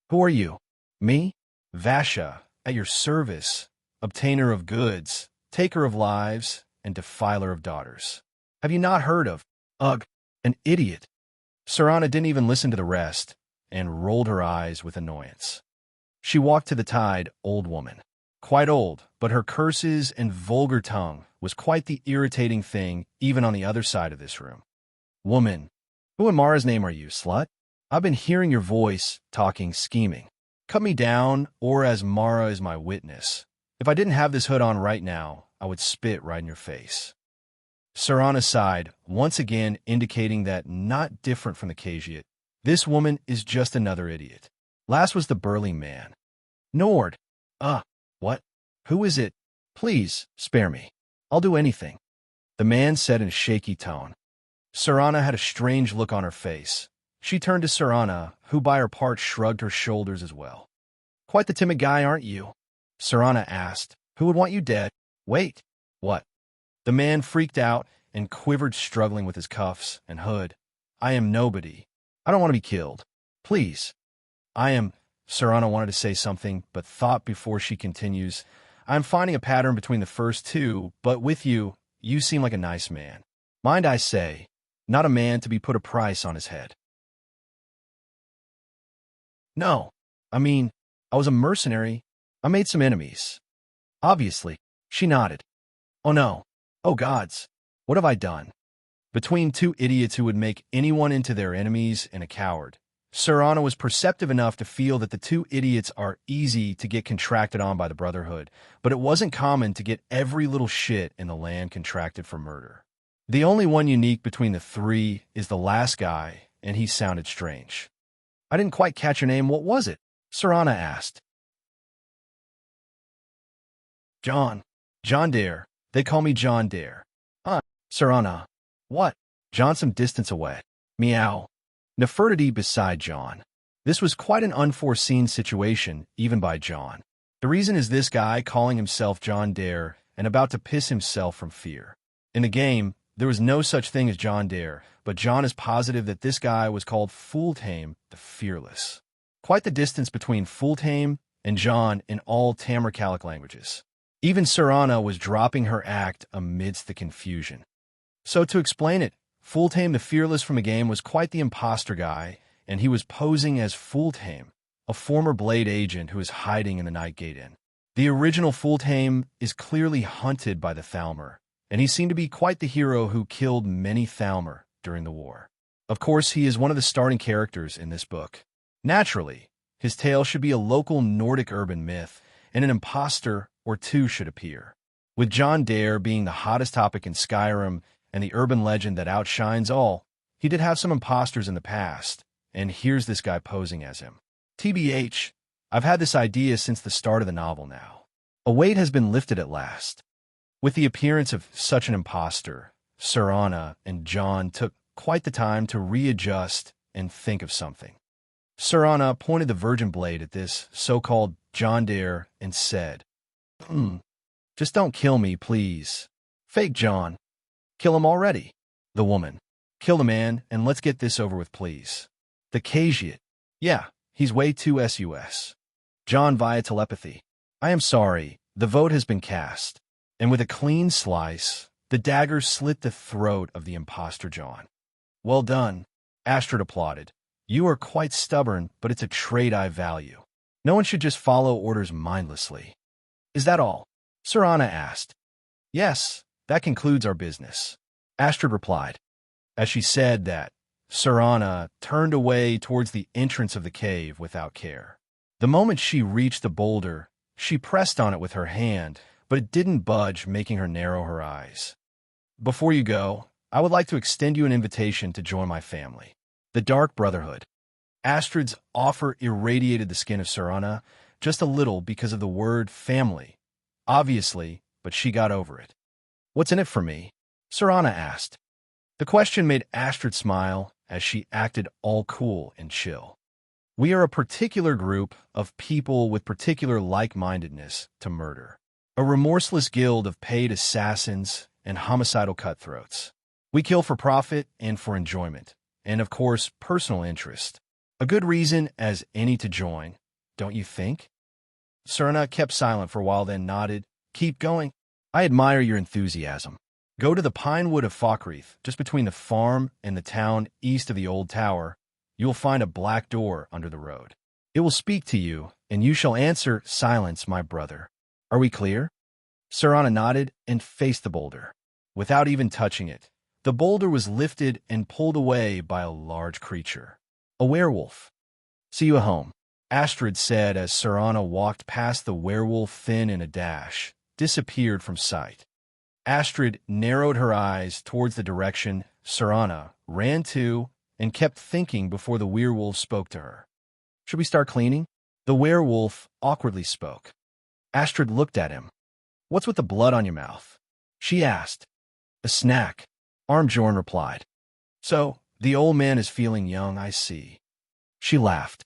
A: Who are you? Me? Vasha, at your service, obtainer of goods, taker of lives, and defiler of daughters. Have you not heard of, ugh, an idiot? Serana didn't even listen to the rest and rolled her eyes with annoyance. She walked to the tied old woman. Quite old, but her curses and vulgar tongue was quite the irritating thing even on the other side of this room. Woman, who in Mara's name are you, slut? I've been hearing your voice, talking, scheming. Cut me down, or as Mara is my witness. If I didn't have this hood on right now, I would spit right in your face. Serana sighed, once again indicating that, not different from the Khajiit, this woman is just another idiot. Last was the burly man. Nord. What? Who is it? Please, spare me. I'll do anything. The man said in a shaky tone. Serana had a strange look on her face. She turned to Serana, who by her part shrugged her shoulders as well. Quite the timid guy, aren't you? Serana asked. Who would want you dead? Wait. What? The man freaked out and quivered, struggling with his cuffs and hood. I am nobody. I don't want to be killed. Please. I am... Serana wanted to say something, but thought before she continues. I'm finding a pattern between the first two, but with you, you seem like a nice man. Mind I say, not a man to be put a price on his head. No. I mean, I was a mercenary. I made some enemies. Obviously. She nodded. Oh no. Oh gods. What have I done? Between two idiots who would make anyone into their enemies and a coward, Serana was perceptive enough to feel that the two idiots are easy to get contracted on by the Brotherhood, but it wasn't common to get every little shit in the land contracted for murder. The only one unique between the three is the last guy, and he sounded strange. I didn't quite catch your name. What was it? Serana asked. John. John Dare. They call me John Dare. Serana. What? John some distance away. Meow. Nefertiti beside John. This was quite an unforeseen situation, even by John. The reason is this guy calling himself John Dare and about to piss himself from fear. In the game, there was no such thing as John Dare, but John is positive that this guy was called Fultame the Fearless. Quite the distance between Fultame and John in all Tamarkalic languages. Even Serana was dropping her act amidst the confusion. So to explain it, Fultame the Fearless from the game was quite the imposter guy, and he was posing as Fultame, a former Blade agent who is hiding in the Nightgate Inn. The original Fultame is clearly hunted by the Thalmor, and he seemed to be quite the hero who killed many Thalmor during the war. Of course, he is one of the starting characters in this book. Naturally, his tale should be a local Nordic urban myth, and an imposter or two should appear. With John Dare being the hottest topic in Skyrim and the urban legend that outshines all, he did have some imposters in the past, and here's this guy posing as him. TBH, I've had this idea since the start of the novel now. A weight has been lifted at last. With the appearance of such an imposter, Serana and John took quite the time to readjust and think of something. Serana pointed the virgin blade at this so-called John Dare and said, Just don't kill me, please. Fake John. Kill him already. The woman. Kill the man, and let's get this over with, please. The Khajiit. Yeah, he's way too sus. John via telepathy. I am sorry, the vote has been cast. And with a clean slice, the dagger slit the throat of the imposter John. Well done. Astrid applauded. You are quite stubborn, but it's a trait I value. No one should just follow orders mindlessly. Is that all? Serana asked. Yes, that concludes our business. Astrid replied. As she said that, Serana turned away towards the entrance of the cave without care. The moment she reached the boulder, she pressed on it with her hand, but it didn't budge, making her narrow her eyes. Before you go, I would like to extend you an invitation to join my family, the Dark Brotherhood. Astrid's offer irradiated the skin of Serana just a little because of the word family. Obviously, but she got over it. What's in it for me? Serana asked. The question made Astrid smile as she acted all cool and chill. We are a particular group of people with particular like-mindedness to murder. A remorseless guild of paid assassins and homicidal cutthroats. We kill for profit and for enjoyment, and of course, personal interest. A good reason as any to join, don't you think? Serana kept silent for a while, then nodded. Keep going. I admire your enthusiasm. Go to the pine wood of Falkreath, just between the farm and the town east of the old tower. You will find a black door under the road. It will speak to you, and you shall answer, Silence, my brother. Are we clear? Serana nodded and faced the boulder. Without even touching it, the boulder was lifted and pulled away by a large creature. A werewolf. See you at home, Astrid said as Serana walked past the werewolf thin in a dash, disappeared from sight. Astrid narrowed her eyes towards the direction Serana ran to and kept thinking before the werewolf spoke to her. Should we start cleaning? The werewolf awkwardly spoke. Astrid looked at him. What's with the blood on your mouth? She asked. A snack, Armjorn replied. So, the old man is feeling young, I see. She laughed.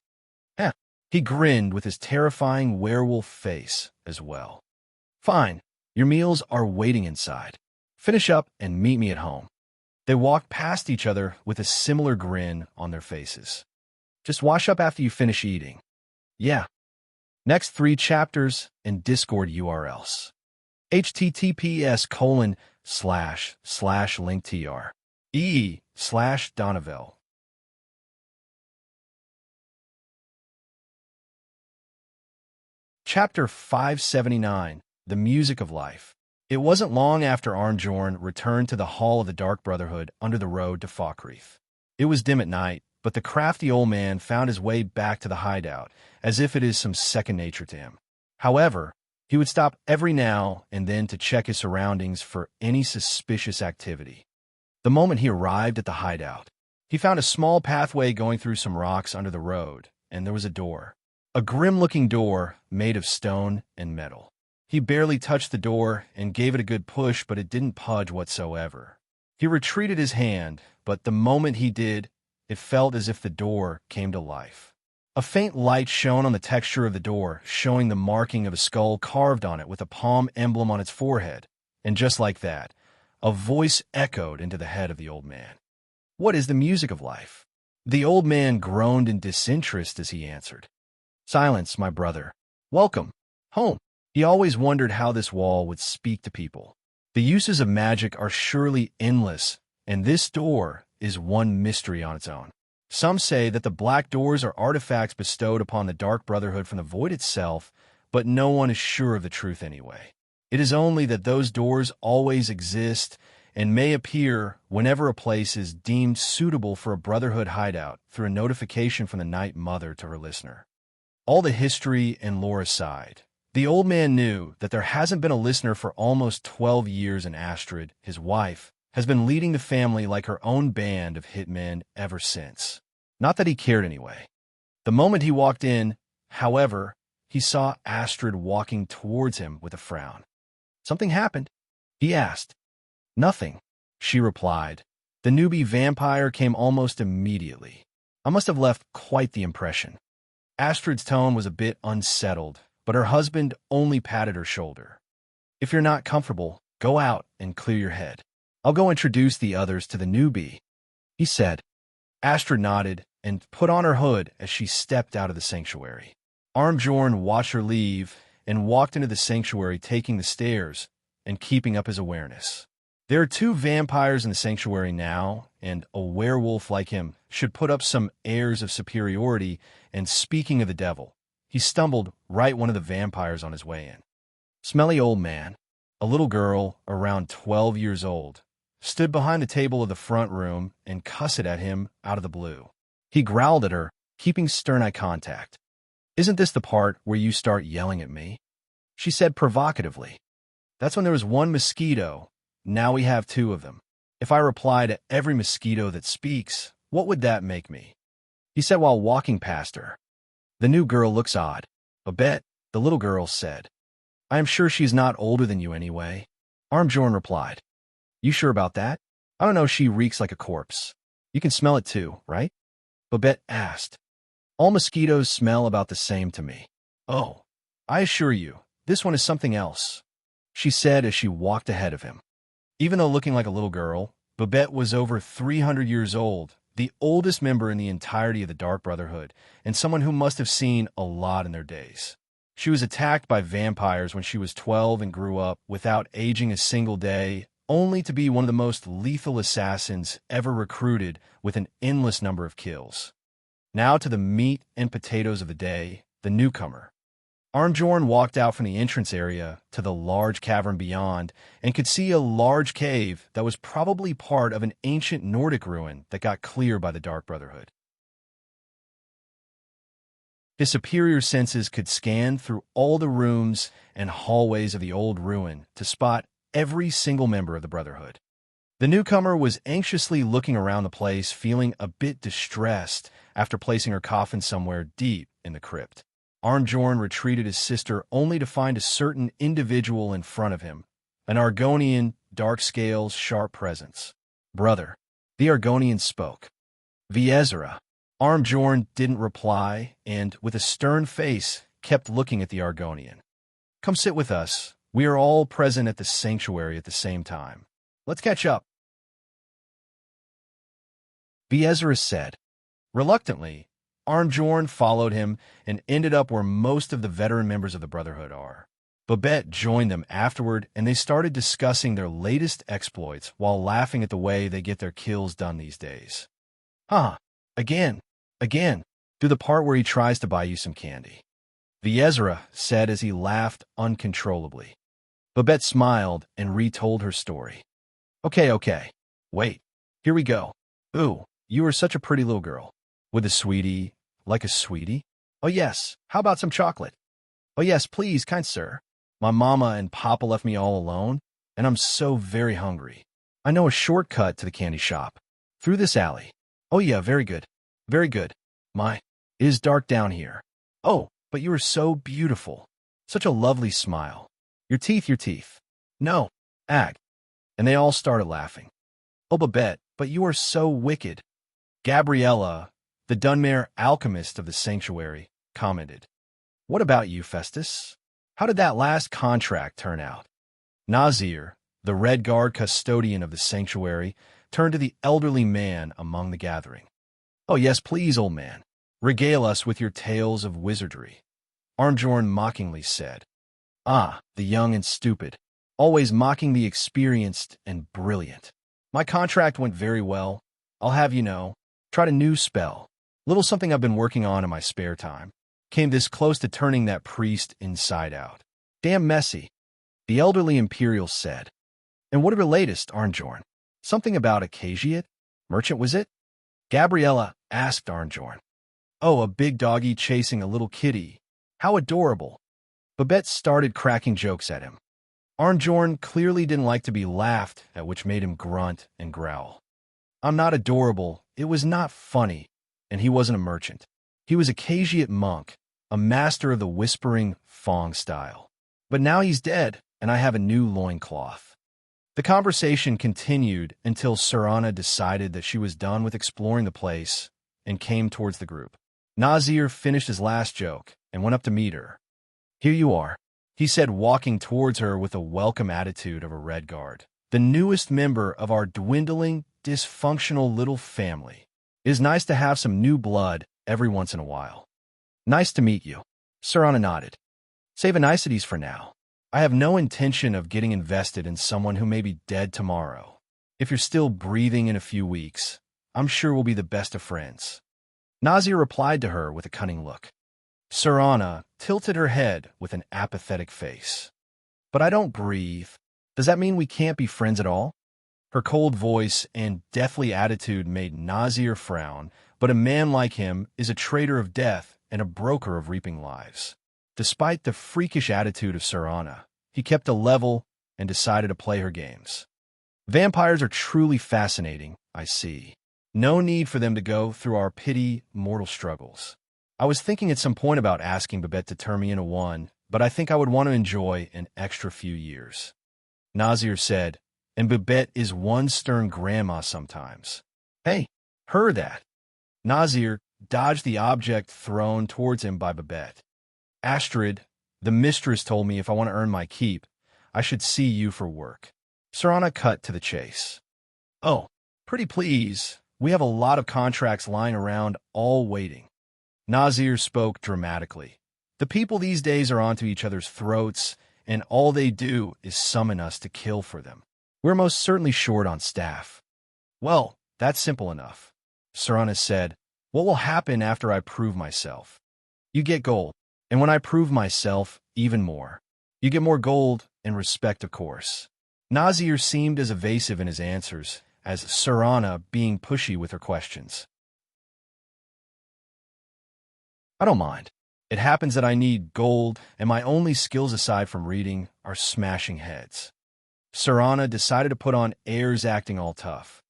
A: Heh. He grinned with his terrifying werewolf face as well. Fine, your meals are waiting inside. Finish up and meet me at home. They walked past each other with a similar grin on their faces. Just wash up after you finish eating. Yeah. Next 3 chapters and Discord URLs. https://linktr.ee/Donovel. Chapter 579, The Music of Life. It wasn't long after Armjorn returned to the Hall of the Dark Brotherhood under the road to Falkreath. It was dim at night, but the crafty old man found his way back to the hideout, as if it is some second nature to him. However, he would stop every now and then to check his surroundings for any suspicious activity. The moment he arrived at the hideout, he found a small pathway going through some rocks under the road, and there was a door. A grim-looking door made of stone and metal. He barely touched the door and gave it a good push, but it didn't budge whatsoever. He retreated his hand, but the moment he did, it felt as if the door came to life. A faint light shone on the texture of the door, showing the marking of a skull carved on it with a palm emblem on its forehead. And just like that, a voice echoed into the head of the old man. What is the music of life? The old man groaned in disinterest as he answered. Silence, my brother. Welcome. Home. He always wondered how this wall would speak to people. The uses of magic are surely endless, and this door is one mystery on its own. Some say that the black doors are artifacts bestowed upon the Dark Brotherhood from the void itself, but no one is sure of the truth anyway. It is only that those doors always exist and may appear whenever a place is deemed suitable for a Brotherhood hideout through a notification from the Night Mother to her listener. All the history and lore aside, the old man knew that there hasn't been a listener for almost 12 years, and Astrid, his wife, has been leading the family like her own band of hitmen ever since. Not that he cared anyway. The moment he walked in, however, he saw Astrid walking towards him with a frown. Something happened? He asked. Nothing, she replied. The newbie vampire came almost immediately. I must have left quite the impression. Astrid's tone was a bit unsettled, but her husband only patted her shoulder. If you're not comfortable, go out and clear your head. I'll go introduce the others to the newbie, he said. Astrid nodded and put on her hood as she stepped out of the sanctuary. Armjorn watched her leave and walked into the sanctuary, taking the stairs and keeping up his awareness. There are 2 vampires in the sanctuary now, and a werewolf like him should put up some airs of superiority, and speaking of the devil, he stumbled right one of the vampires on his way in. Smelly old man, a little girl around 12 years old, stood behind the table of the front room and cussed at him out of the blue. He growled at her, keeping stern eye contact. Isn't this the part where you start yelling at me? She said provocatively. That's when there was 1 mosquito. Now we have 2 of them. If I reply to every mosquito that speaks, what would that make me? He said while walking past her. The new girl looks odd. Babette, the little girl said. I am sure she's not older than you anyway. Armjorn replied. You sure about that? I don't know, she reeks like a corpse. You can smell it too, right? Babette asked. All mosquitoes smell about the same to me. Oh, I assure you, this one is something else, she said as she walked ahead of him. Even though looking like a little girl, Babette was over 300 years old, the oldest member in the entirety of the Dark Brotherhood, and someone who must have seen a lot in their days. She was attacked by vampires when she was 12 and grew up without aging a single day, only to be one of the most lethal assassins ever recruited with an endless number of kills. Now to the meat and potatoes of the day, the newcomer. Armjorn walked out from the entrance area to the large cavern beyond and could see a large cave that was probably part of an ancient Nordic ruin that got clear by the Dark Brotherhood. His superior senses could scan through all the rooms and hallways of the old ruin to spot every single member of the Brotherhood. The newcomer was anxiously looking around the place, feeling a bit distressed after placing her coffin somewhere deep in the crypt. Armjorn retreated his sister only to find a certain individual in front of him, an Argonian, dark scales, sharp presence. "Brother," the Argonian spoke. "Viezra." Armjorn didn't reply and, with a stern face, kept looking at the Argonian. "Come sit with us. We are all present at the sanctuary at the same time. Let's catch up," Viezra said. Reluctantly, Armjorn followed him and ended up where most of the veteran members of the Brotherhood are. Babette joined them afterward, and they started discussing their latest exploits while laughing at the way they get their kills done these days. Again, do the part where he tries to buy you some candy," Viezra said as he laughed uncontrollably. Babette smiled and retold her story. Okay. Wait, here we go. "Ooh, you are such a pretty little girl. With a sweetie, like a sweetie? Oh yes, how about some chocolate? Oh yes, please, kind sir. My mama and papa left me all alone, and I'm so very hungry. I know a shortcut to the candy shop. Through this alley. Oh yeah, very good. Very good. It is dark down here. Oh, but you are so beautiful. Such a lovely smile. Your teeth. No, act." And they all started laughing. "Oh, Babette, but you are so wicked." Gabriella, the Dunmare alchemist of the sanctuary, commented. "What about you, Festus? How did that last contract turn out?" Nazir, the Red Guard custodian of the sanctuary, turned to the elderly man among the gathering. "Oh yes, please, old man. Regale us with your tales of wizardry," Armjorn mockingly said. "The young and stupid, always mocking the experienced and brilliant. My contract went very well. I'll have you know. Tried a new spell. Little something I've been working on in my spare time. Came this close to turning that priest inside out. Damn messy," the elderly Imperial said. "And what are your latest, Armjorn? Something about a caveat? Merchant, was it?" Gabriella asked Armjorn. "Oh, a big doggy chasing a little kitty. How adorable." Babette started cracking jokes at him. Armjorn clearly didn't like to be laughed at, which made him grunt and growl. "I'm not adorable. It was not funny." And he wasn't a merchant. He was a caveat monk, a master of the whispering Fong style. But now he's dead, and I have a new loincloth. The conversation continued until Serana decided that she was done with exploring the place and came towards the group. Nazir finished his last joke and went up to meet her. "Here you are," he said, walking towards her with a welcome attitude of a Red Guard. "The newest member of our dwindling, dysfunctional little family. It is nice to have some new blood every once in a while." "Nice to meet you," Serana nodded. "Save niceties for now. I have no intention of getting invested in someone who may be dead tomorrow. If you're still breathing in a few weeks, I'm sure we'll be the best of friends." Nazir replied to her with a cunning look. Serana tilted her head with an apathetic face. "But I don't breathe. Does that mean we can't be friends at all?" Her cold voice and deathly attitude made Nazir frown, but a man like him is a trader of death and a broker of reaping lives. Despite the freakish attitude of Serana, he kept a level and decided to play her games. "Vampires are truly fascinating, I see. No need for them to go through our petty mortal struggles. I was thinking at some point about asking Babette to turn me into one, but I think I would want to enjoy an extra few years," Nazir said, "and Babette is one stern grandma sometimes." "Hey, her that." Nazir dodged the object thrown towards him by Babette. "Astrid, the mistress told me if I want to earn my keep, I should see you for work." Serana cut to the chase. "Oh, pretty please. We have a lot of contracts lying around, all waiting." Nazir spoke dramatically. "The people these days are onto each other's throats, and all they do is summon us to kill for them. We're most certainly short on staff." "Well, that's simple enough," Serana said. "What will happen after I prove myself?" "You get gold, And when I prove myself, even more. You get more gold and respect, of course. Nazir seemed as evasive in his answers as Serana being pushy with her questions. I don't mind. It happens that I need gold, and my only skills aside from reading are smashing heads. Serana decided to put on airs, acting all tough.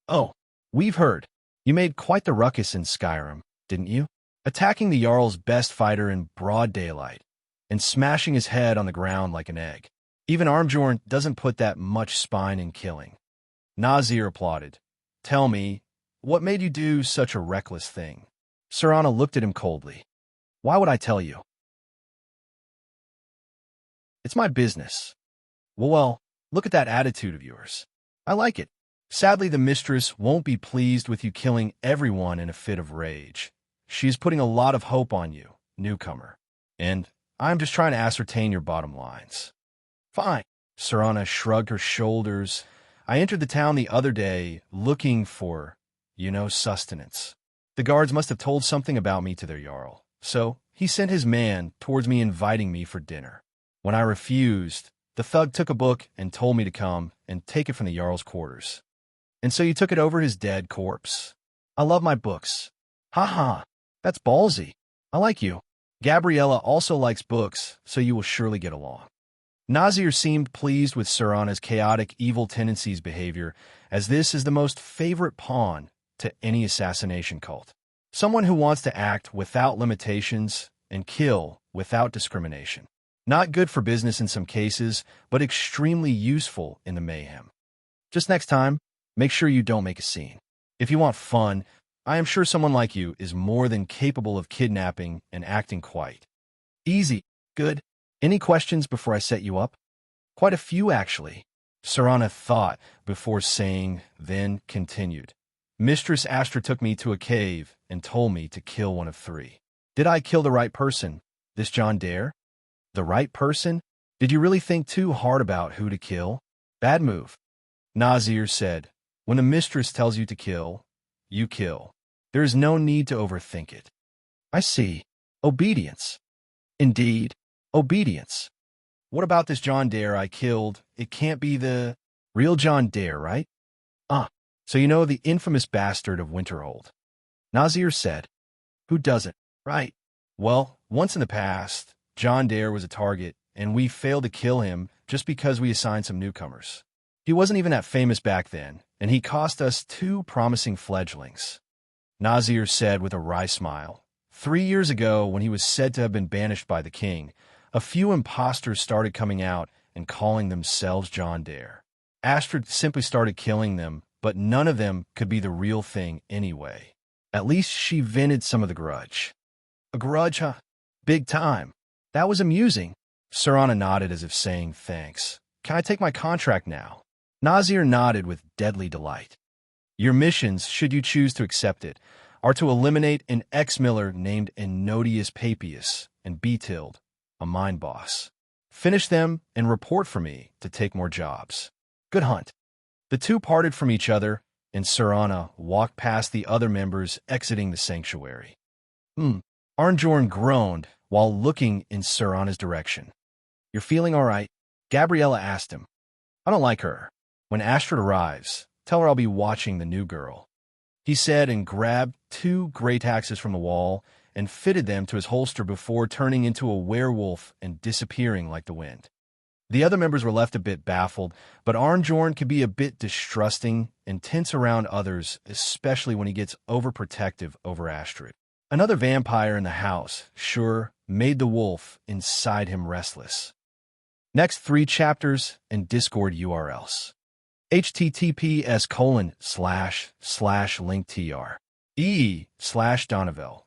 A: Oh, we've heard. You made quite the ruckus in Skyrim, didn't you? Attacking the Jarl's best fighter in broad daylight and smashing his head on the ground like an egg. Even Armjorn doesn't put that much spine in killing. Nazir applauded. Tell me, what made you do such a reckless thing? Serana looked at him coldly. Why would I tell you? It's my business. Well, look at that attitude of yours. I like it. Sadly, the mistress won't be pleased with you killing everyone in a fit of rage. She is putting a lot of hope on you, newcomer. And I'm just trying to ascertain your bottom lines. Fine. Serana shrugged her shoulders. I entered the town the other day looking for, sustenance. The guards must have told something about me to their Jarl, so he sent his man towards me inviting me for dinner. When I refused, the thug took a book and told me to come and take it from the Jarl's quarters. And so you took it over his dead corpse. I love my books. Ha ha, that's ballsy. I like you. Gabriella also likes books, so you will surely get along. Nazir seemed pleased with Serana's chaotic evil tendencies behavior, as this is the most favorite pawn to any assassination cult. Someone who wants to act without limitations and kill without discrimination. Not good for business in some cases, but extremely useful in the mayhem. Just next time, make sure you don't make a scene. If you want fun, I am sure someone like you is more than capable of kidnapping and acting quite easy. Good. Any questions before I set you up? Quite a few, actually. Serana thought before saying, then continued. Mistress Astra took me to a cave and told me to kill one of three. Did I kill the right person? This John Dare? The right person? Did you really think too hard about who to kill? Bad move. Nazir said, when the mistress tells you to kill, you kill. There is no need to overthink it. I see. Obedience. Indeed, obedience. What about this John Dare I killed? It can't be the real John Dare, right? So you know the infamous bastard of Winterhold. Nazir said. Who doesn't? Right. Well, once in the past, John Dare was a target, and we failed to kill him just because we assigned some newcomers. He wasn't even that famous back then, and he cost us 2 promising fledglings. Nazir said with a wry smile. 3 years ago, when he was said to have been banished by the king, a few imposters started coming out and calling themselves John Dare. Astrid simply started killing them, but none of them could be the real thing anyway. At least she vented some of the grudge. A grudge, huh? Big time. That was amusing. Serana nodded as if saying thanks. Can I take my contract now? Nazir nodded with deadly delight. Your missions, should you choose to accept it, are to eliminate an ex-miller named Enodius Papias and Betild, a mine boss. Finish them and report for me to take more jobs. Good hunt. The two parted from each other, and Serana walked past the other members exiting the sanctuary. Arnjorn groaned while looking in Serana's direction. You're feeling all right? Gabriella asked him. I don't like her. When Astrid arrives, tell her I'll be watching the new girl. He said and grabbed 2 great axes from the wall and fitted them to his holster before turning into a werewolf and disappearing like the wind. The other members were left a bit baffled, but Arnjorn can be a bit distrusting and tense around others, especially when he gets overprotective over Astrid. Another vampire in the house, sure, made the wolf inside him restless. Next 3 chapters and Discord URLs. https://linktr/Donovel.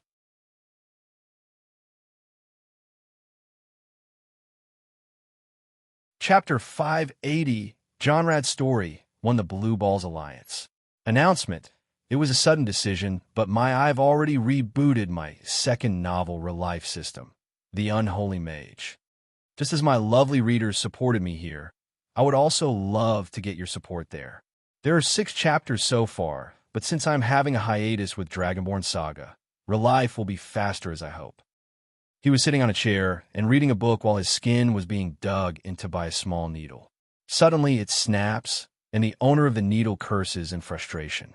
A: Chapter 580, Jonrad's Story, won the Blue Balls Alliance. Announcement. It was a sudden decision, but I've already rebooted my second novel real-life system, The Unholy Mage. Just as my lovely readers supported me here, I would also love to get your support there. There are 6 chapters so far, but since I'm having a hiatus with Dragonborn Saga, real life will be faster as I hope. He was sitting on a chair and reading a book while his skin was being dug into by a small needle. Suddenly, it snaps, and the owner of the needle curses in frustration.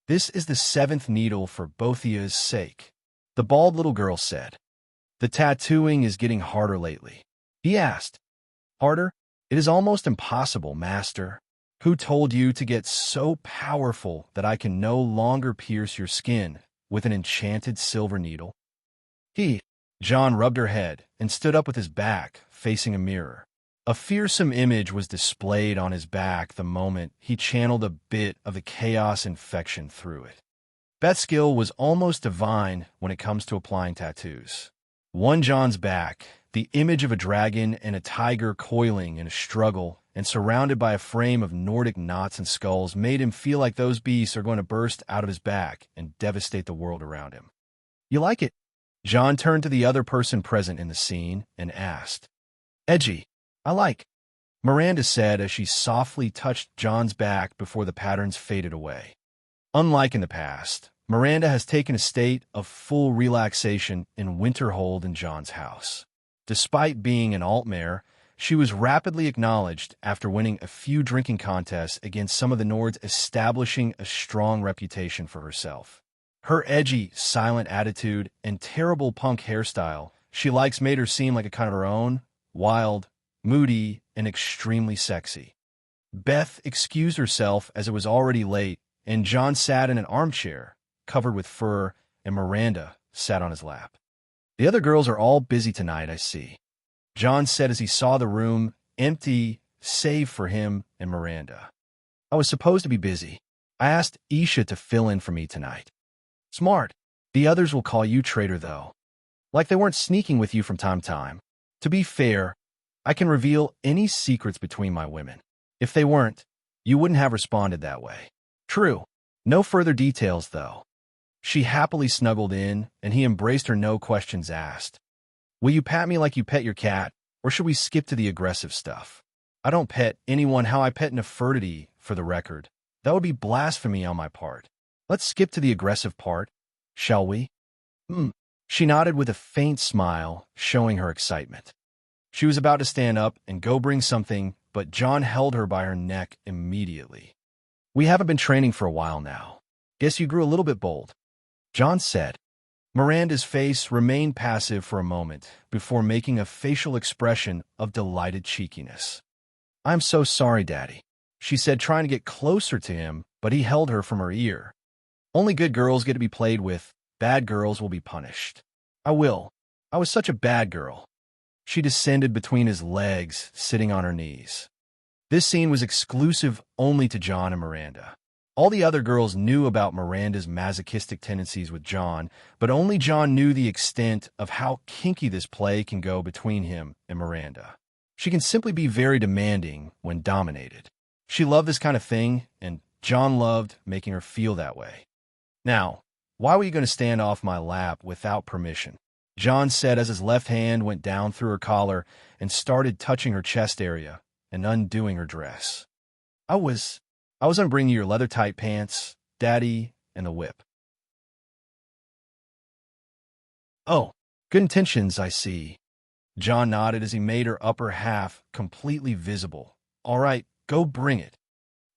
A: "This is the 7th needle for Bothia's sake," the bald little girl said. "The tattooing is getting harder lately." He asked. "Harder? It is almost impossible, master. Who told you to get so powerful that I can no longer pierce your skin with an enchanted silver needle?" John rubbed her head and stood up with his back facing a mirror. A fearsome image was displayed on his back the moment he channeled a bit of the chaos infection through it. Beth's skill was almost divine when it comes to applying tattoos. One John's back, the image of a dragon and a tiger coiling in a struggle and surrounded by a frame of Nordic knots and skulls, made him feel like those beasts are going to burst out of his back and devastate the world around him. "You like it?" John turned to the other person present in the scene and asked. "Edgy. I like," Miranda said as she softly touched John's back before the patterns faded away. Unlike in the past, Miranda has taken a state of full relaxation in Winterhold in John's house. Despite being an altmare, she was rapidly acknowledged after winning a few drinking contests against some of the Nords, establishing a strong reputation for herself. Her edgy, silent attitude and terrible punk hairstyle she likes made her seem like a kind of her own, wild, moody, and extremely sexy. Beth excused herself as it was already late, and John sat in an armchair, covered with fur, and Miranda sat on his lap. "The other girls are all busy tonight, I see," John said as he saw the room empty save for him and Miranda. "I was supposed to be busy. I asked Isha to fill in for me tonight." "Smart. The others will call you traitor, though. Like they weren't sneaking with you from time to time. To be fair, I can reveal any secrets between my women. If they weren't, you wouldn't have responded that way." "True. No further details, though." She happily snuggled in, and he embraced her no questions asked. "Will you pat me like you pet your cat, or should we skip to the aggressive stuff?" "I don't pet anyone how I pet Nefertiti, for the record. That would be blasphemy on my part. Let's skip to the aggressive part, shall we?" She nodded with a faint smile, showing her excitement. She was about to stand up and go bring something, but John held her by her neck immediately. "We haven't been training for a while now. Guess you grew a little bit bold," John said. Miranda's face remained passive for a moment before making a facial expression of delighted cheekiness. "I'm so sorry, Daddy," she said, trying to get closer to him, but he held her from her ear. "Only good girls get to be played with. Bad girls will be punished." "I will. I was such a bad girl." She descended between his legs, sitting on her knees. This scene was exclusive only to John and Miranda. All the other girls knew about Miranda's masochistic tendencies with John, but only John knew the extent of how kinky this play can go between him and Miranda. She can simply be very demanding when dominated. She loved this kind of thing, and John loved making her feel that way. "Now, why were you going to stand off my lap without permission?" John said as his left hand went down through her collar and started touching her chest area and undoing her dress. I was unbringing you your leather-tight pants, Daddy, and the whip." "Oh, good intentions, I see." John nodded as he made her upper half completely visible. "All right, go bring it."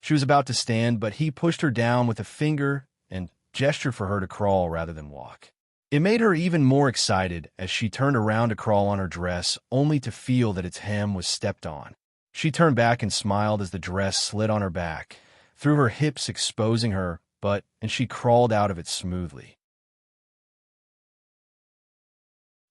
A: She was about to stand, but he pushed her down with a finger and gestured for her to crawl rather than walk. It made her even more excited as she turned around to crawl on her dress, only to feel that its hem was stepped on. She turned back and smiled as the dress slid on her back, through her hips exposing her butt, and she crawled out of it smoothly.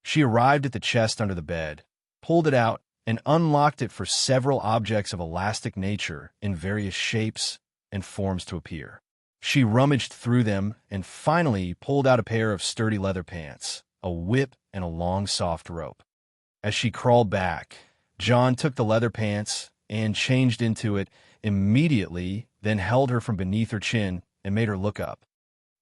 A: She arrived at the chest under the bed, pulled it out, and unlocked it for several objects of elastic nature in various shapes and forms to appear. She rummaged through them and finally pulled out a pair of sturdy leather pants, a whip, and a long, soft rope. As she crawled back, John took the leather pants and changed into it immediately, then held her from beneath her chin and made her look up.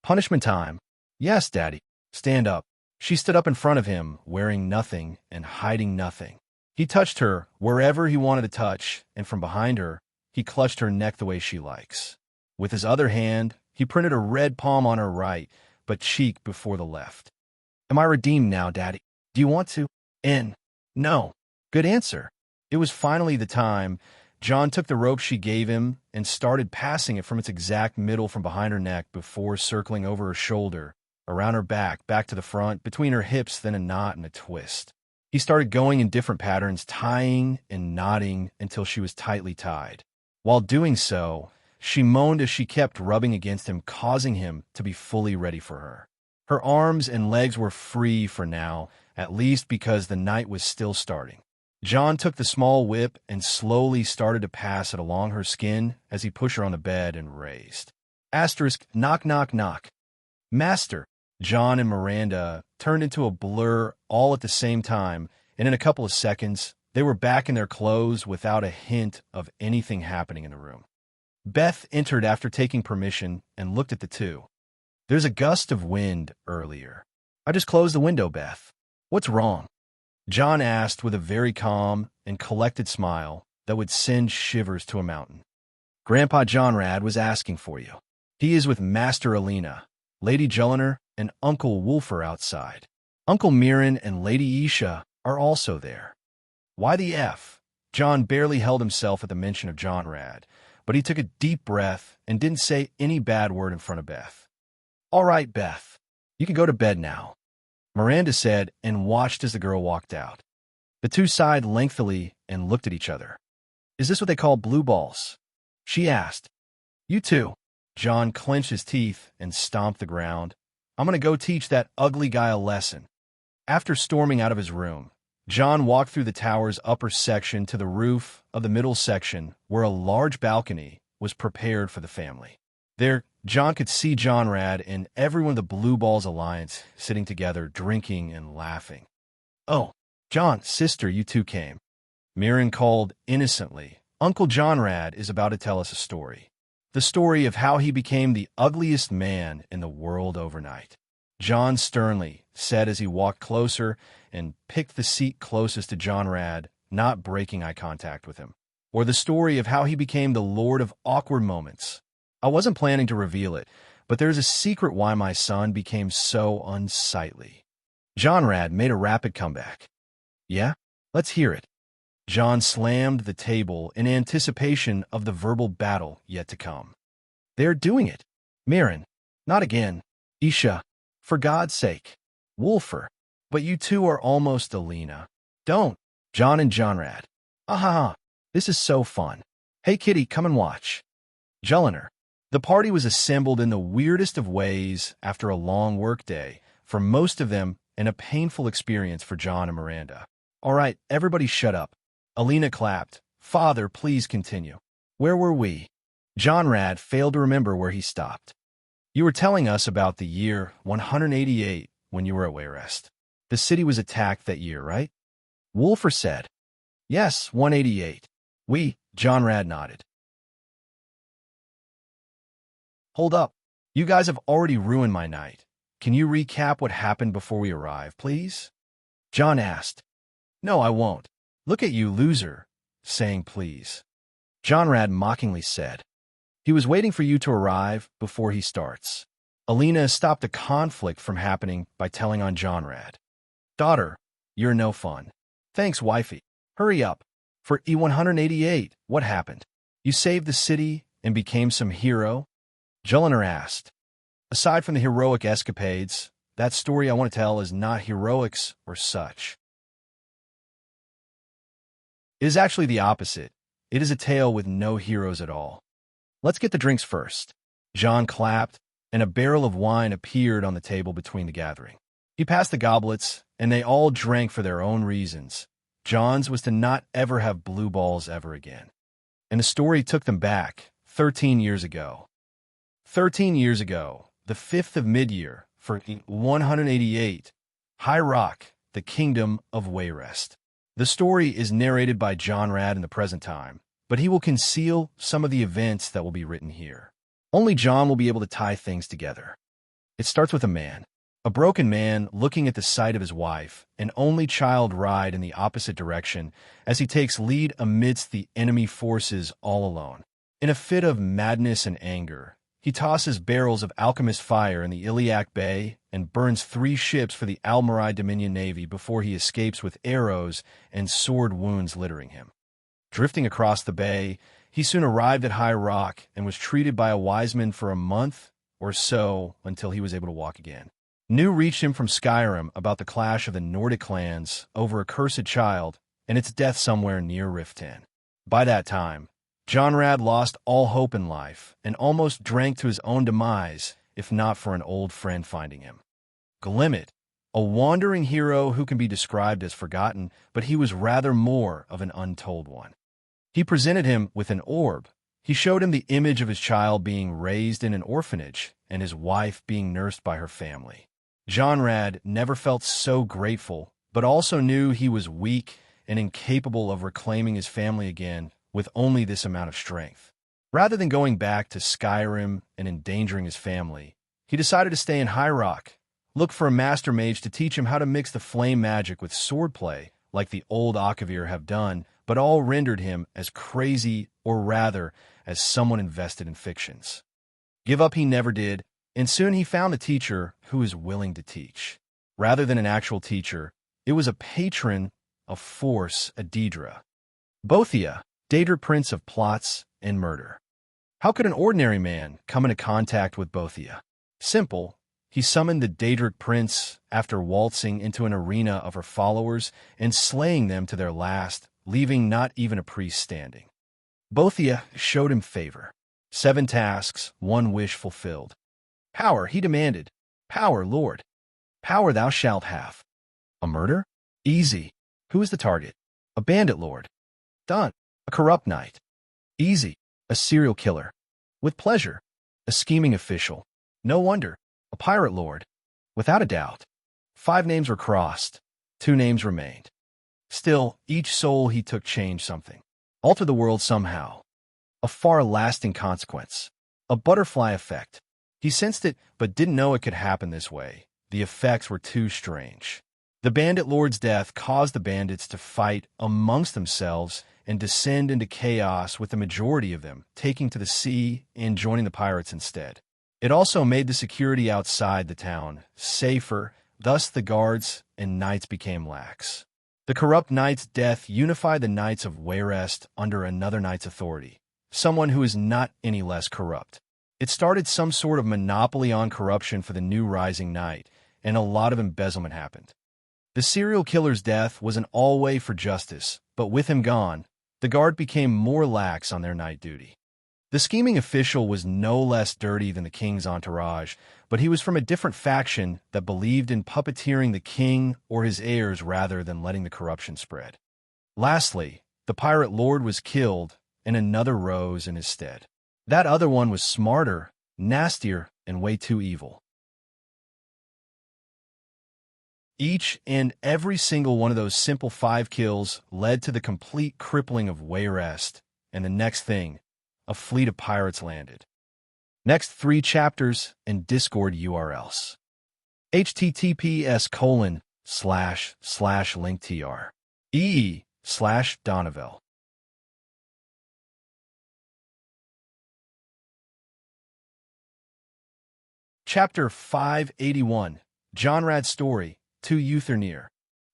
A: "Punishment time." "Yes, Daddy." "Stand up." She stood up in front of him, wearing nothing and hiding nothing. He touched her wherever he wanted to touch, and from behind her, he clutched her neck the way she likes. With his other hand, he printed a red palm on her right, but cheek before the left. "Am I redeemed now, Daddy?" Do you want to? In. No. Good answer. It was finally the time. John took the rope she gave him and started passing it from its exact middle from behind her neck before circling over her shoulder, around her back, back to the front, between her hips, then a knot and a twist. He started going in different patterns, tying and knotting until she was tightly tied. While doing so, she moaned as she kept rubbing against him, causing him to be fully ready for her. Her arms and legs were free for now, at least because the night was still starting. John took the small whip and slowly started to pass it along her skin as he pushed her on the bed and raised. Asterisk, knock, knock, knock. Master. John and Miranda turned into a blur all at the same time, and in a couple of seconds, they were back in their clothes without a hint of anything happening in the room. Beth entered after taking permission and looked at the two. There's a gust of wind earlier. I just closed the window, Beth. What's wrong? John asked with a very calm and collected smile that would send shivers to a mountain. Grandpa Johnrad was asking for you. He is with Master Alina, Lady Julliner, and Uncle Wolfer outside. Uncle Mirren and Lady Isha are also there. Why the F? John barely held himself at the mention of Johnrad, but he took a deep breath and didn't say any bad word in front of Beth. All right, Beth. You can go to bed now, Miranda said and watched as the girl walked out. The two sighed lengthily and looked at each other. Is this what they call blue balls? She asked. You too. John clenched his teeth and stomped the ground. I'm going to go teach that ugly guy a lesson. After storming out of his room, John walked through the tower's upper section to the roof of the middle section where a large balcony was prepared for the family. There, John could see Johnrad and everyone of the Blue Balls Alliance sitting together, drinking and laughing. Oh, John, sister, you two came. Mirren called innocently. Uncle Johnrad is about to tell us a story. The story of how he became the ugliest man in the world overnight. John sternly said as he walked closer and picked the seat closest to Johnrad, not breaking eye contact with him. Or the story of how he became the Lord of Awkward Moments. I wasn't planning to reveal it, but there's a secret why my son became so unsightly. Johnrad made a rapid comeback. Yeah? Let's hear it. John slammed the table in anticipation of the verbal battle yet to come. They're doing it. Mirren. Not again. Isha. For God's sake. Wolfer. But you two are almost Alina. Don't. John and Johnrad. Ah, this is so fun. Hey, Kitty, come and watch. Julliner. The party was assembled in the weirdest of ways after a long workday, for most of them, and a painful experience for John and Miranda. All right, everybody shut up. Alina clapped. Father, please continue. Where were we? Johnrad failed to remember where he stopped. You were telling us about the year 188 when you were at Wayrest. The city was attacked that year, right? Wolfer said. Yes, 188. Johnrad nodded. Hold up. You guys have already ruined my night. Can you recap what happened before we arrive, please? John asked. No, I won't. Look at you, loser, saying please. Johnrad mockingly said. He was waiting for you to arrive before he starts. Alina stopped the conflict from happening by telling on Johnrad. Daughter, you're no fun. Thanks, wifey. Hurry up. For E188, what happened? You saved the city and became some hero? Julliner asked. Aside from the heroic escapades, that story I want to tell is not heroics or such. It is actually the opposite. It is a tale with no heroes at all. Let's get the drinks first. John clapped, and a barrel of wine appeared on the table between the gathering. He passed the goblets, and they all drank for their own reasons. John's was to not ever have blue balls ever again. And the story took them back 13 years ago. 13 years ago, the 5th of mid-year, for 188, High Rock, the Kingdom of Wayrest. The story is narrated by Johnrad in the present time, but he will conceal some of the events that will be written here. Only John will be able to tie things together. It starts with a broken man looking at the sight of his wife, an only child ride in the opposite direction as he takes lead amidst the enemy forces all alone. In a fit of madness and anger, He tosses barrels of alchemist fire in the Iliac Bay and burns 3 ships for the Almarai Dominion Navy before he escapes with arrows and sword wounds littering him. Drifting across the bay, he soon arrived at High Rock and was treated by a wise man for a month or so until he was able to walk again. News reached him from Skyrim about the clash of the Nordic clans over a cursed child and its death somewhere near Riften. By that time, Jonrad lost all hope in life and almost drank to his own demise, if not for an old friend finding him. Glimmet, a wandering hero who can be described as forgotten, but he was rather more of an untold one. He presented him with an orb. He showed him the image of his child being raised in an orphanage and his wife being nursed by her family. Jonrad never felt so grateful, but also knew he was weak and incapable of reclaiming his family again with only this amount of strength. Rather than going back to Skyrim and endangering his family, he decided to stay in High Rock, look for a master mage to teach him how to mix the flame magic with swordplay, like the old Akavir have done, but all rendered him as crazy, or rather, as someone invested in fictions. Give up he never did, and soon he found a teacher who was willing to teach. Rather than an actual teacher, it was a patron of force, a Daedra. Bothia, Daedric prince of plots and murder. How could an ordinary man come into contact with Bothia? Simple. He summoned the Daedric prince after waltzing into an arena of her followers and slaying them to their last, leaving not even a priest standing. Bothia showed him favor. 7 tasks, 1 wish fulfilled. Power, he demanded. Power, Lord. Power thou shalt have. A murder? Easy. Who is the target? A bandit lord. Done. A corrupt knight. Easy. A serial killer. With pleasure. A scheming official. No wonder. A pirate lord. Without a doubt. 5 names were crossed. 2 names remained. Still, each soul he took changed something. Altered the world somehow. A far-lasting consequence. A butterfly effect. He sensed it, but didn't know it could happen this way. The effects were too strange. The bandit lord's death caused the bandits to fight amongst themselves and descend into chaos, with the majority of them taking to the sea and joining the pirates instead. It also made the security outside the town safer, thus the guards and knights became lax. The corrupt knight's death unified the knights of Wayrest under another knight's authority, someone who is not any less corrupt. It started some sort of monopoly on corruption for the new rising knight, and a lot of embezzlement happened. The serial killer's death was an all-way for justice, but with him gone, the guard became more lax on their night duty. The scheming official was no less dirty than the king's entourage, but he was from a different faction that believed in puppeteering the king or his heirs rather than letting the corruption spread. Lastly, the pirate lord was killed, and another rose in his stead. That other one was smarter, nastier, and way too evil. Each and every single one of those simple 5 kills led to the complete crippling of Wayrest, and the next thing, a fleet of pirates landed. Next 3 chapters and Discord URLs. https://linktr.ee/Donovel. Chapter 581, Jonrad's Story, to Euthernir.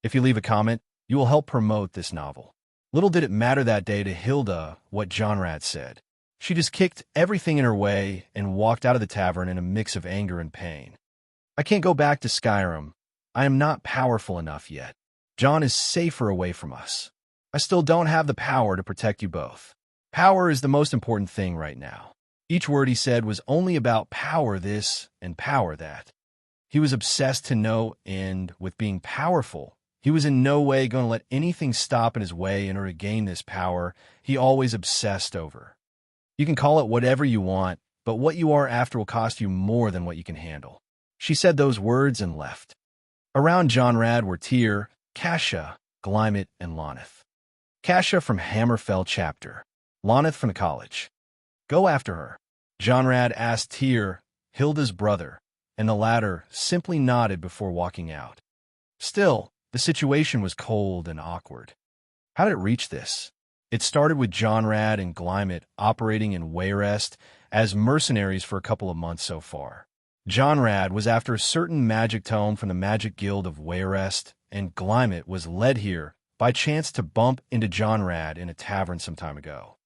A: If you leave a comment, you will help promote this novel. Little did it matter that day to Hilda what Jonrad said. She just kicked everything in her way and walked out of the tavern in a mix of anger and pain. I can't go back to Skyrim. I am not powerful enough yet. John is safer away from us. I still don't have the power to protect you both. Power is the most important thing right now. Each word he said was only about power this and power that. He was obsessed to no end with being powerful. He was in no way going to let anything stop in his way in order to gain this power he always obsessed over. You can call it whatever you want, but what you are after will cost you more than what you can handle. She said those words and left. Around Jonrad were Tyr, Kasha, Glymet, and Loneth. Kasha from Hammerfell chapter. Loneth from the college. Go after her. Jonrad asked Tyr, Hilda's brother, and the latter simply nodded before walking out. Still, the situation was cold and awkward. How did it reach this? It started with Jonrad and Glymet operating in Wayrest as mercenaries for a couple of months so far. Jonrad was after a certain magic tome from the Magic Guild of Wayrest, and Glymet was led here by chance to bump into Jonrad in a tavern some time ago.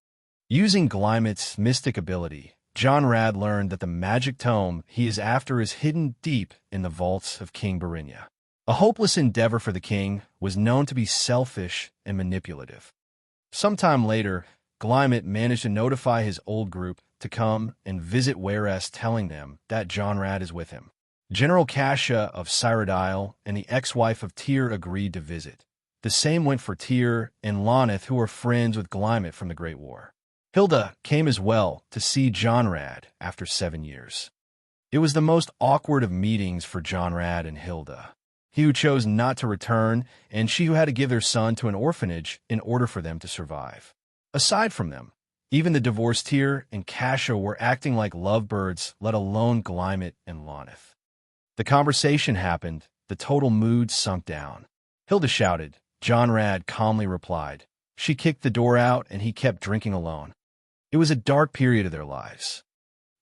A: Using Glymet's mystic ability, Jonrad learned that the magic tome he is after is hidden deep in the vaults of King Barinya. A hopeless endeavor for the king was known to be selfish and manipulative. Sometime later, Glymet managed to notify his old group to come and visit Wayrest, telling them that Jonrad is with him. General Kasha of Cyrodiil and the ex-wife of Tyr agreed to visit. The same went for Tyr and Loneth, who were friends with Glymet from the Great War. Hilda came as well to see Jonrad after 7 years. It was the most awkward of meetings for Jonrad and Hilda. He who chose not to return, and she who had to give their son to an orphanage in order for them to survive. Aside from them, even the divorced Tyr and Kasha were acting like lovebirds, let alone Glymet and Loneth. The conversation happened, the total mood sunk down. Hilda shouted. Jonrad calmly replied. She kicked the door out, and he kept drinking alone. It was a dark period of their lives.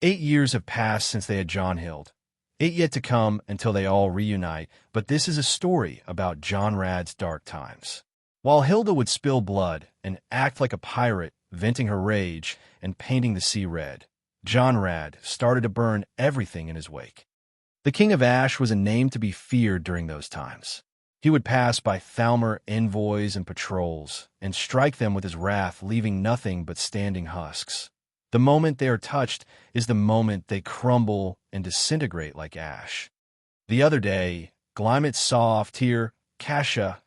A: 8 years have passed since they had Jonhild. 8 yet to come until they all reunite, but this is a story about Jonrad's dark times. While Hilda would spill blood and act like a pirate, venting her rage and painting the sea red, Jonrad started to burn everything in his wake. The King of Ash was a name to be feared during those times. He would pass by Thalmor envoys and patrols and strike them with his wrath, leaving nothing but standing husks. The moment they are touched is the moment they crumble and disintegrate like ash. The other day, Glymet saw off Tyr, Kasha,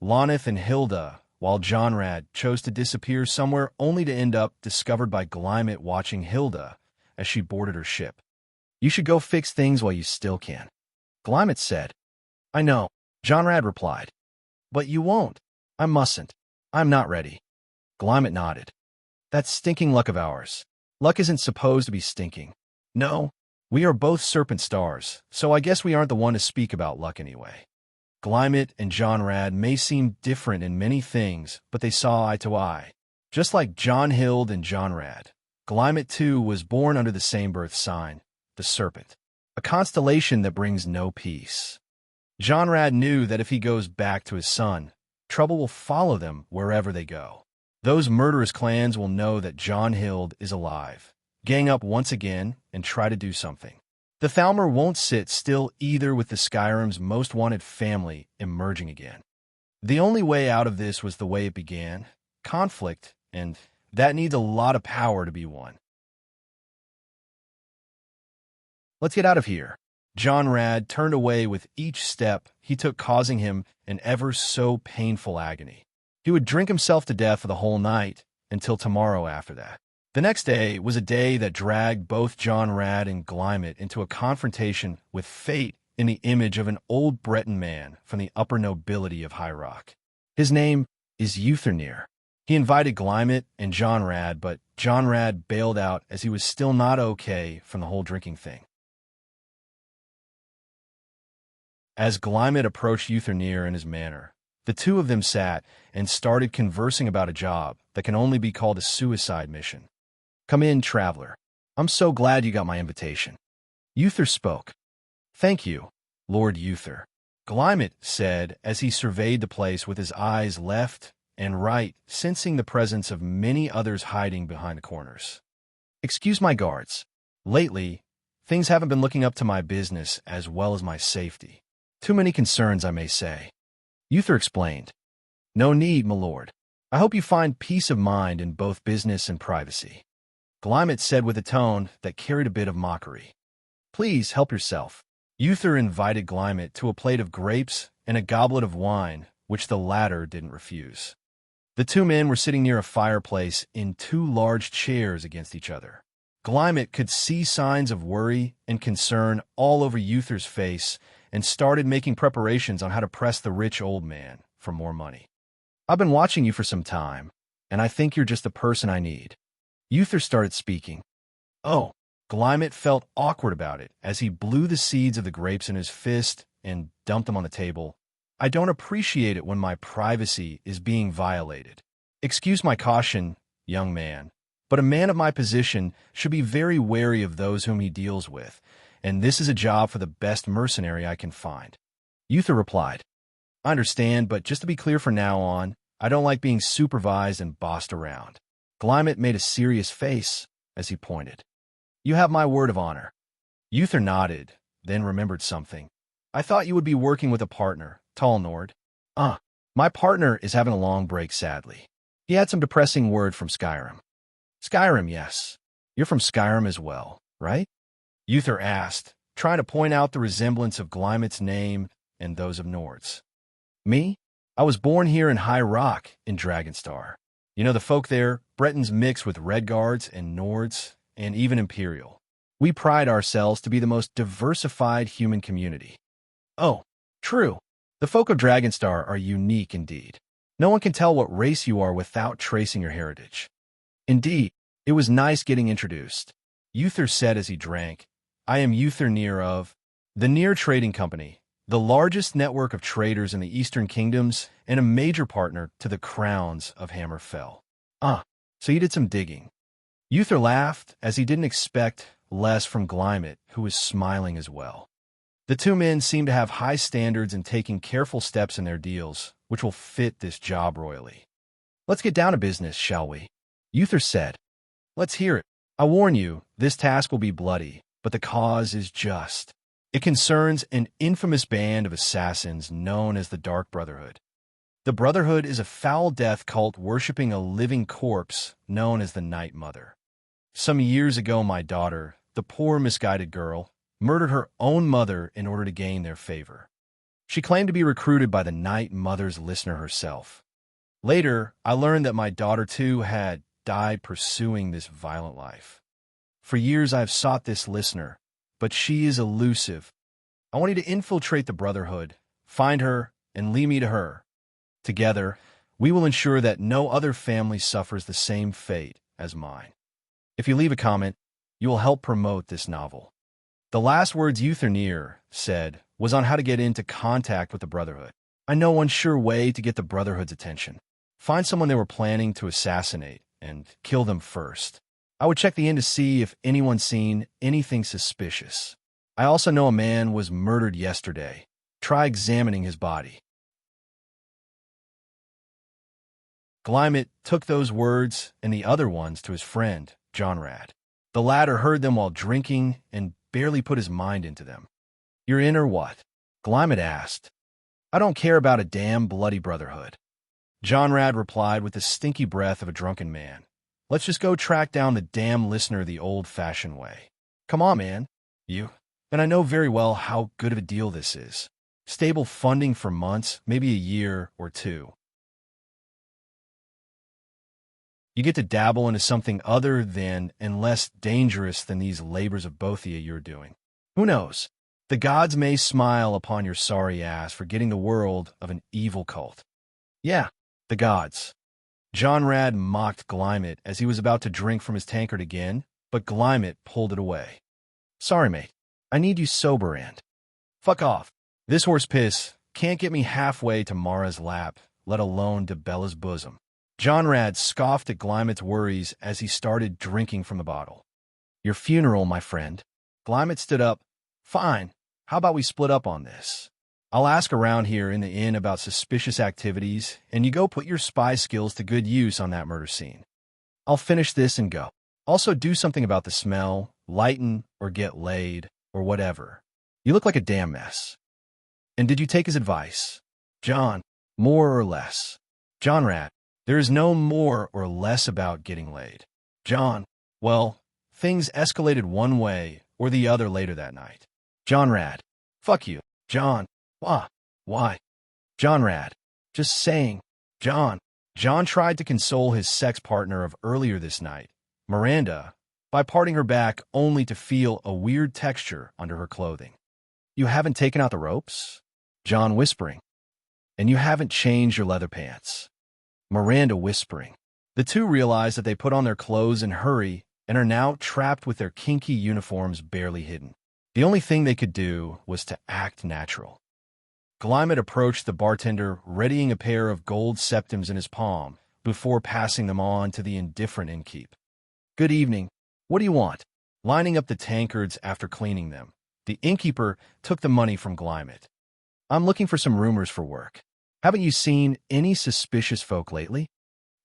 A: Loneth, and Hilda, while Jonrad chose to disappear somewhere only to end up discovered by Glymet watching Hilda as she boarded her ship. You should go fix things while you still can, Glymet said. I know, Jonrad replied. But you won't. I mustn't. I'm not ready. Glymet nodded. That's stinking luck of ours. Luck isn't supposed to be stinking. No, we are both serpent stars, so I guess we aren't the one to speak about luck anyway. Glymet and Jonrad may seem different in many things, but they saw eye to eye. Just like Jonhild and Jonrad, Glymet too was born under the same birth sign, the serpent, a constellation that brings no peace. Jonrad knew that if he goes back to his son, trouble will follow them wherever they go. Those murderous clans will know that Jonhild is alive, gang up once again, and try to do something. The Thalmor won't sit still either, with the Skyrim's most wanted family emerging again. The only way out of this was the way it began, conflict, and that needs a lot of power to be won. Let's get out of here. Jonrad turned away with each step he took, causing him an ever so painful agony. He would drink himself to death for the whole night until tomorrow after that. The next day was a day that dragged both Jonrad and Glymet into a confrontation with fate in the image of an old Breton man from the upper nobility of High Rock. His name is Uthernir. He invited Glymet and Jonrad, but Jonrad bailed out as he was still not okay from the whole drinking thing. As Glymet approached Uthernir in his manor, the two of them sat and started conversing about a job that can only be called a suicide mission. Come in, traveler. I'm so glad you got my invitation. Uther spoke. Thank you, Lord Uther, Glymet said as he surveyed the place with his eyes left and right, sensing the presence of many others hiding behind the corners. Excuse my guards. Lately, things haven't been looking up to my business as well as my safety. Too many concerns, I may say. Uther explained. No need, my lord. I hope you find peace of mind in both business and privacy. Glymet said with a tone that carried a bit of mockery. Please help yourself. Uther invited Glymet to a plate of grapes and a goblet of wine, which the latter didn't refuse. The two men were sitting near a fireplace in two large chairs against each other. Glymet could see signs of worry and concern all over Uther's face and started making preparations on how to press the rich old man for more money. I've been watching you for some time, and I think you're just the person I need. Uther started speaking. Oh, Glymet felt awkward about it as he blew the seeds of the grapes in his fist and dumped them on the table. I don't appreciate it when my privacy is being violated. Excuse my caution, young man, but a man of my position should be very wary of those whom he deals with, and this is a job for the best mercenary I can find." Uther replied, "I understand, but just to be clear from now on, I don't like being supervised and bossed around." Glymet made a serious face as he pointed. "You have my word of honor." Uther nodded, then remembered something. "I thought you would be working with a partner, Tall Nord." My partner is having a long break, sadly. He had some depressing word from Skyrim." "Skyrim, yes. You're from Skyrim as well, right?" Uther asked, trying to point out the resemblance of Glymet's name and those of Nord's. "Me? I was born here in High Rock in Dragonstar. You know the folk there, Bretons mixed with Redguards and Nords, and even Imperial. We pride ourselves to be the most diversified human community." "Oh, true. The folk of Dragonstar are unique indeed. No one can tell what race you are without tracing your heritage." "Indeed, it was nice getting introduced," Uther said as he drank. "I am Uther Near of the Near Trading Company, the largest network of traders in the Eastern Kingdoms and a major partner to the Crowns of Hammerfell." So you did some digging." Uther laughed, as he didn't expect less from Glymet, who was smiling as well. The two men seemed to have high standards in taking careful steps in their deals, which will fit this job royally. "Let's get down to business, shall we?" Uther said. "Let's hear it. I warn you, this task will be bloody, but the cause is just. It concerns an infamous band of assassins known as the Dark Brotherhood. The Brotherhood is a foul death cult worshipping a living corpse known as the Night Mother. Some years ago, my daughter, the poor misguided girl, murdered her own mother in order to gain their favor. She claimed to be recruited by the Night Mother's listener herself. Later, I learned that my daughter, too, had died pursuing this violent life. For years, I have sought this listener, but she is elusive. I want you to infiltrate the Brotherhood, find her, and lead me to her. Together, we will ensure that no other family suffers the same fate as mine. If you leave a comment, you will help promote this novel." The last words Uther Near said was on how to get into contact with the Brotherhood. "I know one sure way to get the Brotherhood's attention. Find someone they were planning to assassinate and kill them first. I would check the inn to see if anyone's seen anything suspicious. I also know a man was murdered yesterday. Try examining his body." Glymet took those words and the other ones to his friend, Jonrad. The latter heard them while drinking and barely put his mind into them. "You're in or what?" Glymet asked. "I don't care about a damn bloody Brotherhood." Jonrad replied with the stinky breath of a drunken man. "Let's just go track down the damn listener the old-fashioned way. Come on, man. You. And I know very well how good of a deal this is. Stable funding for months, maybe a year or two. You get to dabble into something other than and less dangerous than these labors of Bothia you're doing. Who knows? The gods may smile upon your sorry ass for getting the world of an evil cult." "Yeah, the gods." Jonrad mocked Glymet as he was about to drink from his tankard again, but Glymet pulled it away. "Sorry, mate. I need you sober and—" "Fuck off. This horse piss can't get me halfway to Mara's lap, let alone to Bella's bosom." Jonrad scoffed at Glymet's worries as he started drinking from the bottle. "Your funeral, my friend." Glymet stood up. "Fine. How about we split up on this? I'll ask around here in the inn about suspicious activities, and you go put your spy skills to good use on that murder scene. I'll finish this and go. Also do something about the smell, lighten or get laid, or whatever. You look like a damn mess." "And did you take his advice?" "John, more or less." Jonrad, "There is no more or less about getting laid." "John, well, things escalated one way or the other later that night." Jonrad, "Fuck you." "John, why?" Jonrad, "Just saying." John tried to console his sex partner of earlier this night, Miranda, by parting her back only to feel a weird texture under her clothing. "You haven't taken out the ropes?" John whispering, "And you haven't changed your leather pants?" Miranda whispering. The two realize that they put on their clothes in hurry and are now trapped with their kinky uniforms barely hidden. The only thing they could do was to act natural. Glymet approached the bartender, readying a pair of gold septims in his palm before passing them on to the indifferent innkeep. Good evening. What do you want? Lining up the tankards after cleaning them, the innkeeper took the money from Glymet. I'm looking for some rumors for work. Haven't you seen any suspicious folk lately?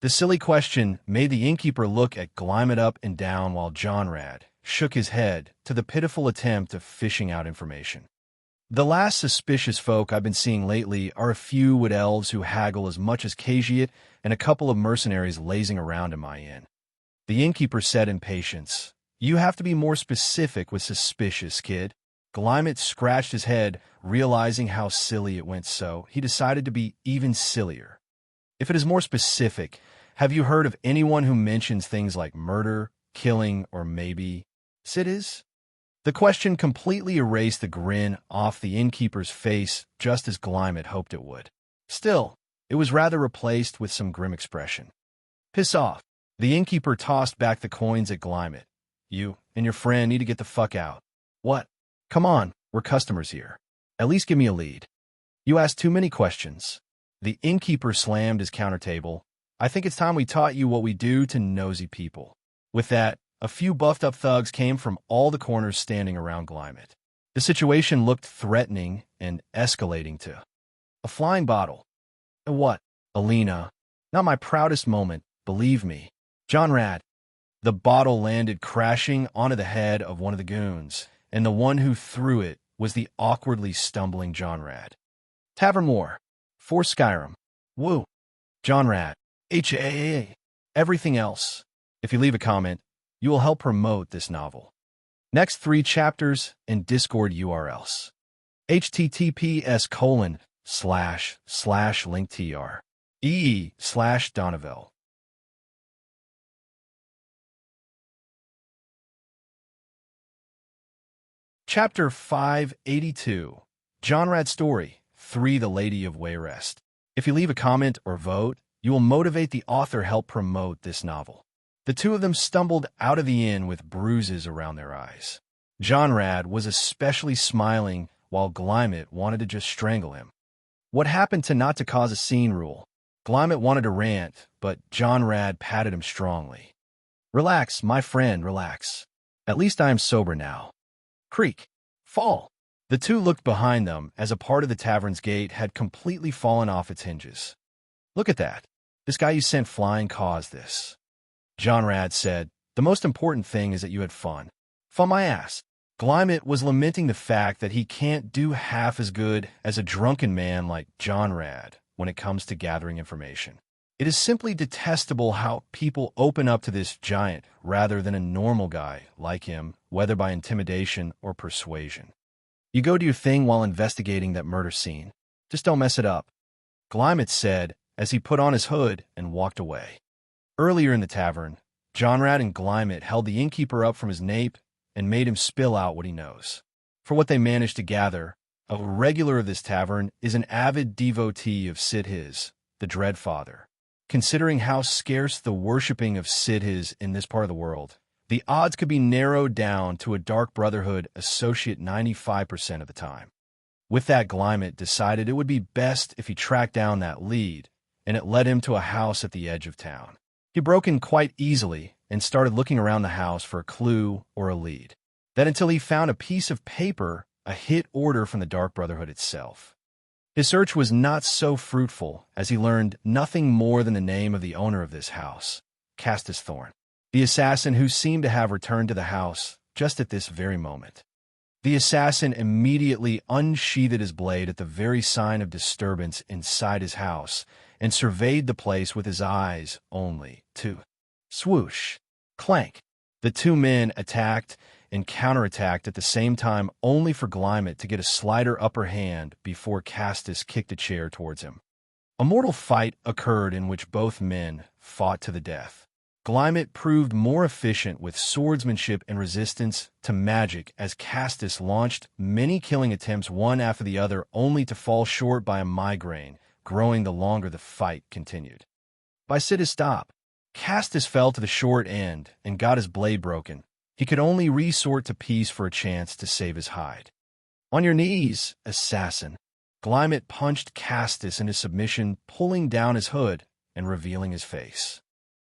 A: The silly question made the innkeeper look at Glymet up and down while Johnrad shook his head to the pitiful attempt of fishing out information. The last suspicious folk I've been seeing lately are a few wood elves who haggle as much as Kajiat and a couple of mercenaries lazing around in my inn. The innkeeper said in patience, You have to be more specific with suspicious, kid. Glymet scratched his head, realizing how silly it went, so he decided to be even sillier. If it is more specific, have you heard of anyone who mentions things like murder, killing, or maybe cities? The question completely erased the grin off the innkeeper's face, just as Glymet hoped it would. Still, it was rather replaced with some grim expression. Piss off. The innkeeper tossed back the coins at Glymet. You and your friend need to get the fuck out. What? Come on, we're customers here. At least give me a lead. You asked too many questions. The innkeeper slammed his counter table. I think it's time we taught you what we do to nosy people. With that, a few buffed-up thugs came from all the corners standing around Glymet. The situation looked threatening and escalating to a flying bottle. And what? Alina. Not my proudest moment, believe me. Johnrad. The bottle landed crashing onto the head of one of the goons, and the one who threw it was the awkwardly stumbling Johnrad. Tavern War. For Skyrim. Woo. Johnrad. HAA. Everything else. If you leave a comment, you will help promote this novel. Next 3 chapters and Discord URLs. https://linktr.ee/Donovel. Chapter 582. Johnrad's Story 3. The Lady of Wayrest. If you leave a comment or vote, you will motivate the author help promote this novel. The two of them stumbled out of the inn with bruises around their eyes. Johnrad was especially smiling while Glymet wanted to just strangle him. What happened to not to cause a scene rule? Glymet wanted to rant, but Johnrad patted him strongly. Relax, my friend, relax. At least I am sober now. Creak. Fall. The two looked behind them as a part of the tavern's gate had completely fallen off its hinges. Look at that. This guy you sent flying caused this. Johnrad said, The most important thing is that you had fun. Fun my ass. Glymet was lamenting the fact that he can't do half as good as a drunken man like Johnrad when it comes to gathering information. It is simply detestable how people open up to this giant rather than a normal guy like him, whether by intimidation or persuasion. You go do your thing while investigating that murder scene. Just don't mess it up. Glymet said as he put on his hood and walked away. Earlier in the tavern, Johnrad and Glymet held the innkeeper up from his nape and made him spill out what he knows. For what they managed to gather, a regular of this tavern is an avid devotee of Sidhiz, the Dread Father. Considering how scarce the worshipping of Sid is in this part of the world, the odds could be narrowed down to a Dark Brotherhood associate 95% of the time. With that, Glymet decided it would be best if he tracked down that lead, and it led him to a house at the edge of town. He broke in quite easily and started looking around the house for a clue or a lead. Then until he found a piece of paper, a hit order from the Dark Brotherhood itself. His search was not so fruitful as he learned nothing more than the name of the owner of this house, Castus Thorn, the assassin who seemed to have returned to the house just at this very moment. The assassin immediately unsheathed his blade at the very sign of disturbance inside his house and surveyed the place with his eyes only, to swoosh, clank. The two men attacked and counterattacked at the same time, only for Glymet to get a slighter upper hand before Castus kicked a chair towards him. A mortal fight occurred in which both men fought to the death. Glymet proved more efficient with swordsmanship and resistance to magic as Castus launched many killing attempts one after the other, only to fall short by a migraine, growing the longer the fight continued. By Sid's stop, Castus fell to the short end and got his blade broken. He could only resort to peace for a chance to save his hide. On your knees, assassin. Glymet punched Castus into submission, pulling down his hood and revealing his face.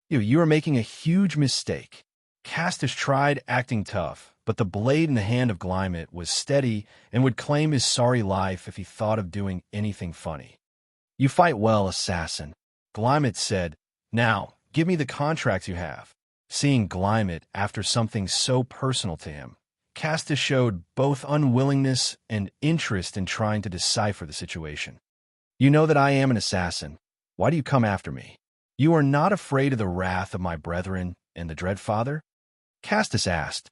A: You are making a huge mistake. Castus tried acting tough, but the blade in the hand of Glymet was steady and would claim his sorry life if he thought of doing anything funny. "You fight well, assassin," Glymet said. "Now, give me the contracts you have." Seeing Glymet after something so personal to him, Castus showed both unwillingness and interest in trying to decipher the situation. "You know that I am an assassin. Why do you come after me? You are not afraid of the wrath of my brethren and the Dread Father?" Castus asked.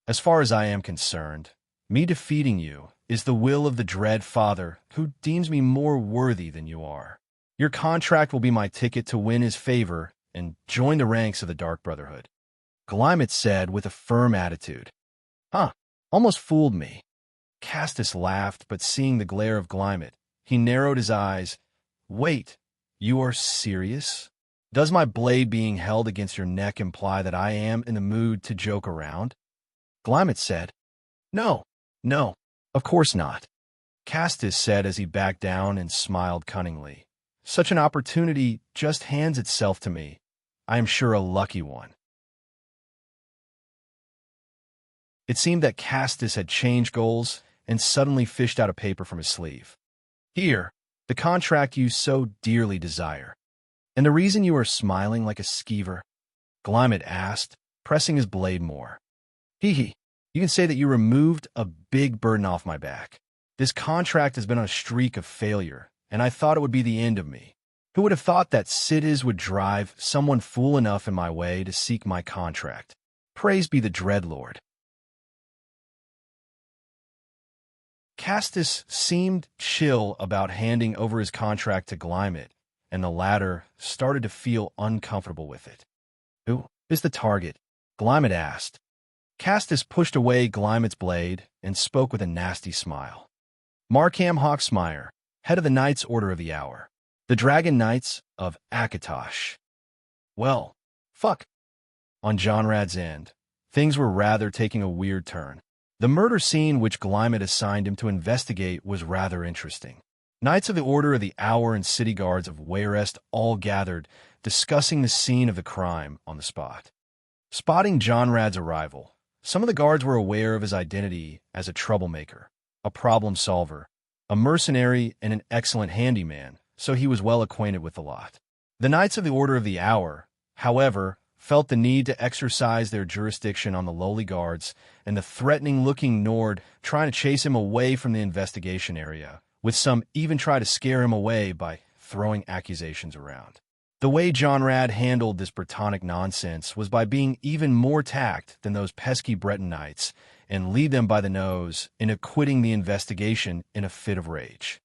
A: "As far as I am concerned, me defeating you is the will of the Dread Father, who deems me more worthy than you are. Your contract will be my ticket to win his favor and join the ranks of the Dark Brotherhood," Glymet said with a firm attitude. "Huh, almost fooled me." Castus laughed, but seeing the glare of Glymet, he narrowed his eyes. "Wait, you are serious? Does my blade being held against your neck imply that I am in the mood to joke around?" Glymet said. No, of course not," Castus said as he backed down and smiled cunningly. "Such an opportunity just hands itself to me. I am sure a lucky one." It seemed that Castus had changed goals and suddenly fished out a paper from his sleeve. "Here, the contract you so dearly desire." "And the reason you are smiling like a skeever?" Glymet asked, pressing his blade more. "Hee, you can say that you removed a big burden off my back. This contract has been on a streak of failure, and I thought it would be the end of me. Who would have thought that cities would drive someone fool enough in my way to seek my contract? Praise be the Dreadlord." Castus seemed chill about handing over his contract to Glymet, and the latter started to feel uncomfortable with it. "Who is the target?" Glymet asked. Castus pushed away Glymet's blade and spoke with a nasty smile. "Markham Hawksmire, head of the Knights Order of the Hour. The Dragon Knights of Akatosh." Well, fuck. On Jonrad's end, things were rather taking a weird turn. The murder scene which Glymet assigned him to investigate was rather interesting. Knights of the Order of the Hour and city guards of Wayrest all gathered, discussing the scene of the crime on the spot. Spotting Jonrad's arrival, some of the guards were aware of his identity as a troublemaker, a problem solver, a mercenary, and an excellent handyman, so he was well acquainted with the lot. The Knights of the Order of the Hour, however, felt the need to exercise their jurisdiction on the lowly guards and the threatening-looking Nord trying to chase him away from the investigation area, with some even try to scare him away by throwing accusations around. The way Jonrad handled this Brittonic nonsense was by being even more tact than those pesky Breton knights and lead them by the nose in acquitting the investigation in a fit of rage.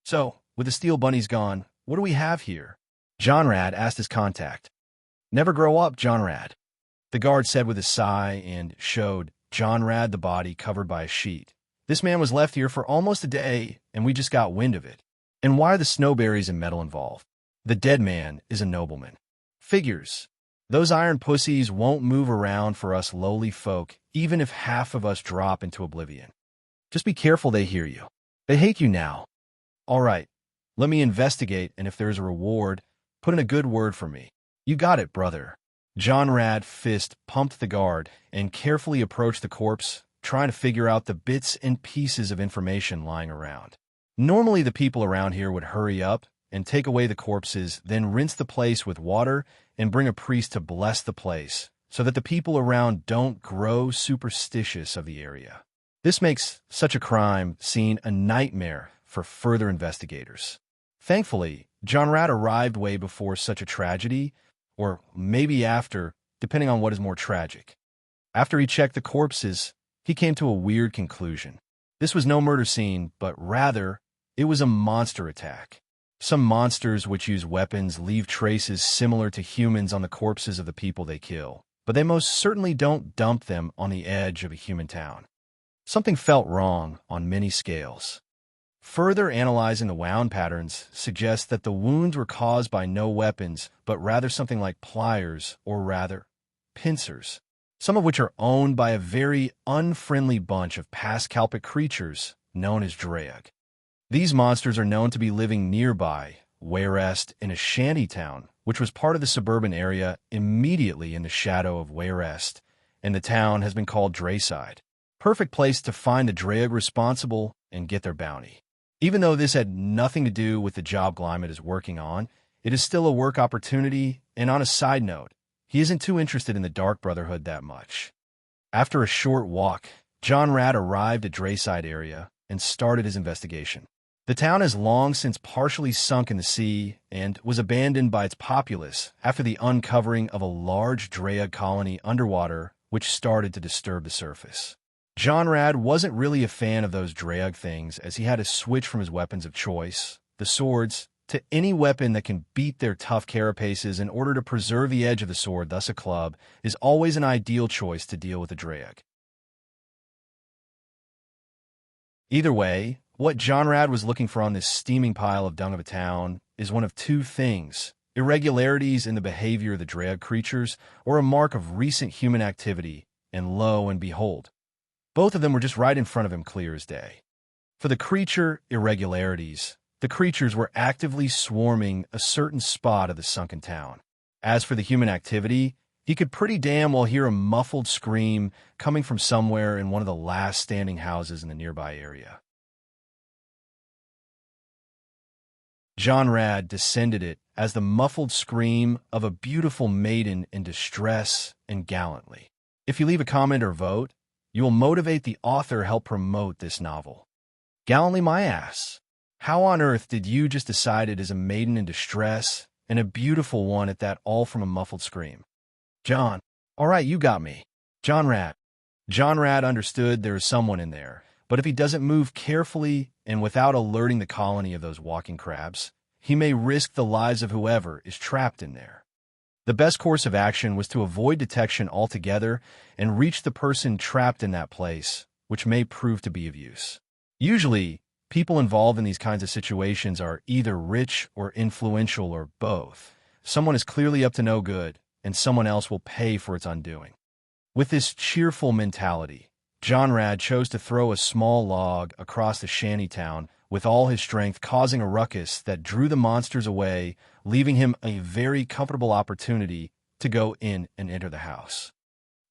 A: "So, with the steel bunnies gone, what do we have here?" Jonrad asked his contact. "Never grow up, Jonrad," the guard said with a sigh and showed Jonrad the body covered by a sheet. "This man was left here for almost a day, and we just got wind of it. And why are the snowberries and metal involved? The dead man is a nobleman." "Figures. Those iron pussies won't move around for us lowly folk, even if half of us drop into oblivion. Just be careful they hear you. They hate you now. All right, let me investigate, and if there's a reward, put in a good word for me." "You got it, brother." Jonrad fist pumped the guard and carefully approached the corpse, trying to figure out the bits and pieces of information lying around. Normally the people around here would hurry up and take away the corpses, then rinse the place with water and bring a priest to bless the place, so that the people around don't grow superstitious of the area. This makes such a crime scene a nightmare for further investigators. Thankfully, Jonrad arrived way before such a tragedy, or maybe after, depending on what is more tragic. After he checked the corpses, he came to a weird conclusion. This was no murder scene, but rather, it was a monster attack. Some monsters which use weapons leave traces similar to humans on the corpses of the people they kill, but they most certainly don't dump them on the edge of a human town. Something felt wrong on many scales. Further analyzing the wound patterns suggests that the wounds were caused by no weapons, but rather something like pliers, or rather, pincers, some of which are owned by a very unfriendly bunch of past-Kalpic creatures known as Dreg. These monsters are known to be living nearby, Wayrest, in a shanty town, which was part of the suburban area immediately in the shadow of Wayrest, and the town has been called Drayside. Perfect place to find the Dreg responsible and get their bounty. Even though this had nothing to do with the job Glymet is working on, it is still a work opportunity, and on a side note, he isn't too interested in the Dark Brotherhood that much. After a short walk, John Rad arrived at Drayside area and started his investigation. The town has long since partially sunk in the sea and was abandoned by its populace after the uncovering of a large Dreg colony underwater which started to disturb the surface. John Rad wasn't really a fan of those Dreg things, as he had to switch from his weapons of choice, the swords, to any weapon that can beat their tough carapaces in order to preserve the edge of the sword. Thus a club is always an ideal choice to deal with the Dreg. Either way, what John Rad was looking for on this steaming pile of dung of a town is one of two things: irregularities in the behavior of the Dreg creatures, or a mark of recent human activity, and lo and behold, both of them were just right in front of him, clear as day. For the creature irregularities, the creatures were actively swarming a certain spot of the sunken town. As for the human activity, he could pretty damn well hear a muffled scream coming from somewhere in one of the last standing houses in the nearby area. John Rad descended it as the muffled scream of a beautiful maiden in distress and gallantly. If you leave a comment or vote, you will motivate the author help promote this novel. Gallantly my ass. How on earth did you just decide it is a maiden in distress, and a beautiful one at that, all from a muffled scream? John. All right, you got me. John Rad. John Rad understood there is someone in there, but if he doesn't move carefully and without alerting the colony of those walking crabs, he may risk the lives of whoever is trapped in there. The best course of action was to avoid detection altogether and reach the person trapped in that place, which may prove to be of use. Usually, people involved in these kinds of situations are either rich or influential or both. Someone is clearly up to no good, and someone else will pay for its undoing. With this cheerful mentality, John Rad chose to throw a small log across the shanty town with all his strength, causing a ruckus that drew the monsters away, leaving him a very comfortable opportunity to go in and enter the house.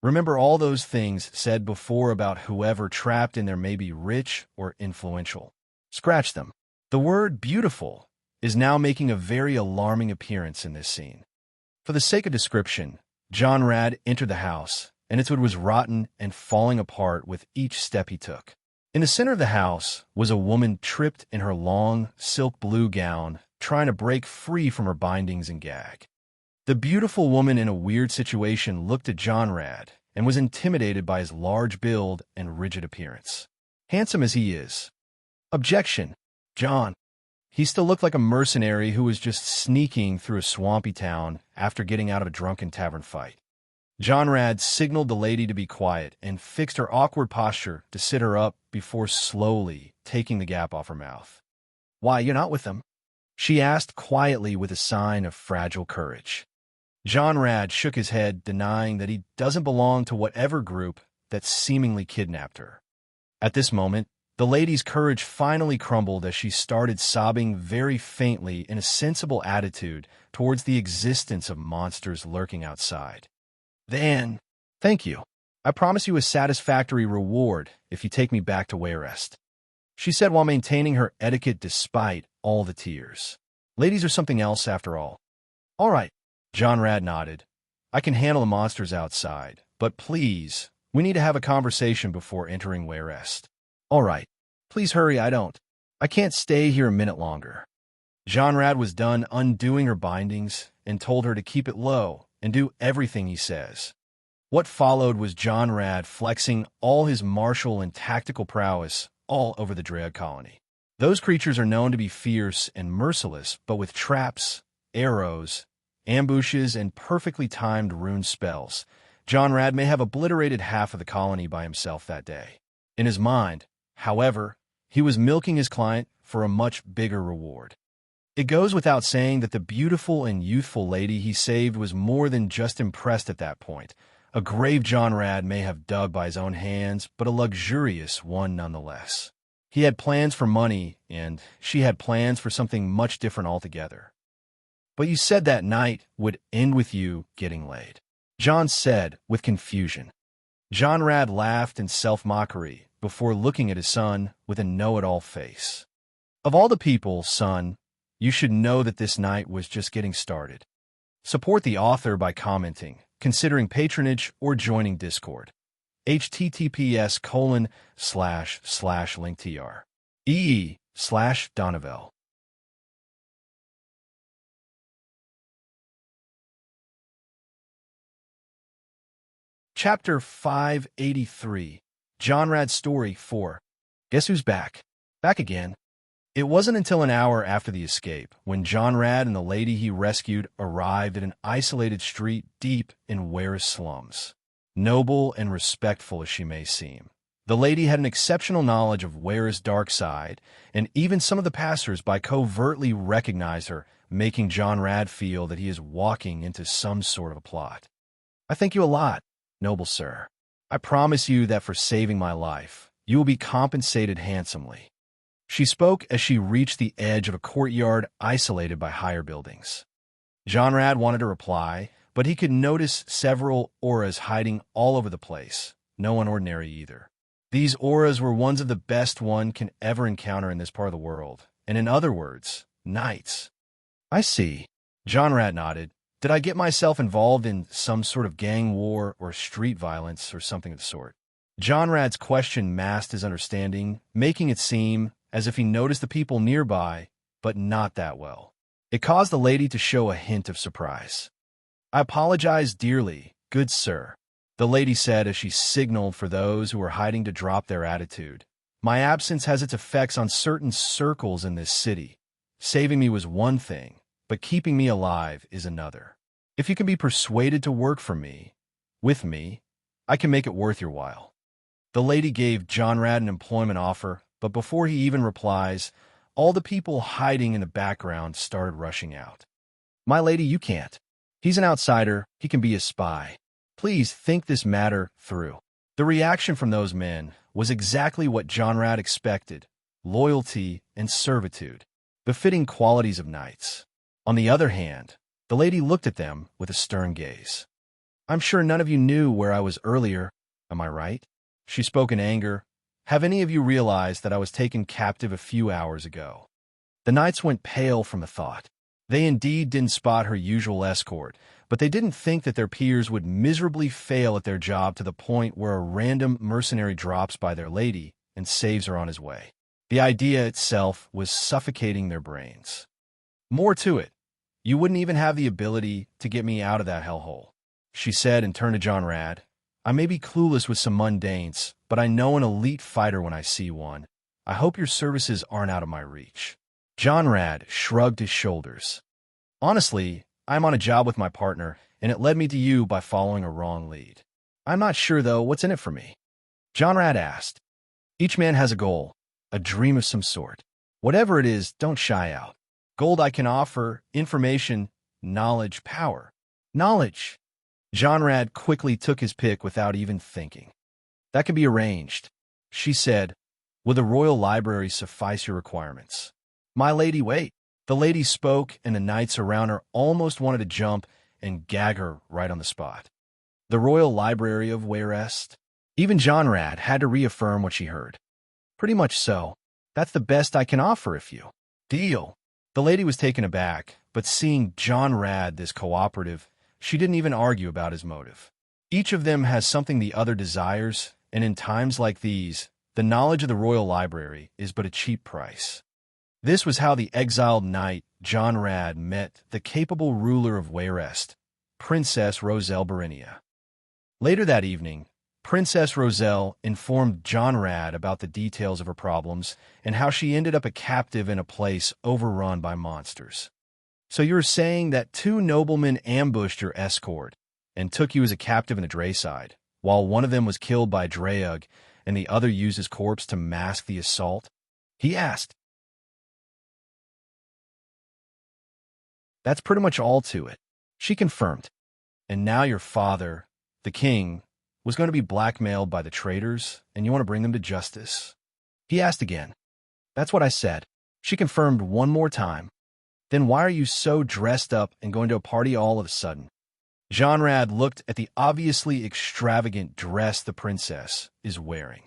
A: Remember all those things said before about whoever trapped in there may be rich or influential. Scratch them. The word beautiful is now making a very alarming appearance in this scene. For the sake of description, John Rad entered the house, and its wood was rotten and falling apart with each step he took. In the center of the house was a woman tripped in her long, silk blue gown, trying to break free from her bindings and gag. The beautiful woman in a weird situation looked at John Rad and was intimidated by his large build and rigid appearance. Handsome as he is. Objection. John. He still looked like a mercenary who was just sneaking through a swampy town after getting out of a drunken tavern fight. John Rad signaled the lady to be quiet and fixed her awkward posture to sit her up before slowly taking the gap off her mouth. Why, you're not with them? She asked quietly with a sign of fragile courage. John Rad shook his head, denying that he doesn't belong to whatever group that seemingly kidnapped her. At this moment, the lady's courage finally crumbled as she started sobbing very faintly in a sensible attitude towards the existence of monsters lurking outside. Then, thank you. I promise you a satisfactory reward if you take me back to Wayrest, she said while maintaining her etiquette despite all the tears. Ladies are something else after all. All right, John Rad nodded. I can handle the monsters outside, but please, we need to have a conversation before entering Wayrest. All right, please hurry, I can't stay here a minute longer. John Rad was done undoing her bindings and told her to keep it low and do everything he says. What followed was John Rad flexing all his martial and tactical prowess all over the Dreg colony. Those creatures are known to be fierce and merciless, but with traps, arrows, ambushes, and perfectly timed rune spells, John Rad may have obliterated half of the colony by himself that day. In his mind, however, he was milking his client for a much bigger reward. It goes without saying that the beautiful and youthful lady he saved was more than just impressed at that point. A grave John Rad may have dug by his own hands, but a luxurious one nonetheless. He had plans for money, and she had plans for something much different altogether. But you said that night would end with you getting laid, John said with confusion. Jonrad laughed in self-mockery before looking at his son with a know-it-all face. Of all the people, son, you should know that this night was just getting started. Support the author by commenting, considering patronage, or joining Discord. https://linktr ee/Donovel. Chapter 583. Jonrad's Story 4. Guess who's back? Back again. It wasn't until an hour after the escape, when Jonrad and the lady he rescued arrived at an isolated street deep in Ware's slums. Noble and respectful as she may seem, the lady had an exceptional knowledge of Ware's dark side, and even some of the passers-by covertly recognized her, making Jonrad feel that he is walking into some sort of a plot. I thank you a lot, noble sir. I promise you that for saving my life, you will be compensated handsomely. She spoke as she reached the edge of a courtyard isolated by higher buildings. Jonrad wanted to reply, but he could notice several auras hiding all over the place, no one ordinary either. These auras were ones of the best one can ever encounter in this part of the world, and in other words, knights. I see. Jonrad nodded. Did I get myself involved in some sort of gang war or street violence or something of the sort? Jonrad's question masked his understanding, making it seem as if he noticed the people nearby, but not that well. It caused the lady to show a hint of surprise. I apologize dearly, good sir, the lady said as she signaled for those who were hiding to drop their attitude. My absence has its effects on certain circles in this city. Saving me was one thing, but keeping me alive is another. If you can be persuaded to work for me, with me, I can make it worth your while. The lady gave Jonrad an employment offer, but before he even replies, all the people hiding in the background started rushing out. My lady, you can't. He's an outsider. He can be a spy. Please think this matter through. The reaction from those men was exactly what Jonrad expected: loyalty and servitude, befitting qualities of knights. On the other hand, the lady looked at them with a stern gaze. I'm sure none of you knew where I was earlier, am I right? She spoke in anger. Have any of you realized that I was taken captive a few hours ago? The knights went pale from the thought. They indeed didn't spot her usual escort, but they didn't think that their peers would miserably fail at their job to the point where a random mercenary drops by their lady and saves her on his way. The idea itself was suffocating their brains. More to it, you wouldn't even have the ability to get me out of that hellhole, she said and turned to Jonrad. I may be clueless with some mundanes, but I know an elite fighter when I see one. I hope your services aren't out of my reach. Jonrad shrugged his shoulders. Honestly, I'm on a job with my partner, and it led me to you by following a wrong lead. I'm not sure, though, what's in it for me. Jonrad asked. Each man has a goal, a dream of some sort. Whatever it is, don't shy out. Gold I can offer, information, knowledge, power. Knowledge. Jonrad quickly took his pick without even thinking. That can be arranged, she said. Will the royal library suffice your requirements? My lady, wait. The lady spoke, and the knights around her almost wanted to jump and gag her right on the spot. The royal library of Wayrest? Even Jonrad had to reaffirm what she heard. Pretty much so. That's the best I can offer if you. Deal. The lady was taken aback, but seeing Jonrad this cooperative, she didn't even argue about his motive. Each of them has something the other desires, and in times like these, the knowledge of the royal library is but a cheap price. This was how the exiled knight Jonrad met the capable ruler of Wayrest, Princess Roselle Berinia. Later that evening, Princess Roselle informed Jonrad about the details of her problems and how she ended up a captive in a place overrun by monsters. So you're saying that two noblemen ambushed your escort and took you as a captive in the Drayside, while one of them was killed by Draug and the other used his corpse to mask the assault? He asked. That's pretty much all to it, she confirmed. And now your father, the king, was going to be blackmailed by the traitors, and you want to bring them to justice? He asked again. That's what I said, she confirmed one more time. Then why are you so dressed up and going to a party all of a sudden? Jonrad looked at the obviously extravagant dress the princess is wearing.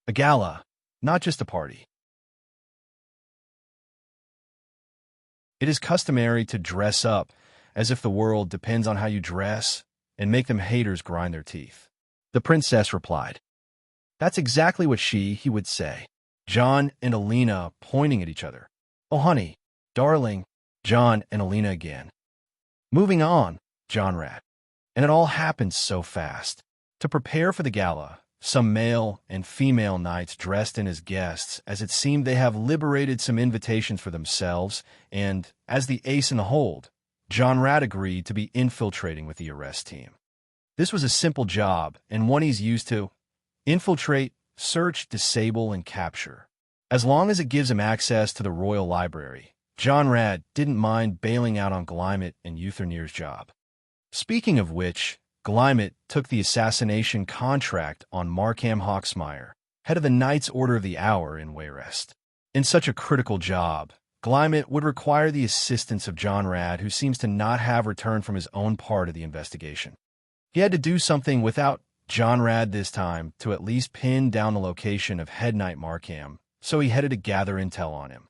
A: A gala, not just a party. It is customary to dress up as if the world depends on how you dress and make them haters grind their teeth. The princess replied. That's exactly what he would say. John and Alina pointing at each other. Oh, honey, darling, John and Alina again. Moving on, Jonrad. And it all happened so fast. To prepare for the gala, some male and female knights dressed in as guests, as it seemed they have liberated some invitations for themselves, and, as the ace in the hold, Jonrad agreed to be infiltrating with the arrest team. This was a simple job, and one he's used to. Infiltrate, search, disable, and capture. As long as it gives him access to the royal library, Jonrad didn't mind bailing out on Glymet and Euthernir's job. Speaking of which, Glymet took the assassination contract on Markham Hawksmire, head of the Knights Order of the Hour in Wayrest. In such a critical job, Glymet would require the assistance of Jonrad, who seems to not have returned from his own part of the investigation. He had to do something without Jonrad this time to at least pin down the location of Head Knight Markham, so he headed to gather intel on him.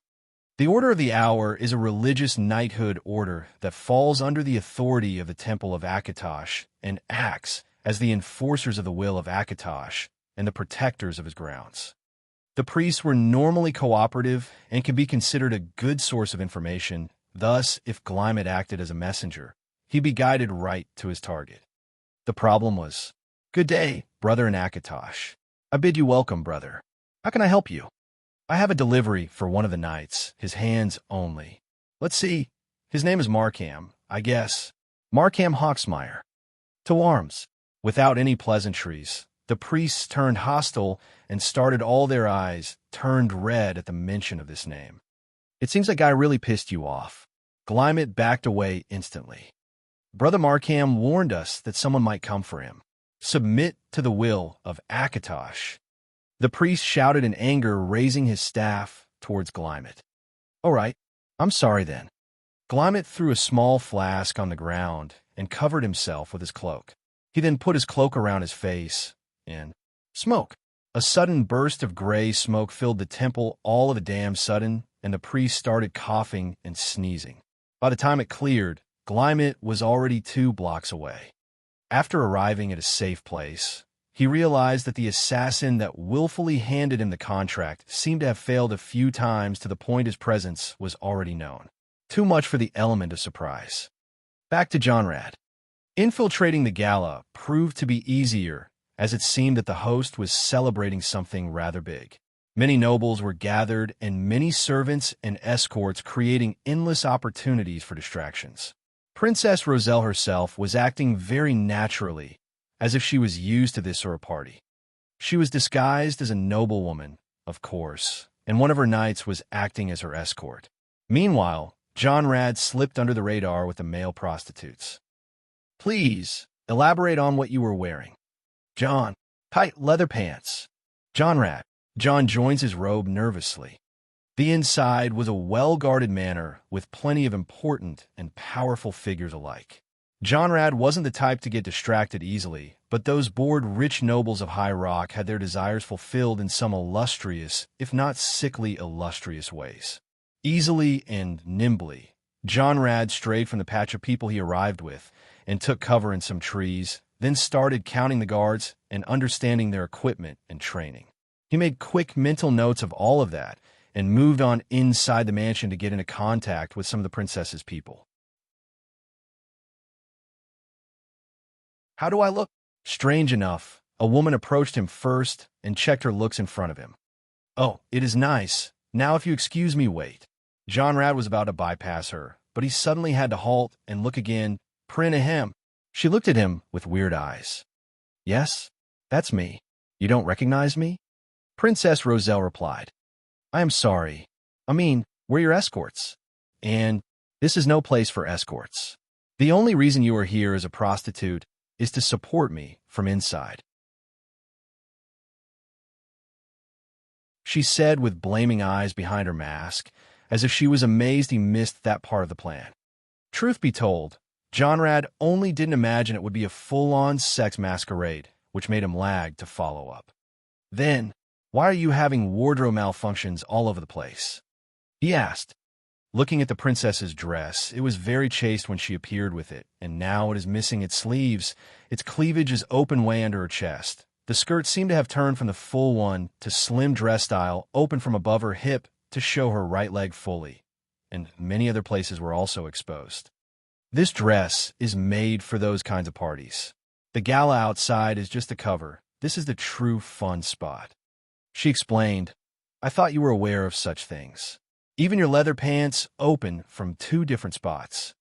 A: The Order of the Hour is a religious knighthood order that falls under the authority of the Temple of Akatosh and acts as the enforcers of the will of Akatosh and the protectors of his grounds. The priests were normally cooperative and can be considered a good source of information. Thus, if Glymet acted as a messenger, he'd be guided right to his target. The problem was, "Good day, brother in Akatosh. I bid you welcome, brother. How can I help you?" "I have a delivery for one of the knights, his hands only. Let's see, his name is Markham, I guess. Markham Hawksmire. To arms." Without any pleasantries, the priests turned hostile and started all their eyes turned red at the mention of this name. "It seems like I really pissed you off." Glymet backed away instantly. "Brother Markham warned us that someone might come for him. Submit to the will of Akatosh." The priest shouted in anger, raising his staff towards Glymet. "All right, I'm sorry then." Glymet threw a small flask on the ground and covered himself with his cloak. He then put his cloak around his face and smoke. A sudden burst of gray smoke filled the temple all of a damn sudden, and the priest started coughing and sneezing. By the time it cleared, Glymet was already 2 blocks away. After arriving at a safe place, he realized that the assassin that willfully handed him the contract seemed to have failed a few times to the point his presence was already known. Too much for the element of surprise. Back to Jonrad. Infiltrating the gala proved to be easier, as it seemed that the host was celebrating something rather big. Many nobles were gathered and many servants and escorts, creating endless opportunities for distractions. Princess Roselle herself was acting very naturally, as if she was used to this sort of party. She was disguised as a noblewoman, of course, and one of her knights was acting as her escort. Meanwhile, Jonrad slipped under the radar with the male prostitutes. "Please, elaborate on what you were wearing." "John, tight leather pants." Jonrad. John joins his robe nervously. The inside was a well-guarded manor with plenty of important and powerful figures alike. Jonrad wasn't the type to get distracted easily, but those bored rich nobles of High Rock had their desires fulfilled in some illustrious, if not sickly illustrious ways. Easily and nimbly, Jonrad strayed from the patch of people he arrived with and took cover in some trees, then started counting the guards and understanding their equipment and training. He made quick mental notes of all of that and moved on inside the mansion to get into contact with some of the princess's people. "How do I look?" Strange enough, a woman approached him first and checked her looks in front of him. "Oh, it is nice. Now if you excuse me, wait." Jonrad was about to bypass her, but he suddenly had to halt and look again. "Prin ahem." She looked at him with weird eyes. "Yes, that's me. You don't recognize me?" Princess Roselle replied. "I am sorry. I mean, we're your escorts. And this is no place for escorts. The only reason you are here as a prostitute is to support me from inside," she said with blaming eyes behind her mask, as if she was amazed he missed that part of the plan. Truth be told, Jonrad only didn't imagine it would be a full-on sex masquerade, which made him lag to follow up. Then, why are you having wardrobe malfunctions all over the place? He asked. Looking at the princess's dress, it was very chaste when she appeared with it, and now it is missing its sleeves. Its cleavage is open way under her chest. The skirt seemed to have turned from the full one to slim dress style, open from above her hip to show her right leg fully, and many other places were also exposed. This dress is made for those kinds of parties. The gala outside is just a cover. This is the true fun spot. She explained, I thought you were aware of such things. Even your leather pants open from 2 different spots.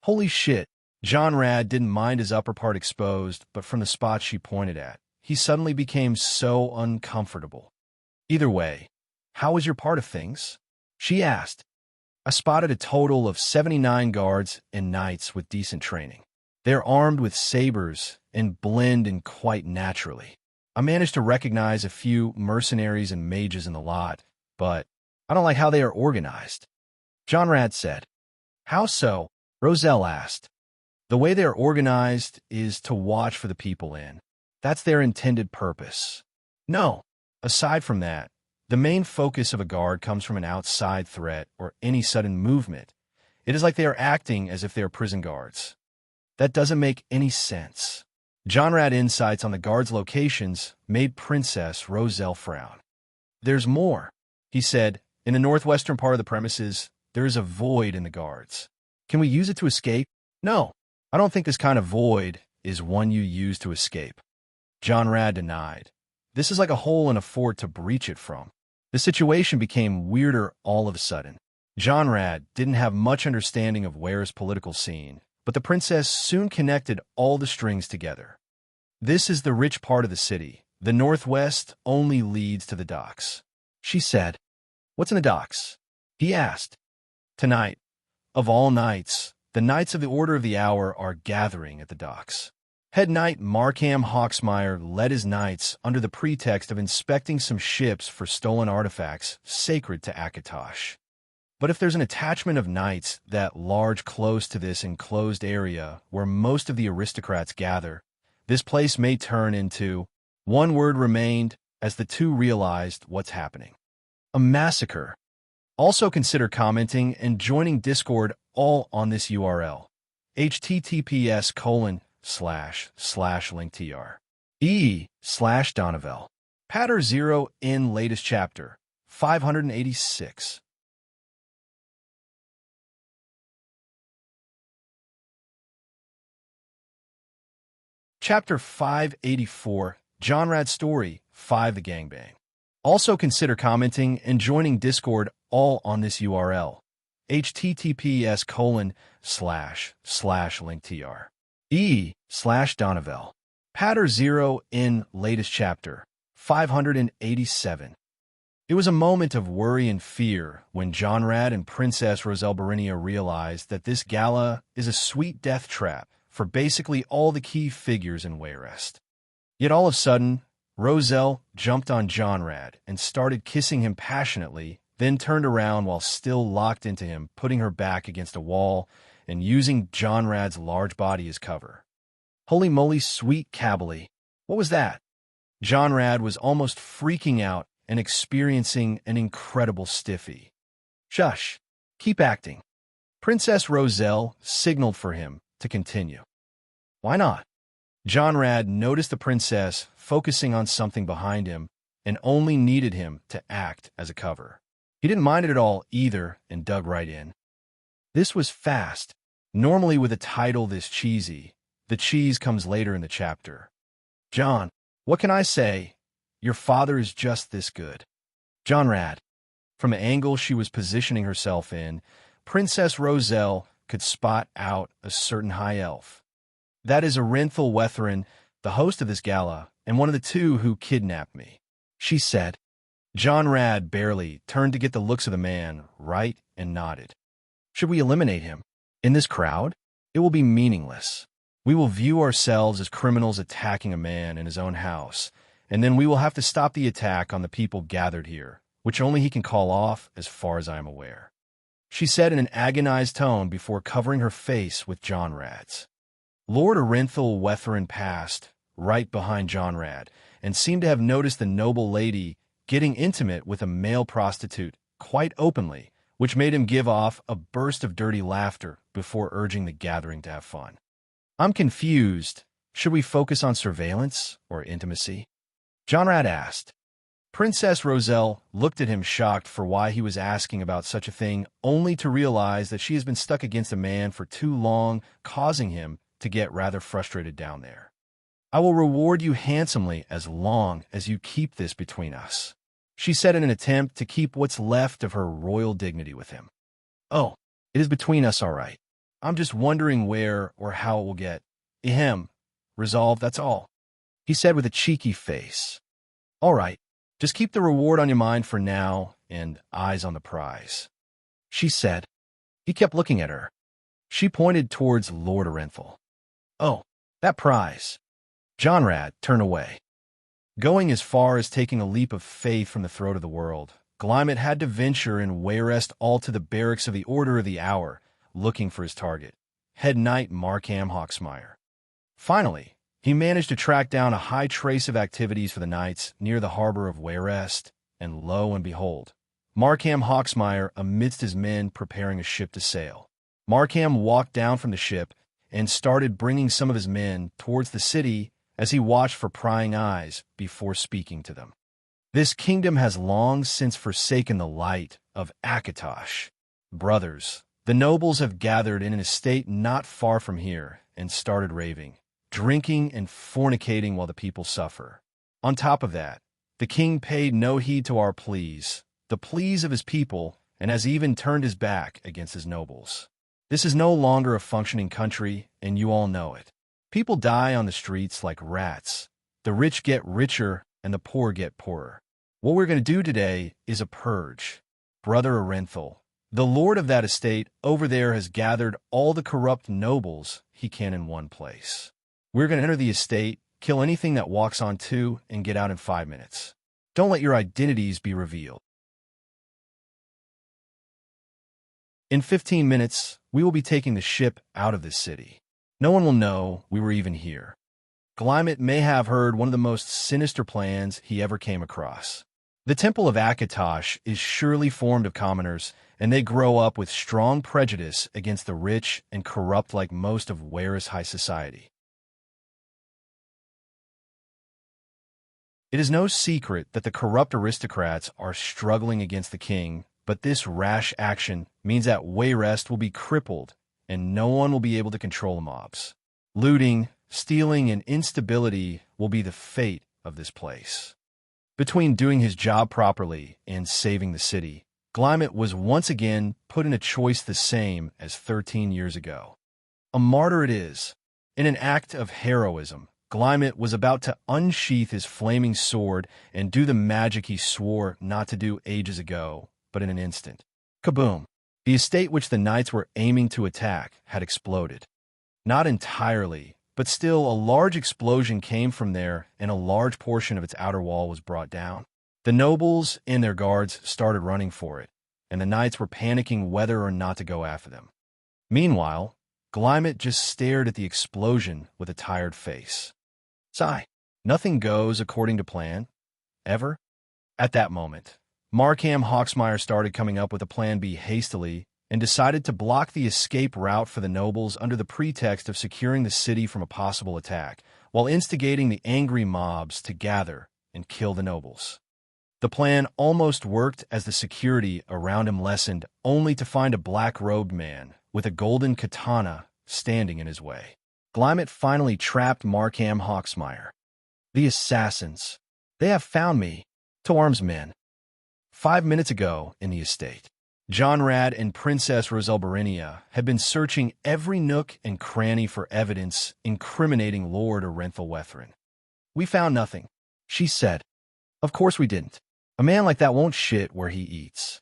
A: Holy shit, Jonrad didn't mind his upper part exposed, but from the spot she pointed at, he suddenly became so uncomfortable. Either way, how was your part of things? She asked. I spotted a total of 79 guards and knights with decent training. They're armed with sabers and blend in quite naturally. I managed to recognize a few mercenaries and mages in the lot, but I don't like how they are organized. Jonrad said. How so? Roselle asked. The way they are organized is to watch for the people in. That's their intended purpose. No. Aside from that, the main focus of a guard comes from an outside threat or any sudden movement. It is like they are acting as if they are prison guards. That doesn't make any sense. Jonrad insights on the guards' locations made Princess Roselle frown. There's more, he said. In the northwestern part of the premises, there is a void in the guards. Can we use it to escape? No, I don't think this kind of void is one you use to escape. Jonrad denied. This is like a hole in a fort to breach it from. The situation became weirder all of a sudden. Jonrad didn't have much understanding of Ware's political scene, but the princess soon connected all the strings together. This is the rich part of the city. The northwest only leads to the docks. She said. What's in the docks? He asked. Tonight, of all nights, the Knights of the Order of the Hour are gathering at the docks. Head Knight Markham Hawksmire led his knights under the pretext of inspecting some ships for stolen artifacts sacred to Akatosh. But if there's an attachment of knights that large close to this enclosed area where most of the aristocrats gather, this place may turn into... One word remained as the two realized what's happening. A massacre. Also consider commenting and joining Discord all on this URL. https://linktr. Patter 0 in latest chapter 586. Chapter 584, Jonrad's Story 5 The Gangbang. Also consider commenting and joining Discord all on this URL. https://linktr. Patter 0 in latest chapter 587. It was a moment of worry and fear when Jonrad and Princess Roselle Berinia realized that this gala is a sweet death trap for basically all the key figures in Wayrest. Yet all of a sudden, Roselle jumped on Jonrad and started kissing him passionately, then turned around while still locked into him, putting her back against a wall and using Jonrad's large body as cover. Holy moly, sweet Kabbali. What was that? Jonrad was almost freaking out and experiencing an incredible stiffy. Shush. Keep acting. Princess Roselle signaled for him to continue. Why not? Jonrad noticed the princess focusing on something behind him and only needed him to act as a cover. He didn't mind it at all either and dug right in. This was fast. Normally with a title this cheesy, the cheese comes later in the chapter. John, what can I say? Your father is just this good. Jonrad. From the angle she was positioning herself in, Princess Roselle could spot out a certain high elf. That is Arinthal Wetherin, the host of this gala, and one of the two who kidnapped me, she said. Jonrad barely turned to get the looks of the man right and nodded. Should we eliminate him? In this crowd? It will be meaningless. We will view ourselves as criminals attacking a man in his own house, and then we will have to stop the attack on the people gathered here, which only he can call off as far as I am aware. she said in an agonized tone before covering her face with Jonrad's. Lord Orenthal Wetherin passed right behind Jonrad and seemed to have noticed the noble lady getting intimate with a male prostitute quite openly, which made him give off a burst of dirty laughter before urging the gathering to have fun. I'm confused. Should we focus on surveillance or intimacy? Jonrad asked. Princess Roselle looked at him shocked for why he was asking about such a thing, only to realize that she has been stuck against a man for too long, causing him to get rather frustrated down there. I will reward you handsomely as long as you keep this between us, she said in an attempt to keep what's left of her royal dignity with him. Oh, it is between us, all right. I'm just wondering where or how it will get. Resolved, that's all, he said with a cheeky face. All right, just keep the reward on your mind for now and eyes on the prize, she said. He kept looking at her. She pointed towards Lord Orenthal. Oh, that prize. Jonrad turned away. Going as far as taking a leap of faith from the throat of the world, Glymet had to venture in Wayrest all to the barracks of the Order of the Hour, looking for his target, head knight Markham Hawksmire. Finally, he managed to track down a high trace of activities for the knights near the harbor of Wayrest, and lo and behold, Markham Hawksmire amidst his men preparing a ship to sail. Markham walked down from the ship and started bringing some of his men towards the city as he watched for prying eyes before speaking to them. This kingdom has long since forsaken the light of Akatosh. Brothers, the nobles have gathered in an estate not far from here and started raving, drinking and fornicating while the people suffer. On top of that, the king paid no heed to our pleas, the pleas of his people, and has even turned his back against his nobles. This is no longer a functioning country, and you all know it. People die on the streets like rats. The rich get richer, and the poor get poorer. What we're going to do today is a purge. Brother Orenthal, the lord of that estate over there, has gathered all the corrupt nobles he can in one place. We're going to enter the estate, kill anything that walks on two, and get out in 5 minutes. Don't let your identities be revealed. In 15 minutes, we will be taking the ship out of this city. No one will know we were even here. Glymet may have heard one of the most sinister plans he ever came across. The Temple of Akatosh is surely formed of commoners, and they grow up with strong prejudice against the rich and corrupt like most of Wayrest high society. It is no secret that the corrupt aristocrats are struggling against the king, but this rash action means that Wayrest will be crippled and no one will be able to control the mobs. Looting, stealing, and instability will be the fate of this place. Between doing his job properly and saving the city, Glymet was once again put in a choice the same as 13 years ago. A martyr it is. In an act of heroism, Glymet was about to unsheath his flaming sword and do the magic he swore not to do ages ago, but in an instant. Kaboom! The estate which the knights were aiming to attack had exploded. Not entirely, but still a large explosion came from there and a large portion of its outer wall was brought down. The nobles and their guards started running for it, and the knights were panicking whether or not to go after them. Meanwhile, Glymet just stared at the explosion with a tired face. Sigh. Nothing goes according to plan. Ever? At that moment, Markham Hawksmire started coming up with a plan B hastily and decided to block the escape route for the nobles under the pretext of securing the city from a possible attack, while instigating the angry mobs to gather and kill the nobles. The plan almost worked as the security around him lessened, only to find a black-robed man with a golden katana standing in his way. Glymet finally trapped Markham Hawksmire. The assassins. They have found me. To arms, men. 5 minutes ago in the estate, Jonrad and Princess Roselle Berinia had been searching every nook and cranny for evidence incriminating Lord Orenthal Wetherin. We found nothing, she said. Of course we didn't. A man like that won't shit where he eats.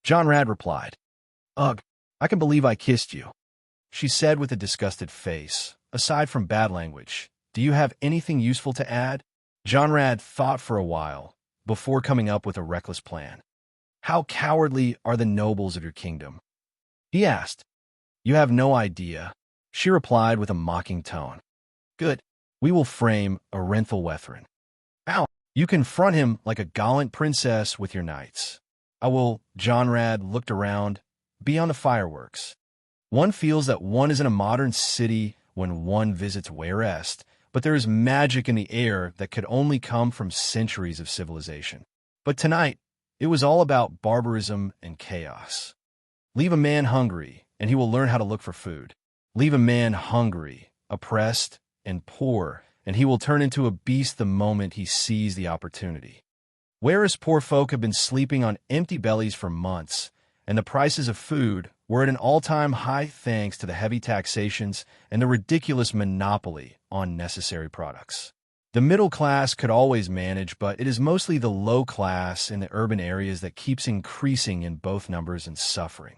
A: Jonrad replied. Ugh, I can believe I kissed you, she said with a disgusted face. Aside from bad language, do you have anything useful to add? Jonrad thought for a while before coming up with a reckless plan. How cowardly are the nobles of your kingdom. He asked. You have no idea, she replied with a mocking tone. Good. We will frame Orenthal Wethrin. Ow! You confront him like a gallant princess with your knights. I will, Jonrad looked around, be on the fireworks. One feels that one is in a modern city when one visits Wayrest, but there is magic in the air that could only come from centuries of civilization. But tonight, it was all about barbarism and chaos. Leave a man hungry, and he will learn how to look for food. Leave a man hungry, oppressed, and poor, and he will turn into a beast the moment he sees the opportunity. Whereas poor folk have been sleeping on empty bellies for months, and the prices of food were at an all-time high thanks to the heavy taxations and the ridiculous monopoly on necessary products. The middle class could always manage, but it is mostly the low class in the urban areas that keeps increasing in both numbers and suffering.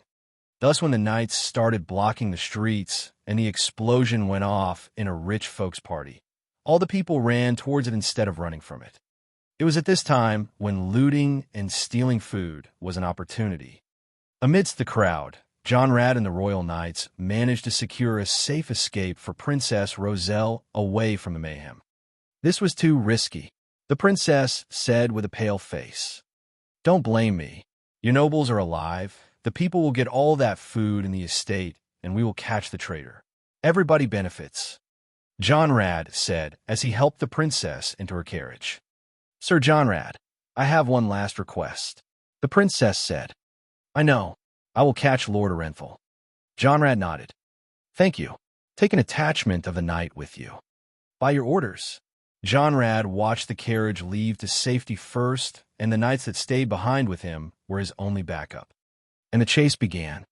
A: Thus, when the knights started blocking the streets and the explosion went off in a rich folks' party, all the people ran towards it instead of running from it. It was at this time when looting and stealing food was an opportunity. Amidst the crowd, Jonrad and the royal knights managed to secure a safe escape for Princess Roselle away from the mayhem. This was too risky, the princess said with a pale face. Don't blame me. Your nobles are alive. The people will get all that food in the estate, and we will catch the traitor. Everybody benefits. Jonrad said as he helped the princess into her carriage. Sir Jonrad, I have one last request. The princess said. I know. I will catch Lord Orenthal. Jonrad nodded. Thank you. Take an attachment of the knight with you. By your orders. Jonrad watched the carriage leave to safety first, and the knights that stayed behind with him were his only backup. And the chase began.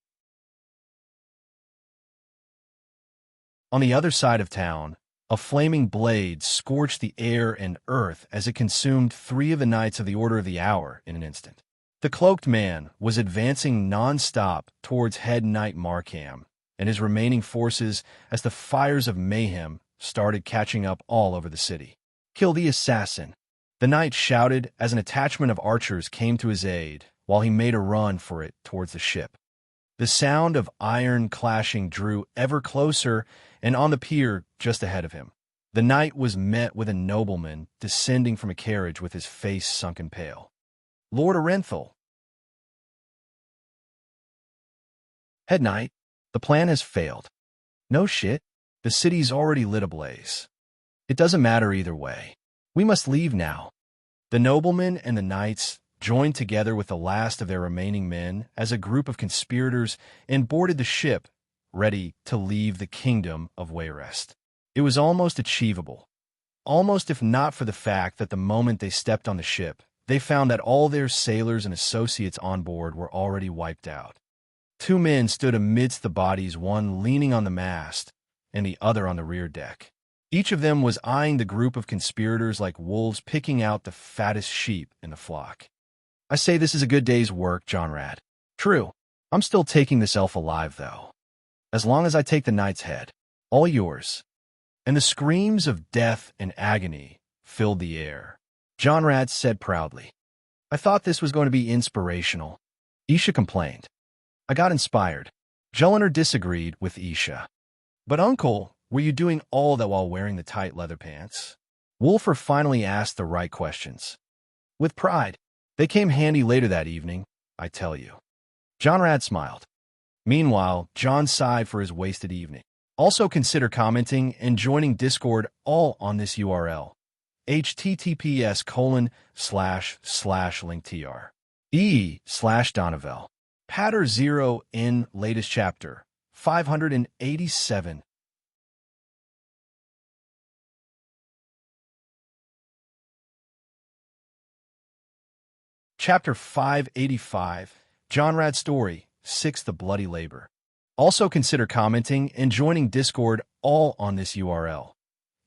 A: On the other side of town, a flaming blade scorched the air and earth as it consumed 3 of the knights of the Order of the Hour in an instant. The cloaked man was advancing non-stop towards head knight Markham and his remaining forces as the fires of mayhem started catching up all over the city. Kill the assassin, the knight shouted as an attachment of archers came to his aid while he made a run for it towards the ship. The sound of iron clashing drew ever closer, and on the pier just ahead of him, the knight was met with a nobleman descending from a carriage with his face sunken pale. Lord Orenthal. Head knight, the plan has failed. No shit, the city's already lit ablaze. It doesn't matter either way. We must leave now. The nobleman and the knights joined together with the last of their remaining men as a group of conspirators and boarded the ship, ready to leave the kingdom of Wayrest. It was almost achievable. Almost if not for the fact that the moment they stepped on the ship, they found that all their sailors and associates on board were already wiped out. 2 men stood amidst the bodies, one leaning on the mast and the other on the rear deck. Each of them was eyeing the group of conspirators like wolves picking out the fattest sheep in the flock. I say this is a good day's work, Jonrad. True. I'm still taking this elf alive, though. As long as I take the knight's head. All yours. And the screams of death and agony filled the air. Jonrad said proudly. I thought this was going to be inspirational. Isha complained. I got inspired. Jelinar disagreed with Isha. But uncle, were you doing all that while wearing the tight leather pants? Wolfer finally asked the right questions. With pride. They came handy later that evening, I tell you. Jonrad smiled. Meanwhile, John sighed for his wasted evening. Also consider commenting and joining Discord all on this URL. https://linktr. /Donovel. Patter 0 in latest chapter. 587. Chapter 585, Jonrad's Story, 6 The Bloody Labor. Also consider commenting and joining Discord all on this URL.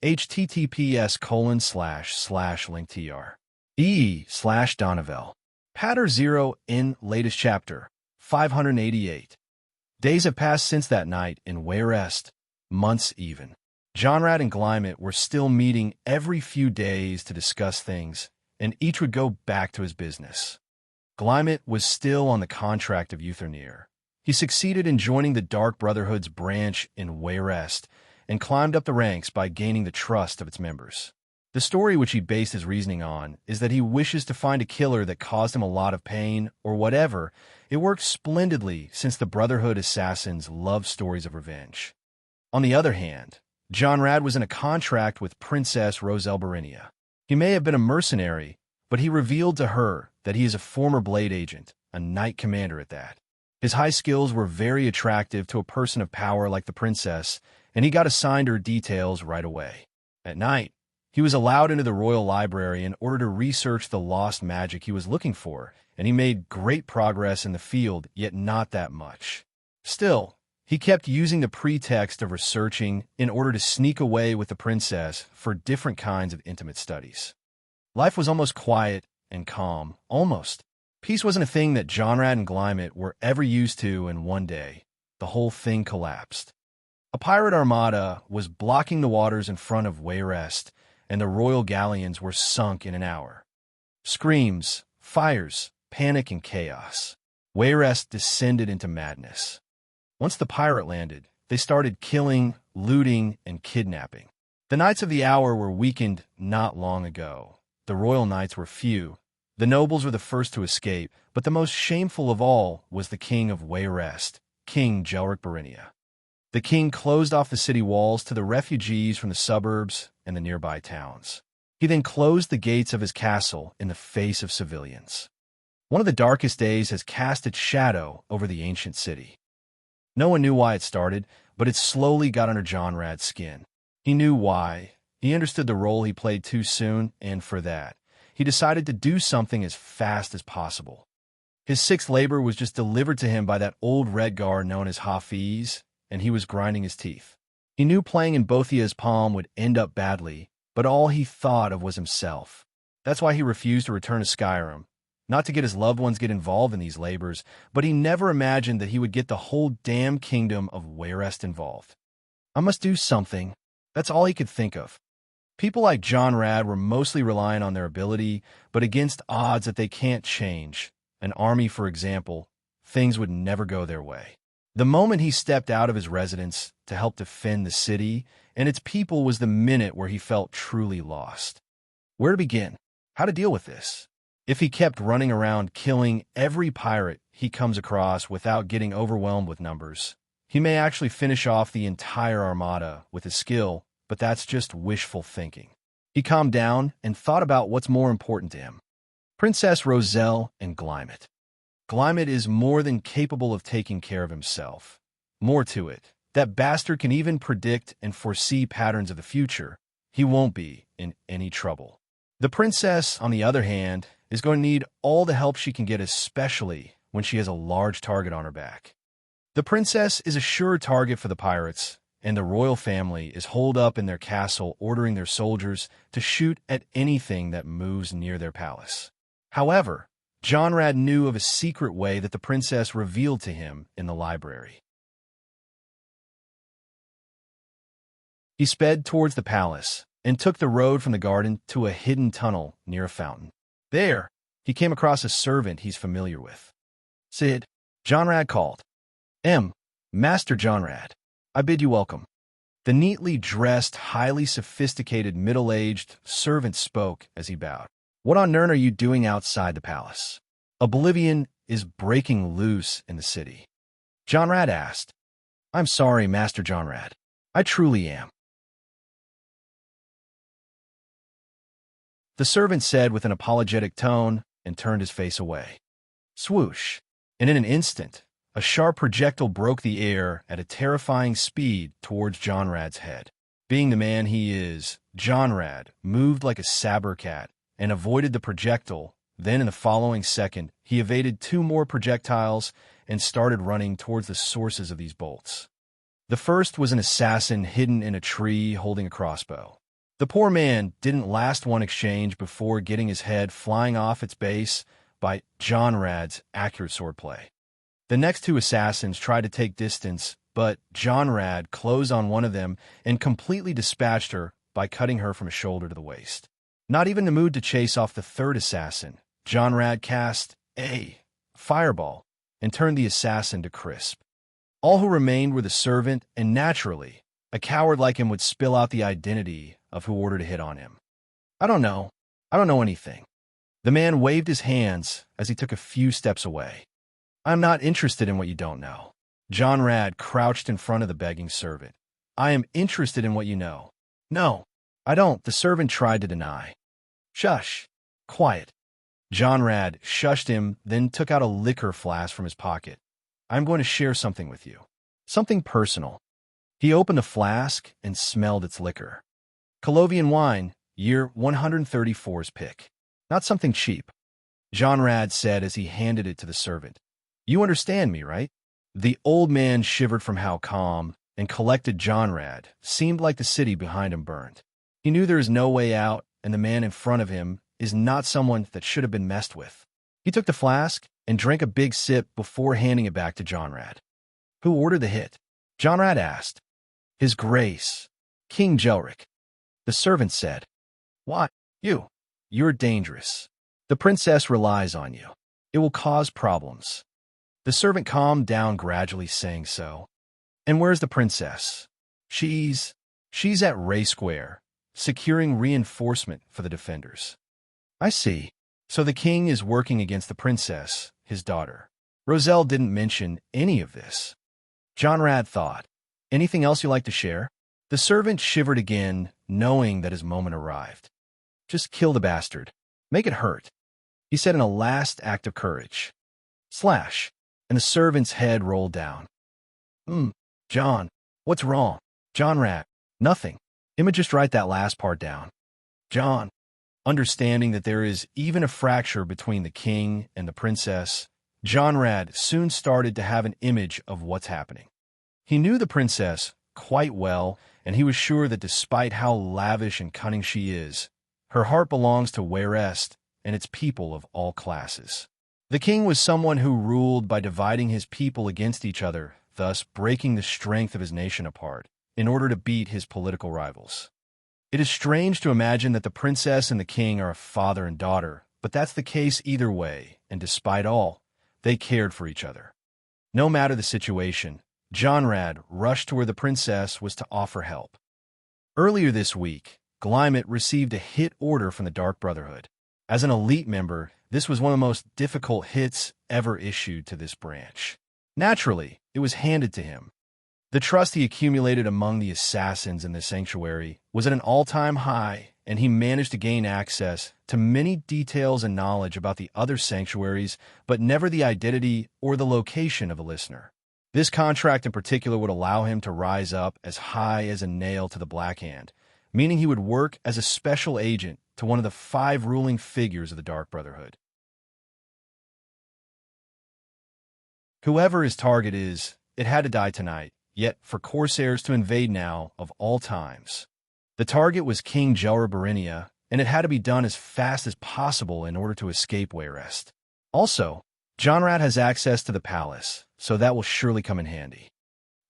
A: https://linktr. /Donovel. Patter 0 in latest chapter, 588. Days have passed since that night in Wayrest, months even. Jonrad and Glymet were still meeting every few days to discuss things, and each would go back to his business. Glymet was still on the contract of Eutherneer. He succeeded in joining the Dark Brotherhood's branch in Wayrest and climbed up the ranks by gaining the trust of its members. The story which he based his reasoning on is that he wishes to find a killer that caused him a lot of pain or whatever. It works splendidly since the Brotherhood assassins love stories of revenge. On the other hand, John Rad was in a contract with Princess Roselle Berinia. He may have been a mercenary, but he revealed to her that he is a former Blade agent, a knight commander at that. His high skills were very attractive to a person of power like the princess, and he got assigned her details right away. At night, he was allowed into the royal library in order to research the lost magic he was looking for, and he made great progress in the field, yet not that much. Still, he kept using the pretext of researching in order to sneak away with the princess for different kinds of intimate studies. Life was almost quiet and calm, almost. Peace wasn't a thing that John Rad and Glymet were ever used to, and one day, the whole thing collapsed. A pirate armada was blocking the waters in front of Wayrest, and the royal galleons were sunk in an hour. Screams, fires, panic, and chaos. Wayrest descended into madness. Once the pirate landed, they started killing, looting, and kidnapping. The Knights of the Hour were weakened not long ago. The royal knights were few. The nobles were the first to escape, but the most shameful of all was the king of Wayrest, King Jelric Berinia. The king closed off the city walls to the refugees from the suburbs and the nearby towns. He then closed the gates of his castle in the face of civilians. One of the darkest days has cast its shadow over the ancient city. No one knew why it started, but it slowly got under John Rad's skin. He knew why. He understood the role he played too soon, and for that, he decided to do something as fast as possible. His sixth labor was just delivered to him by that old Redguard known as Hafiz, and he was grinding his teeth. He knew playing in Bothia's palm would end up badly, but all he thought of was himself. That's why he refused to return to Skyrim. Not to get his loved ones get involved in these labors, but he never imagined that he would get the whole damn kingdom of Wayrest involved. I must do something. That's all he could think of. People like John Rad were mostly relying on their ability, but against odds that they can't change. An army, for example, things would never go their way. The moment he stepped out of his residence to help defend the city and its people was the minute where he felt truly lost. Where to begin? How to deal with this? If he kept running around killing every pirate he comes across without getting overwhelmed with numbers, he may actually finish off the entire armada with his skill, but that's just wishful thinking. He calmed down and thought about what's more important to him. Princess Roselle and Glymet. Glymet is more than capable of taking care of himself. More to it, that bastard can even predict and foresee patterns of the future. He won't be in any trouble. The princess, on the other hand, is going to need all the help she can get, especially when she has a large target on her back. The princess is a sure target for the pirates, and the royal family is holed up in their castle ordering their soldiers to shoot at anything that moves near their palace. However, John Rad knew of a secret way that the princess revealed to him in the library. He sped towards the palace and took the road from the garden to a hidden tunnel near a fountain. There, he came across a servant he's familiar with. "Sid," John Rad called. Master John Rad, I bid you welcome." The neatly dressed, highly sophisticated, middle-aged servant spoke as he bowed. "What on earth are you doing outside the palace? Oblivion is breaking loose in the city." John Rad asked. "I'm sorry, Master John Rad. I truly am." The servant said with an apologetic tone and turned his face away. Swoosh! And in an instant, a sharp projectile broke the air at a terrifying speed towards John Rad's head. Being the man he is, John Rad moved like a saber cat and avoided the projectile. Then in the following second, he evaded two more projectiles and started running towards the sources of these bolts. The first was an assassin hidden in a tree holding a crossbow. The poor man didn't last one exchange before getting his head flying off its base by John Rad's accurate swordplay. The next two assassins tried to take distance, but John Rad closed on one of them and completely dispatched her by cutting her from shoulder to the waist. Not even in the mood to chase off the third assassin, John Rad cast a fireball and turned the assassin to crisp. All who remained were the servant, and naturally, a coward like him would spill out the identity of who ordered a hit on him. I don't know. I don't know anything. The man waved his hands as he took a few steps away. I'm not interested in what you don't know. John Rad crouched in front of the begging servant. I am interested in what you know. No, I don't, the servant tried to deny. Shush. Quiet. John Rad shushed him, then took out a liquor flask from his pocket. I'm going to share something with you. Something personal. He opened the flask and smelled its liquor. Colovian wine, year 134's pick. Not something cheap. John Rad said as he handed it to the servant. You understand me, right? The old man shivered from how calm and collected John Rad seemed like the city behind him burned. He knew there is no way out, and the man in front of him is not someone that should have been messed with. He took the flask and drank a big sip before handing it back to John Rad. Who ordered the hit? John Rad asked. His Grace, King Jelric. The servant said. What? You. You're dangerous. The princess relies on you. It will cause problems. The servant calmed down gradually, saying so. And where's the princess? She's at Ray Square, securing reinforcement for the defenders. I see. So the king is working against the princess, his daughter. Roselle didn't mention any of this. John Rad thought. Anything else you like to share? The servant shivered again, knowing that his moment arrived. Just kill the bastard. Make it hurt, he said in a last act of courage. Slash, and the servant's head rolled down. John, what's wrong? John Rad, nothing. Emma, just write that last part down. John, understanding that there is even a fracture between the king and the princess, John Rad soon started to have an image of what's happening. He knew the princess quite well, and he was sure that despite how lavish and cunning she is, her heart belongs to Wayrest and its people of all classes. The king was someone who ruled by dividing his people against each other, thus breaking the strength of his nation apart, in order to beat his political rivals. It is strange to imagine that the princess and the king are a father and daughter, but that's the case either way, and despite all, they cared for each other. No matter the situation, John Rad rushed to where the princess was to offer help. Earlier this week, Glymet received a hit order from the Dark Brotherhood. As an elite member, this was one of the most difficult hits ever issued to this branch. Naturally, it was handed to him. The trust he accumulated among the assassins in the sanctuary was at an all-time high, and he managed to gain access to many details and knowledge about the other sanctuaries, but never the identity or the location of a listener. This contract in particular would allow him to rise up as high as a nail to the Black Hand, meaning he would work as a special agent to one of the 5 ruling figures of the Dark Brotherhood. Whoever his target is, it had to die tonight, yet for Corsairs to invade now of all times. The target was King Jelra Barinia, and it had to be done as fast as possible in order to escape Wayrest. Also, John Rad has access to the palace, so that will surely come in handy.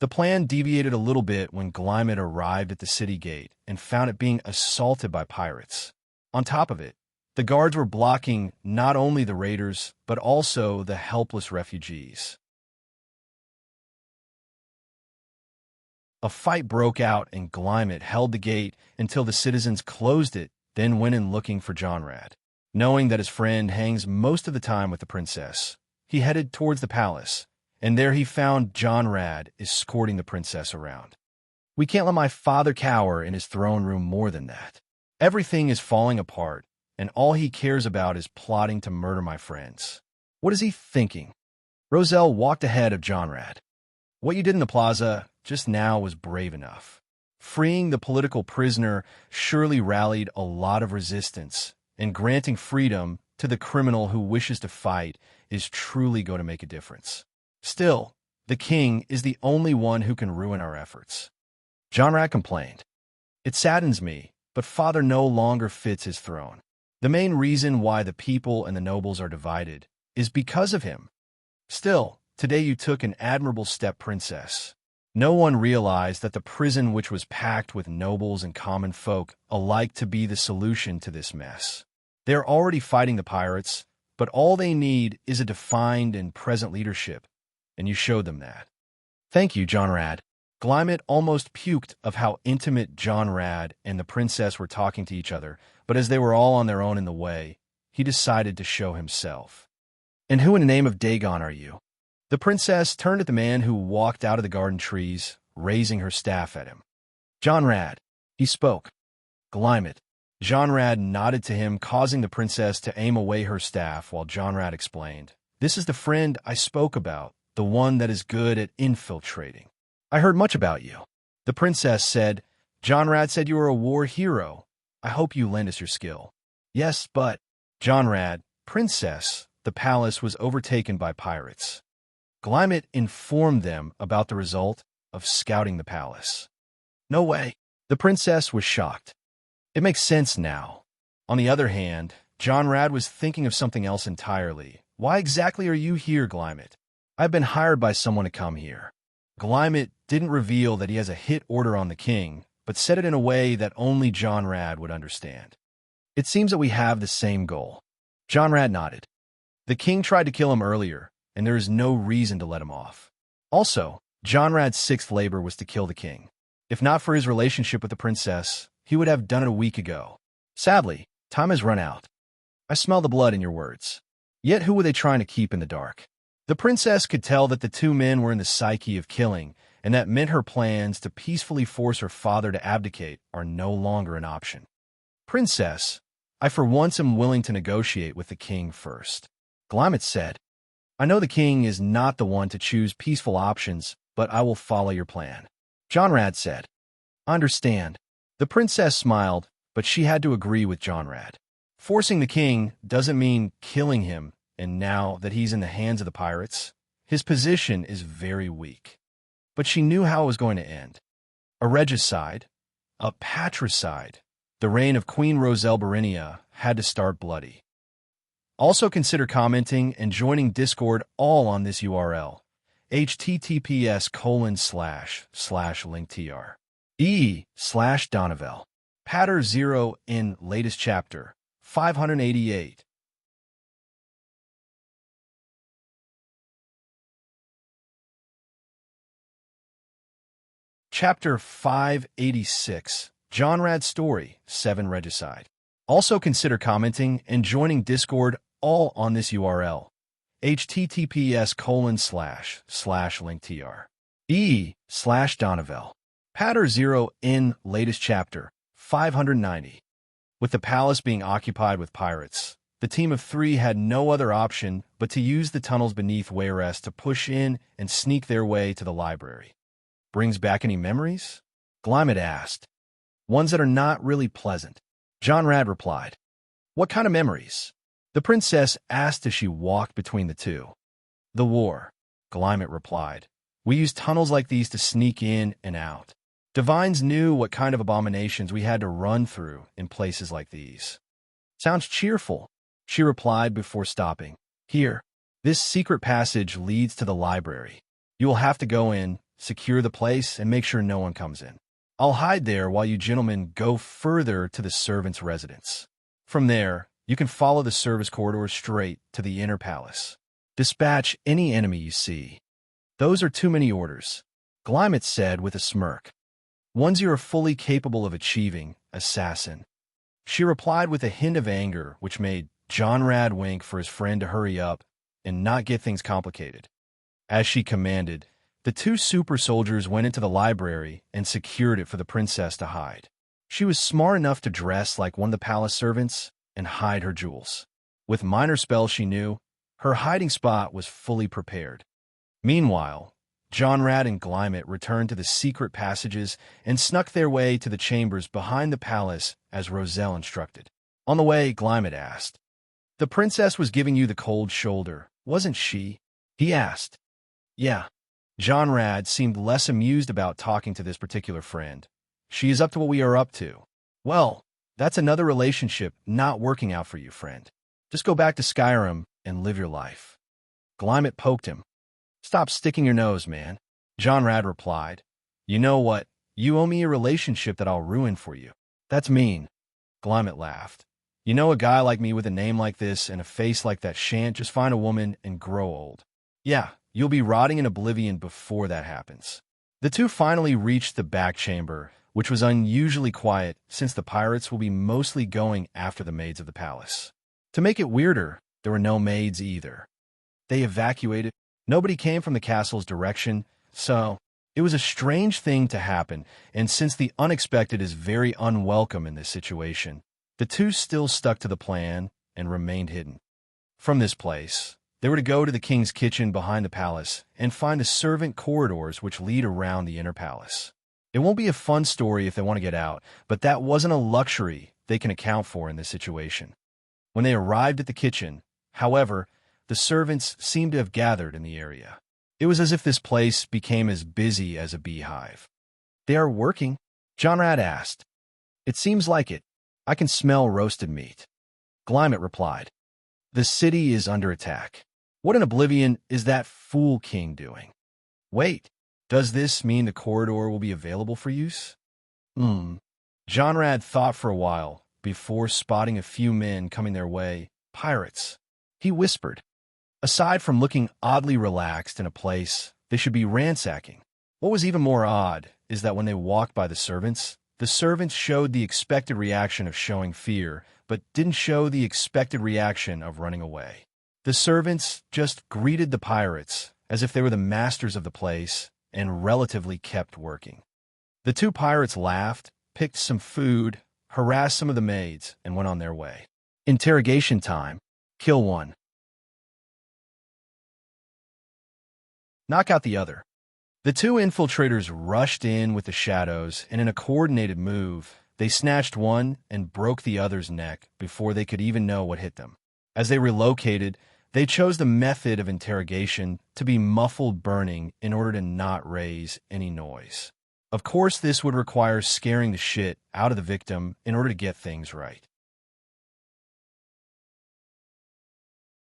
A: The plan deviated a little bit when Glymet arrived at the city gate and found it being assaulted by pirates. On top of it, the guards were blocking not only the raiders, but also the helpless refugees. A fight broke out and Glymet held the gate until the citizens closed it, then went in looking for John Rad. Knowing that his friend hangs most of the time with the princess, he headed towards the palace, and there he found John Rad escorting the princess around. We can't let my father cower in his throne room more than that. Everything is falling apart, and all he cares about is plotting to murder my friends. What is he thinking? Roselle walked ahead of John Rad. What you did in the plaza just now was brave enough. Freeing the political prisoner surely rallied a lot of resistance, and granting freedom to the criminal who wishes to fight is truly going to make a difference. Still, the king is the only one who can ruin our efforts. John Rad complained. It saddens me, but father no longer fits his throne. The main reason why the people and the nobles are divided is because of him. Still, today you took an admirable step, princess. No one realized that the prison which was packed with nobles and common folk alike to be the solution to this mess. They're already fighting the pirates, but all they need is a defined and present leadership, and you showed them that. Thank you, John Rad. Glymet almost puked of how intimate John Rad and the princess were talking to each other, but as they were all on their own in the way, he decided to show himself. And who in the name of Dagon are you? The princess turned at the man who walked out of the garden trees, raising her staff at him. John Rad. He spoke. Glymet. John Rad nodded to him, causing the princess to aim away her staff while John Rad explained. This is the friend I spoke about, the one that is good at infiltrating. I heard much about you. The princess said, John Rad said you were a war hero. I hope you lend us your skill. Yes, but... John Rad, princess, the palace was overtaken by pirates. Glymet informed them about the result of scouting the palace. No way. The princess was shocked. It makes sense now. On the other hand, John Rad was thinking of something else entirely. Why exactly are you here, Glymet? I've been hired by someone to come here. Glymet didn't reveal that he has a hit order on the king, but said it in a way that only John Rad would understand. It seems that we have the same goal. John Rad nodded. The king tried to kill him earlier, and there is no reason to let him off. Also, John Rad's sixth labor was to kill the king. If not for his relationship with the princess, he would have done it a week ago. Sadly, time has run out. I smell the blood in your words. Yet who were they trying to keep in the dark? The princess could tell that the two men were in the psyche of killing, and that meant her plans to peacefully force her father to abdicate are no longer an option. Princess, I for once am willing to negotiate with the king first. Glymet said, I know the king is not the one to choose peaceful options, but I will follow your plan. John Rad said, I understand. The princess smiled, but she had to agree with John Rad. Forcing the king doesn't mean killing him, and now that he's in the hands of the pirates, his position is very weak. But she knew how it was going to end. A regicide, a patricide. The reign of Queen Roselle Berinia had to start bloody. Also consider commenting and joining Discord all on this URL, https://linktr. /Donovel. Patter 0 in latest chapter, 588. Chapter 586, John Rad's Story, 7 Regicide. Also consider commenting and joining Discord all on this URL, https://linktr. /Donovel. Patter 0 in latest chapter, 590. With the palace being occupied with pirates, the team of 3 had no other option but to use the tunnels beneath Wayrest to push in and sneak their way to the library. Brings back any memories? Glymet asked. Ones that are not really pleasant. John Rad replied. What kind of memories? The princess asked as she walked between the two. The war, Glymet replied. We used tunnels like these to sneak in and out. Divines knew what kind of abominations we had to run through in places like these. Sounds cheerful, she replied before stopping. Here, this secret passage leads to the library. You will have to go in, secure the place, and make sure no one comes in. I'll hide there while you gentlemen go further to the servants' residence. From there, you can follow the service corridor straight to the inner palace. Dispatch any enemy you see. Those are too many orders, Glymet said with a smirk. Ones you are fully capable of achieving, assassin. She replied with a hint of anger, which made John Rad wink for his friend to hurry up and not get things complicated. As she commanded, the 2 super soldiers went into the library and secured it for the princess to hide. She was smart enough to dress like one of the palace servants and hide her jewels. With minor spells she knew, her hiding spot was fully prepared. Meanwhile, John Rad and Glymet returned to the secret passages and snuck their way to the chambers behind the palace as Roselle instructed. On the way, Glymet asked, The princess was giving you the cold shoulder, wasn't she? He asked. Yeah. John Rad seemed less amused about talking to this particular friend. She is up to what we are up to. Well, that's another relationship not working out for you, friend. Just go back to Skyrim and live your life. Glymet poked him. Stop sticking your nose, man. John Rad replied. You know what? You owe me a relationship that I'll ruin for you. That's mean. Glymet laughed. You know, a guy like me with a name like this and a face like that shan't just find a woman and grow old. Yeah, you'll be rotting in oblivion before that happens. The two finally reached the back chamber, which was unusually quiet since the pirates will be mostly going after the maids of the palace. To make it weirder, there were no maids either. They evacuated. Nobody came from the castle's direction, so it was a strange thing to happen, and since the unexpected is very unwelcome in this situation, the two still stuck to the plan and remained hidden. From this place, they were to go to the king's kitchen behind the palace and find the servant corridors which lead around the inner palace. It won't be a fun story if they want to get out, but that wasn't a luxury they can account for in this situation. When they arrived at the kitchen, however, the servants seemed to have gathered in the area. It was as if this place became as busy as a beehive. "They are working?" Jonrad asked. "It seems like it. I can smell roasted meat." Glymet replied. "The city is under attack. What in oblivion is that fool king doing? Wait, does this mean the corridor will be available for use?" Jonrad thought for a while before spotting a few men coming their way. "Pirates," he whispered. Aside from looking oddly relaxed in a place they should be ransacking, what was even more odd is that when they walked by the servants showed the expected reaction of showing fear, but didn't show the expected reaction of running away. The servants just greeted the pirates as if they were the masters of the place and relatively kept working. The two pirates laughed, picked some food, harassed some of the maids, and went on their way. Interrogation time. Kill one. Knock out the other. The two infiltrators rushed in with the shadows, and in a coordinated move, they snatched one and broke the other's neck before they could even know what hit them. As they relocated, they chose the method of interrogation to be muffled burning in order to not raise any noise. Of course, this would require scaring the shit out of the victim in order to get things right.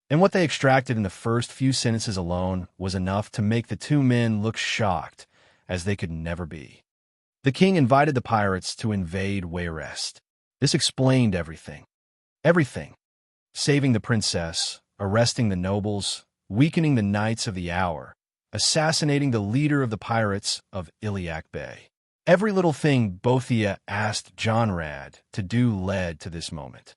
A: And what they extracted in the first few sentences alone was enough to make the two men look shocked, as they could never be. The king invited the pirates to invade Wayrest. This explained everything. Everything. Saving the princess, arresting the nobles, weakening the knights of the hour, assassinating the leader of the pirates of Iliac Bay. Every little thing Bothia asked Jonrad to do led to this moment.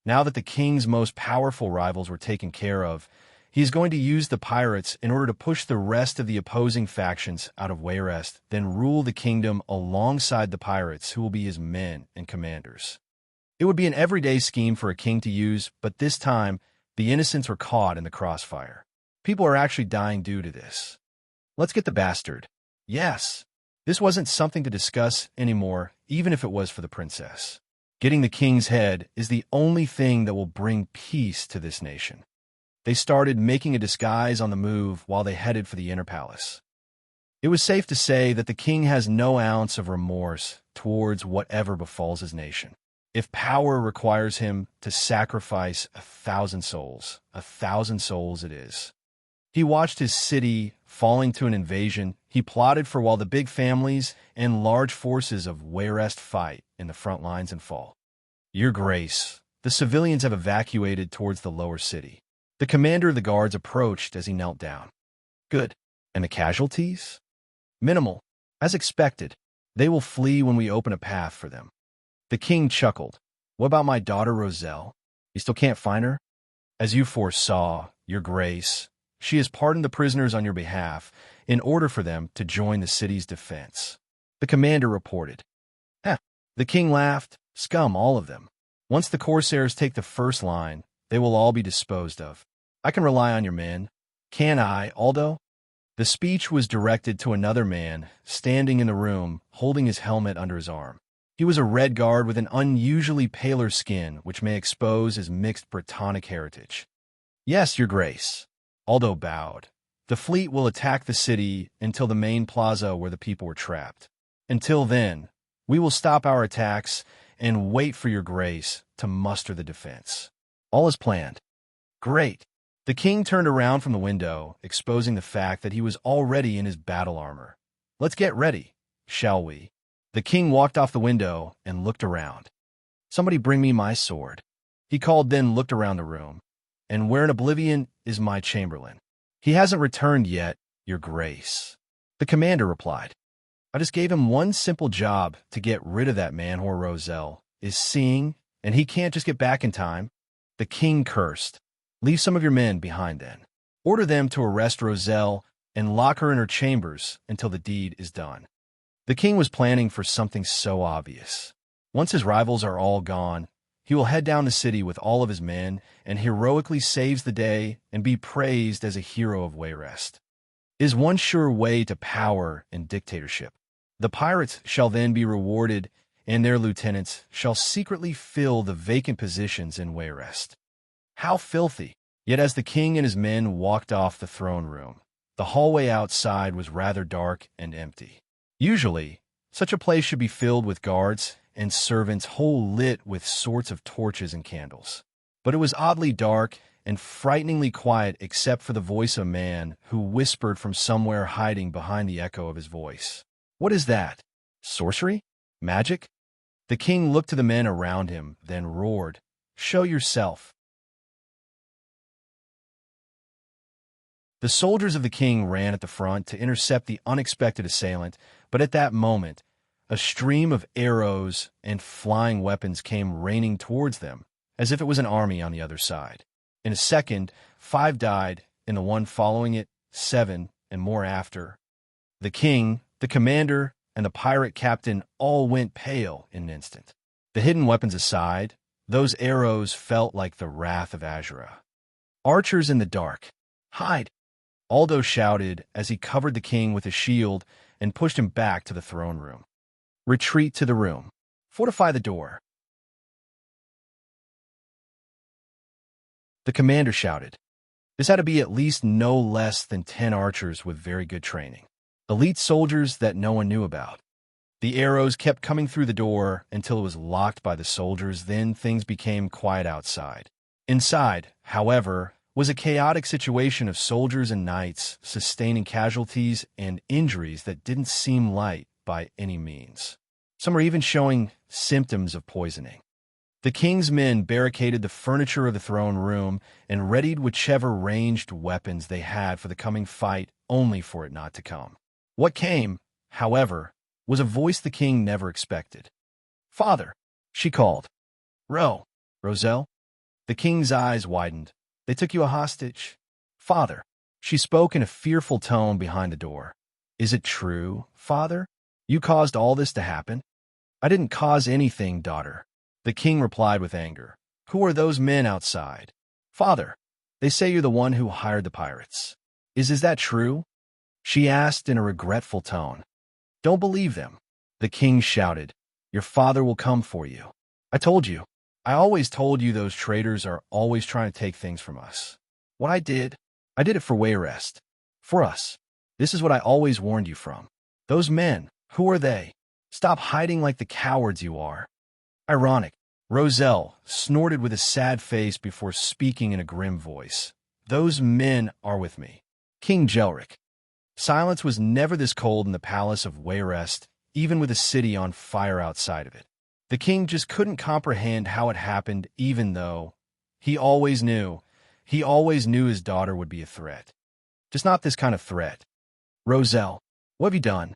A: Now that the king's most powerful rivals were taken care of, he is going to use the pirates in order to push the rest of the opposing factions out of Wayrest, then rule the kingdom alongside the pirates who will be his men and commanders. It would be an everyday scheme for a king to use, but this time, the innocents were caught in the crossfire. People are actually dying due to this. Let's get the bastard. Yes, this wasn't something to discuss anymore, even if it was for the princess. Getting the king's head is the only thing that will bring peace to this nation. They started making a disguise on the move while they headed for the inner palace. It was safe to say that the king has no ounce of remorse towards whatever befalls his nation. If power requires him to sacrifice 1,000 souls, 1,000 souls it is. He watched his city falling to an invasion he plotted for while the big families and large forces of Wayrest fight in the front lines and fall. Your Grace, the civilians have evacuated towards the lower city. The commander of the guards approached as he knelt down. Good. And the casualties? Minimal. As expected, they will flee when we open a path for them. The king chuckled. What about my daughter Roselle? You still can't find her? As you foresaw, Your Grace, she has pardoned the prisoners on your behalf in order for them to join the city's defense. The commander reported. The king laughed. Scum, all of them. Once the corsairs take the first line, they will all be disposed of. I can rely on your men. Can I, Aldo? The speech was directed to another man standing in the room, holding his helmet under his arm. He was a red guard with an unusually paler skin, which may expose his mixed Brittonic heritage. Yes, Your Grace. Aldo bowed. The fleet will attack the city until the main plaza where the people were trapped. Until then, we will stop our attacks and wait for Your Grace to muster the defense. All is planned. Great. The king turned around from the window, exposing the fact that he was already in his battle armor. Let's get ready, shall we? The king walked off the window and looked around. Somebody bring me my sword. he called, then looked around the room. "And where in oblivion is my chamberlain?" "He hasn't returned yet, Your Grace," the commander replied. "I just gave him one simple job to get rid of that man whore Roselle is seeing, and he can't just get back in time." The king cursed. "Leave some of your men behind then. Order them to arrest Roselle and lock her in her chambers until the deed is done." The king was planning for something so obvious. Once his rivals are all gone, he will head down the city with all of his men and heroically saves the day and be praised as a hero of Wayrest. It is one sure way to power and dictatorship. The pirates shall then be rewarded, and their lieutenants shall secretly fill the vacant positions in Wayrest. How filthy! Yet as the king and his men walked off the throne room, the hallway outside was rather dark and empty. Usually, such a place should be filled with guards and servants whole lit with sorts of torches and candles. But it was oddly dark and frighteningly quiet except for the voice of a man who whispered from somewhere hiding behind the echo of his voice. "What is that? Sorcery? Magic?" The king looked to the men around him, then roared, "Show yourself." The soldiers of the king ran at the front to intercept the unexpected assailant, but at that moment, a stream of arrows and flying weapons came raining towards them, as if it was an army on the other side. In a second, 5 died, in the one following it, 7, and more after. The king, the commander, and the pirate captain all went pale in an instant. The hidden weapons aside, those arrows felt like the wrath of Azura. "Archers in the dark, hide!" Aldo shouted as he covered the king with a shield and pushed him back to the throne room. "Retreat to the room. Fortify the door." The commander shouted. This had to be at least no less than 10 archers with very good training. Elite soldiers that no one knew about. The arrows kept coming through the door until it was locked by the soldiers, then things became quiet outside. Inside, however, was a chaotic situation of soldiers and knights sustaining casualties and injuries that didn't seem light by any means. Some were even showing symptoms of poisoning. The king's men barricaded the furniture of the throne room and readied whichever ranged weapons they had for the coming fight, only for it not to come. What came, however, was a voice the king never expected. "Father," she called. Roselle?" The king's eyes widened. "They took you a hostage?" "Father." She spoke in a fearful tone behind the door. "Is it true, father? You caused all this to happen?" "I didn't cause anything, daughter," the king replied with anger. "Who are those men outside?" "Father, they say you're the one who hired the pirates. Is that true?" she asked in a regretful tone. "Don't believe them," the king shouted. "Your father will come for you. I told you. I always told you those traitors are always trying to take things from us. What I did it for Wayrest. For us. This is what I always warned you from. Those men, who are they? Stop hiding like the cowards you are." Ironic. Roselle snorted with a sad face before speaking in a grim voice. "Those men are with me. King Jelric." Silence was never this cold in the palace of Wayrest, even with a city on fire outside of it. The king just couldn't comprehend how it happened, even though he always knew his daughter would be a threat. Just not this kind of threat. "Roselle, what have you done?"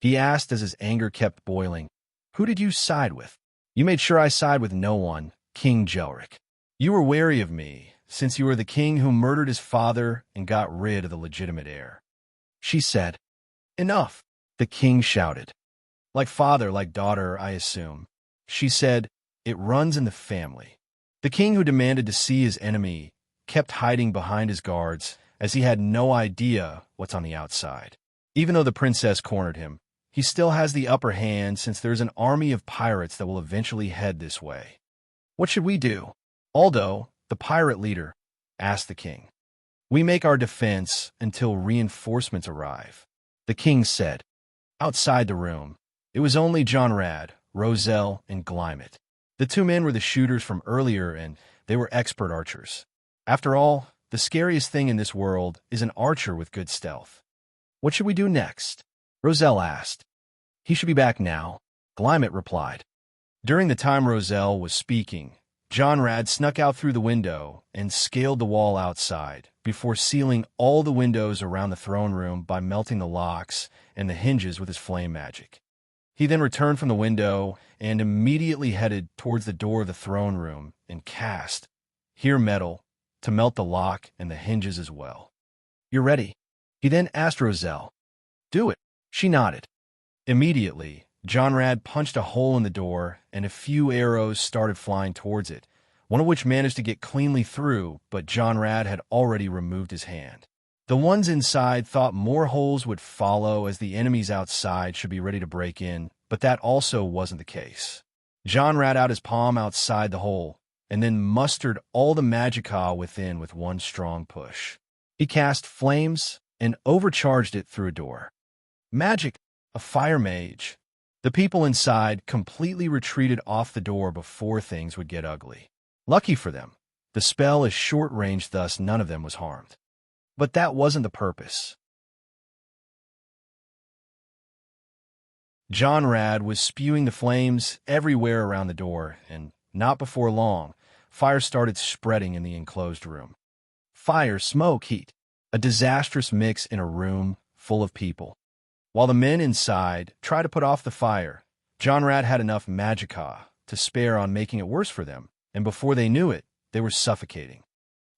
A: he asked as his anger kept boiling. "Who did you side with?" "You made sure I side with no one, King Jelric. You were wary of me, since you were the king who murdered his father and got rid of the legitimate heir." She said. "Enough," the king shouted. "Like father, like daughter, I assume." She said, "It runs in the family." The king, who demanded to see his enemy, kept hiding behind his guards, as he had no idea what's on the outside. Even though the princess cornered him, he still has the upper hand since there's an army of pirates that will eventually head this way. "What should we do?" Aldo, the pirate leader, asked the king. "We make our defense until reinforcements arrive," the king said. Outside the room, it was only John Rad, Roselle, and Glymet. The 2 men were the shooters from earlier, and they were expert archers. After all, the scariest thing in this world is an archer with good stealth. "What should we do next?" Roselle asked. "He should be back now," Glymet replied. During the time Roselle was speaking, Jonrad snuck out through the window and scaled the wall outside, before sealing all the windows around the throne room by melting the locks and the hinges with his flame magic. He then returned from the window and immediately headed towards the door of the throne room and cast Hear Metal to melt the lock and the hinges as well. "You're ready?" He then asked Roselle. "Do it." She nodded. Immediately, Jonrad punched a hole in the door and a few arrows started flying towards it, one of which managed to get cleanly through, but Jonrad had already removed his hand. The ones inside thought more holes would follow as the enemies outside should be ready to break in, but that also wasn't the case. Jonrad out his palm outside the hole, and then mustered all the magicka within with one strong push. He cast flames and overcharged it through a door. Magic, a fire mage. The people inside completely retreated off the door before things would get ugly. Lucky for them, the spell is short-range, thus none of them was harmed. But that wasn't the purpose. Jonrad was spewing the flames everywhere around the door, and not before long, fire started spreading in the enclosed room. Fire, smoke, heat, a disastrous mix in a room full of people. While the men inside tried to put off the fire, Jonrad had enough magicka to spare on making it worse for them, and before they knew it, they were suffocating.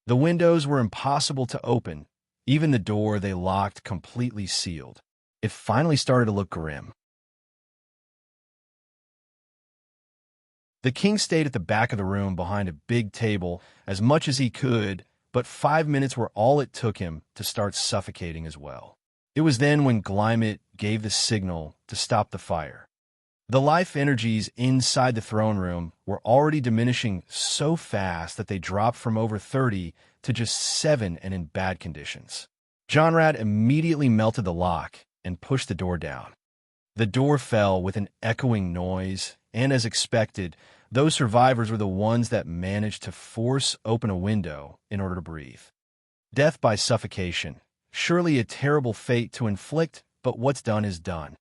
A: The windows were impossible to open, even the door they locked completely sealed. It finally started to look grim. The king stayed at the back of the room behind a big table as much as he could, but 5 minutes were all it took him to start suffocating as well. It was then when Glymet gave the signal to stop the fire. The life energies inside the throne room were already diminishing so fast that they dropped from over 30 to just 7 and in bad conditions. Jonrad immediately melted the lock and pushed the door down. The door fell with an echoing noise, and as expected, those survivors were the ones that managed to force open a window in order to breathe. Death by suffocation. Surely a terrible fate to inflict, but what's done is done.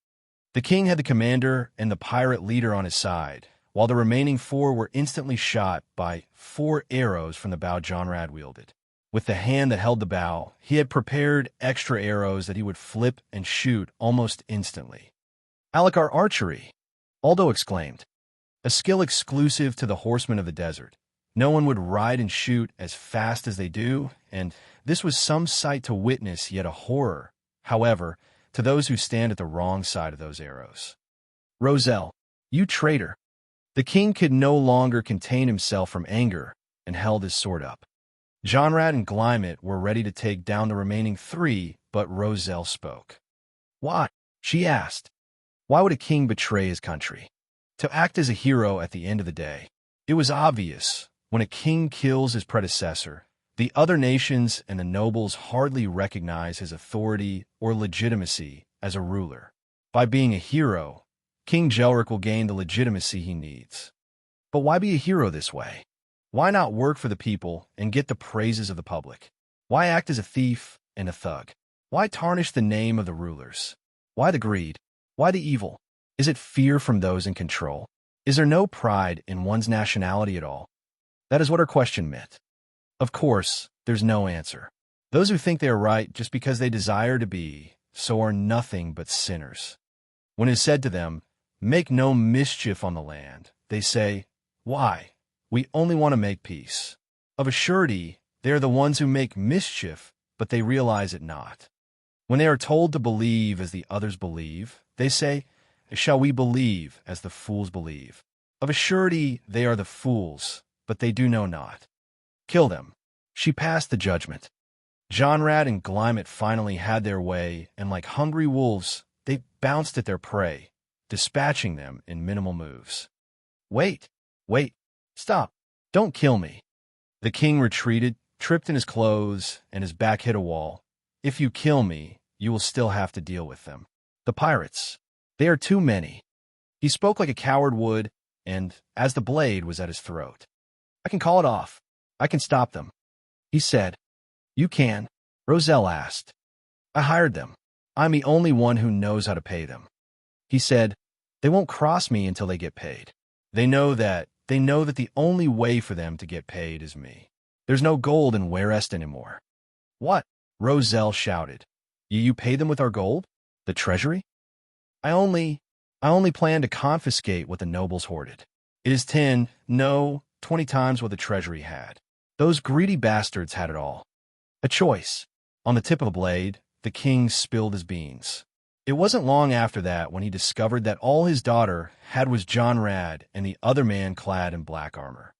A: The king had the commander and the pirate leader on his side, while the remaining 4 were instantly shot by 4 arrows from the bow Jonrad wielded. With the hand that held the bow, he had prepared extra arrows that he would flip and shoot almost instantly. "Alakar archery!" Aldo exclaimed. A skill exclusive to the horsemen of the desert. No one would ride and shoot as fast as they do, and this was some sight to witness, yet a horror, however, to those who stand at the wrong side of those arrows. "Roselle, you traitor!" The king could no longer contain himself from anger and held his sword up. Jonrad and Glymet were ready to take down the remaining 3, but Roselle spoke. "Why?" she asked. "Why would a king betray his country? To act as a hero at the end of the day." It was obvious. When a king kills his predecessor, the other nations and the nobles hardly recognize his authority or legitimacy as a ruler. By being a hero, King Jelric will gain the legitimacy he needs. But why be a hero this way? Why not work for the people and get the praises of the public? Why act as a thief and a thug? Why tarnish the name of the rulers? Why the greed? Why the evil? Is it fear from those in control? Is there no pride in one's nationality at all? That is what our question meant. Of course, there's no answer. Those who think they are right just because they desire to be, so are nothing but sinners. When it is said to them, "Make no mischief on the land," they say, "Why? We only want to make peace." Of a surety, they are the ones who make mischief, but they realize it not. When they are told to believe as the others believe, they say, "Shall we believe as the fools believe?" Of a surety, they are the fools, but they do know not. Kill them. She passed the judgment. Jonrad and Glymet finally had their way, and like hungry wolves, they bounced at their prey, dispatching them in minimal moves. Wait, stop, don't kill me." The king retreated, tripped in his clothes, and his back hit a wall. "If you kill me, you will still have to deal with them. The pirates. They are too many." He spoke like a coward would, and as the blade was at his throat. "I can call it off. I can stop them," he said. "You can?" Roselle asked. "I hired them. I'm the only one who knows how to pay them." He said, "They won't cross me until they get paid. They know that they know that the only way for them to get paid is me. There's no gold in Warest anymore. What? Roselle shouted. You pay them with our gold? The treasury? I only plan to confiscate what the nobles hoarded. It is 10, no, 20 times what the treasury had. Those greedy bastards had it all. A choice. On the tip of a blade, the king spilled his beans. It wasn't long after that when he discovered that all his daughter had was John Rad and the other man clad in black armor.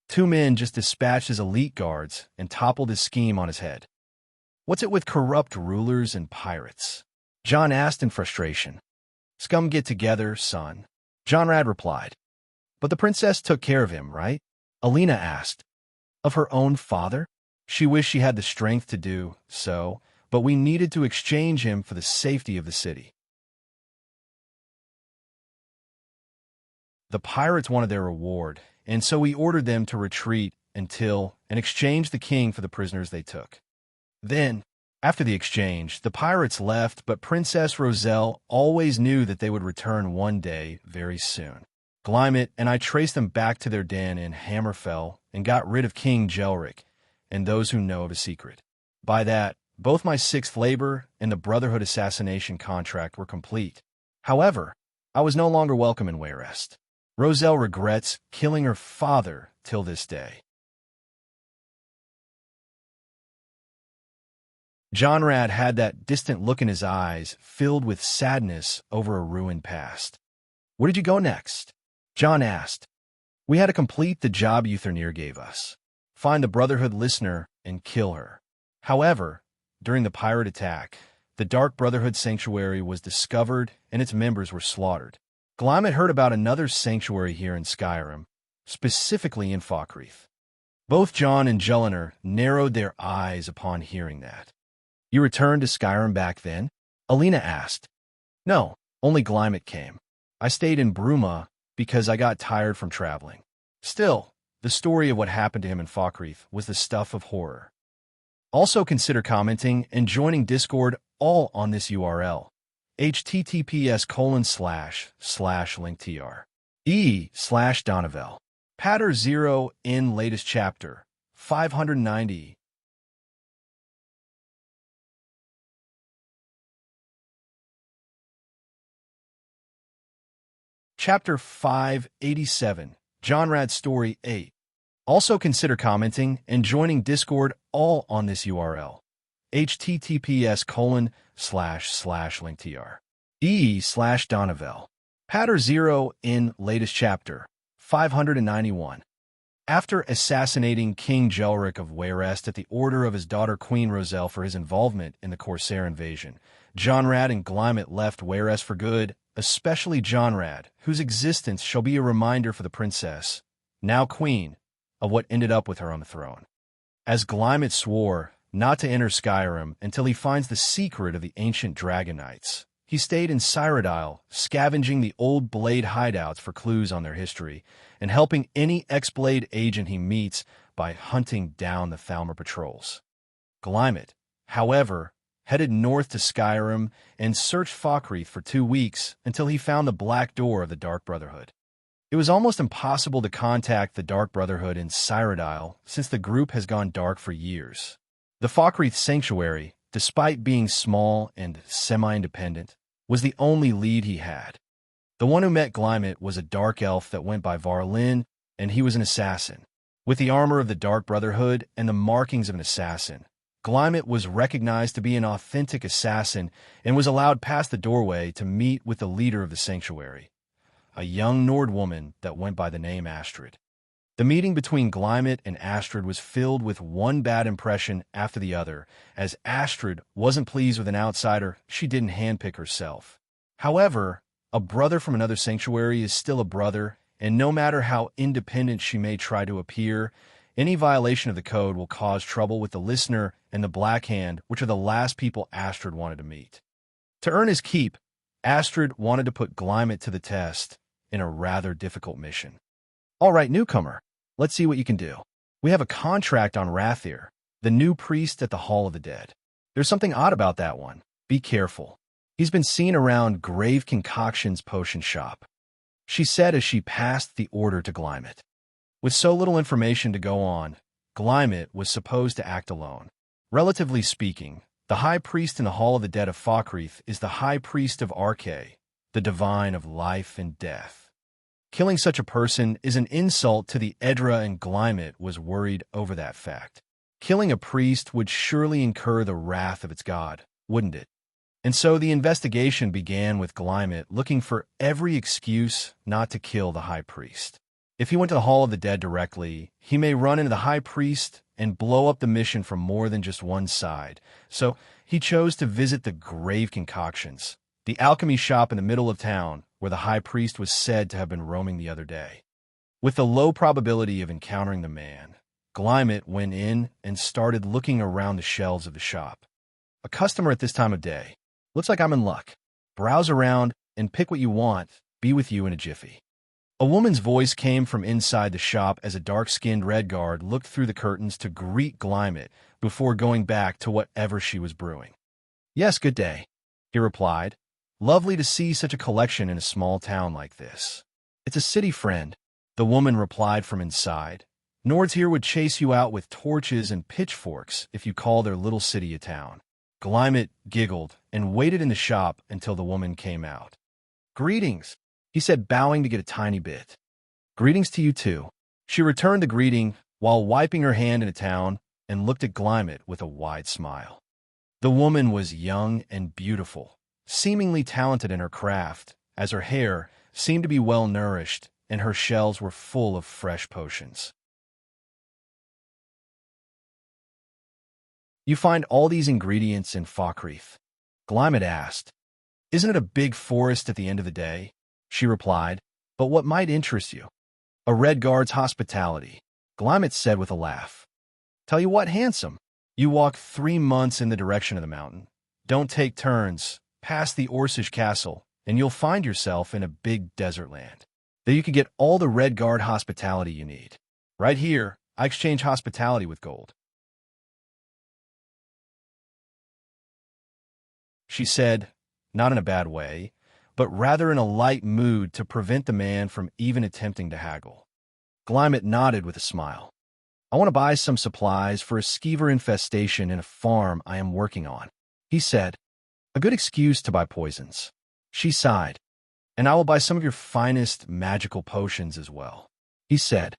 A: 2 men just dispatched his elite guards and toppled his scheme on his head. What's it with corrupt rulers and pirates? John asked in frustration. Scum get together, son. John Rad replied. But the princess took care of him, right? Alina asked. Of her own father? She wished she had the strength to do so, but we needed to exchange him for the safety of the city. The pirates wanted their reward, and so we ordered them to retreat and exchange the king for the prisoners they took. Then, after the exchange, the pirates left, but Princess Roselle always knew that they would return one day very soon. Glymet and I traced them back to their den in Hammerfell and got rid of King Jelric and those who know of his secret. By that, both my 6th labor and the Brotherhood assassination contract were complete. However, I was no longer welcome in Warest. Roselle regrets killing her father till this day. John Rad had that distant look in his eyes, filled with sadness over a ruined past. Where did you go next? John asked. We had to complete the job Euthernir gave us. Find the Brotherhood listener and kill her. However, during the pirate attack, the Dark Brotherhood sanctuary was discovered and its members were slaughtered. Glymet heard about another sanctuary here in Skyrim, specifically in Falkreath. Both John and Jellinar narrowed their eyes upon hearing that. You returned to Skyrim back then? Alina asked. No, only Glymet came. I stayed in Bruma because I got tired from traveling. Still, the story of what happened to him in Falkreath was the stuff of horror. Also consider commenting and joining Discord all on this URL. https://linktr. /Donovel. Patter 0 in latest chapter. 590. Chapter 587, John Rad's Story 8. Also consider commenting and joining Discord all on this URL. https://linktr. /Donovel. Patter 0 in latest chapter. 591. After assassinating King Jelric of Warest at the order of his daughter Queen Roselle for his involvement in the Corsair invasion, John Rad and Glymet left Warest for good, especially John Rad, whose existence shall be a reminder for the princess, now queen, of what ended up with her on the throne. As Glymet swore not to enter Skyrim until he finds the secret of the ancient Dragon Knights, he stayed in Cyrodiil, scavenging the old Blade hideouts for clues on their history, and helping any ex-Blade agent he meets by hunting down the Thalmor patrols. Glymet, however, headed north to Skyrim and searched Falkreath for 2 weeks until he found the Black Door of the Dark Brotherhood. It was almost impossible to contact the Dark Brotherhood in Cyrodiil since the group has gone dark for years. The Falkreath Sanctuary, despite being small and semi-independent, was the only lead he had. The one who met Glymet was a dark elf that went by Varlin, and he was an assassin. With the armor of the Dark Brotherhood and the markings of an assassin, Glymet was recognized to be an authentic assassin and was allowed past the doorway to meet with the leader of the sanctuary, a young Nord woman that went by the name Astrid. The meeting between Glymet and Astrid was filled with one bad impression after the other, as Astrid wasn't pleased with an outsider she didn't handpick herself. However, a brother from another sanctuary is still a brother, and no matter how independent she may try to appear, any violation of the code will cause trouble with the listener and the Black Hand, which are the last people Astrid wanted to meet. To earn his keep, Astrid wanted to put Glymet to the test in a rather difficult mission. All right, newcomer, let's see what you can do. We have a contract on Rathir, the new priest at the Hall of the Dead. There's something odd about that one. Be careful. He's been seen around Grave Concoction's potion shop. She said as she passed the order to Glymet. With so little information to go on, Glymet was supposed to act alone. Relatively speaking, the high priest in the Hall of the Dead of Falkreath is the high priest of Arche, the divine of life and death. Killing such a person is an insult to the Edra, and Glymet was worried over that fact. Killing a priest would surely incur the wrath of its god, wouldn't it? And so the investigation began with Glymet looking for every excuse not to kill the high priest. If he went to the Hall of the Dead directly, he may run into the high priest and blow up the mission from more than just one side. So he chose to visit the Grave Concoctions, the alchemy shop in the middle of town where the high priest was said to have been roaming the other day. With the low probability of encountering the man, Glymet went in and started looking around the shelves of the shop. A customer at this time of day. Looks like I'm in luck. Browse around and pick what you want. Be with you in a jiffy. A woman's voice came from inside the shop as a dark-skinned Redguard looked through the curtains to greet Glymet before going back to whatever she was brewing. Yes, good day, he replied. Lovely to see such a collection in a small town like this. It's a city friend, the woman replied from inside. Nords here would chase you out with torches and pitchforks if you call their little city a town. Glymet giggled and waited in the shop until the woman came out. Greetings, he said, bowing to get a tiny bit. Greetings to you too. She returned the greeting while wiping her hand in a towel and looked at Glymet with a wide smile. The woman was young and beautiful, seemingly talented in her craft, as her hair seemed to be well-nourished and her shelves were full of fresh potions. You find all these ingredients in Falkreath? Glymet asked. Isn't it a big forest at the end of the day? She replied. But what might interest you? A Redguard's hospitality, Glymet said with a laugh. Tell you what, handsome. You walk 3 months in the direction of the mountain. Don't take turns, past the Orsish castle, and you'll find yourself in a big desert land. There you can get all the Redguard hospitality you need. Right here, I exchange hospitality with gold. She said, not in a bad way, but rather in a light mood to prevent the man from even attempting to haggle. Glymet nodded with a smile. I want to buy some supplies for a skeever infestation in a farm I am working on, he said. A good excuse to buy poisons. She sighed. And I will buy some of your finest magical potions as well, he said.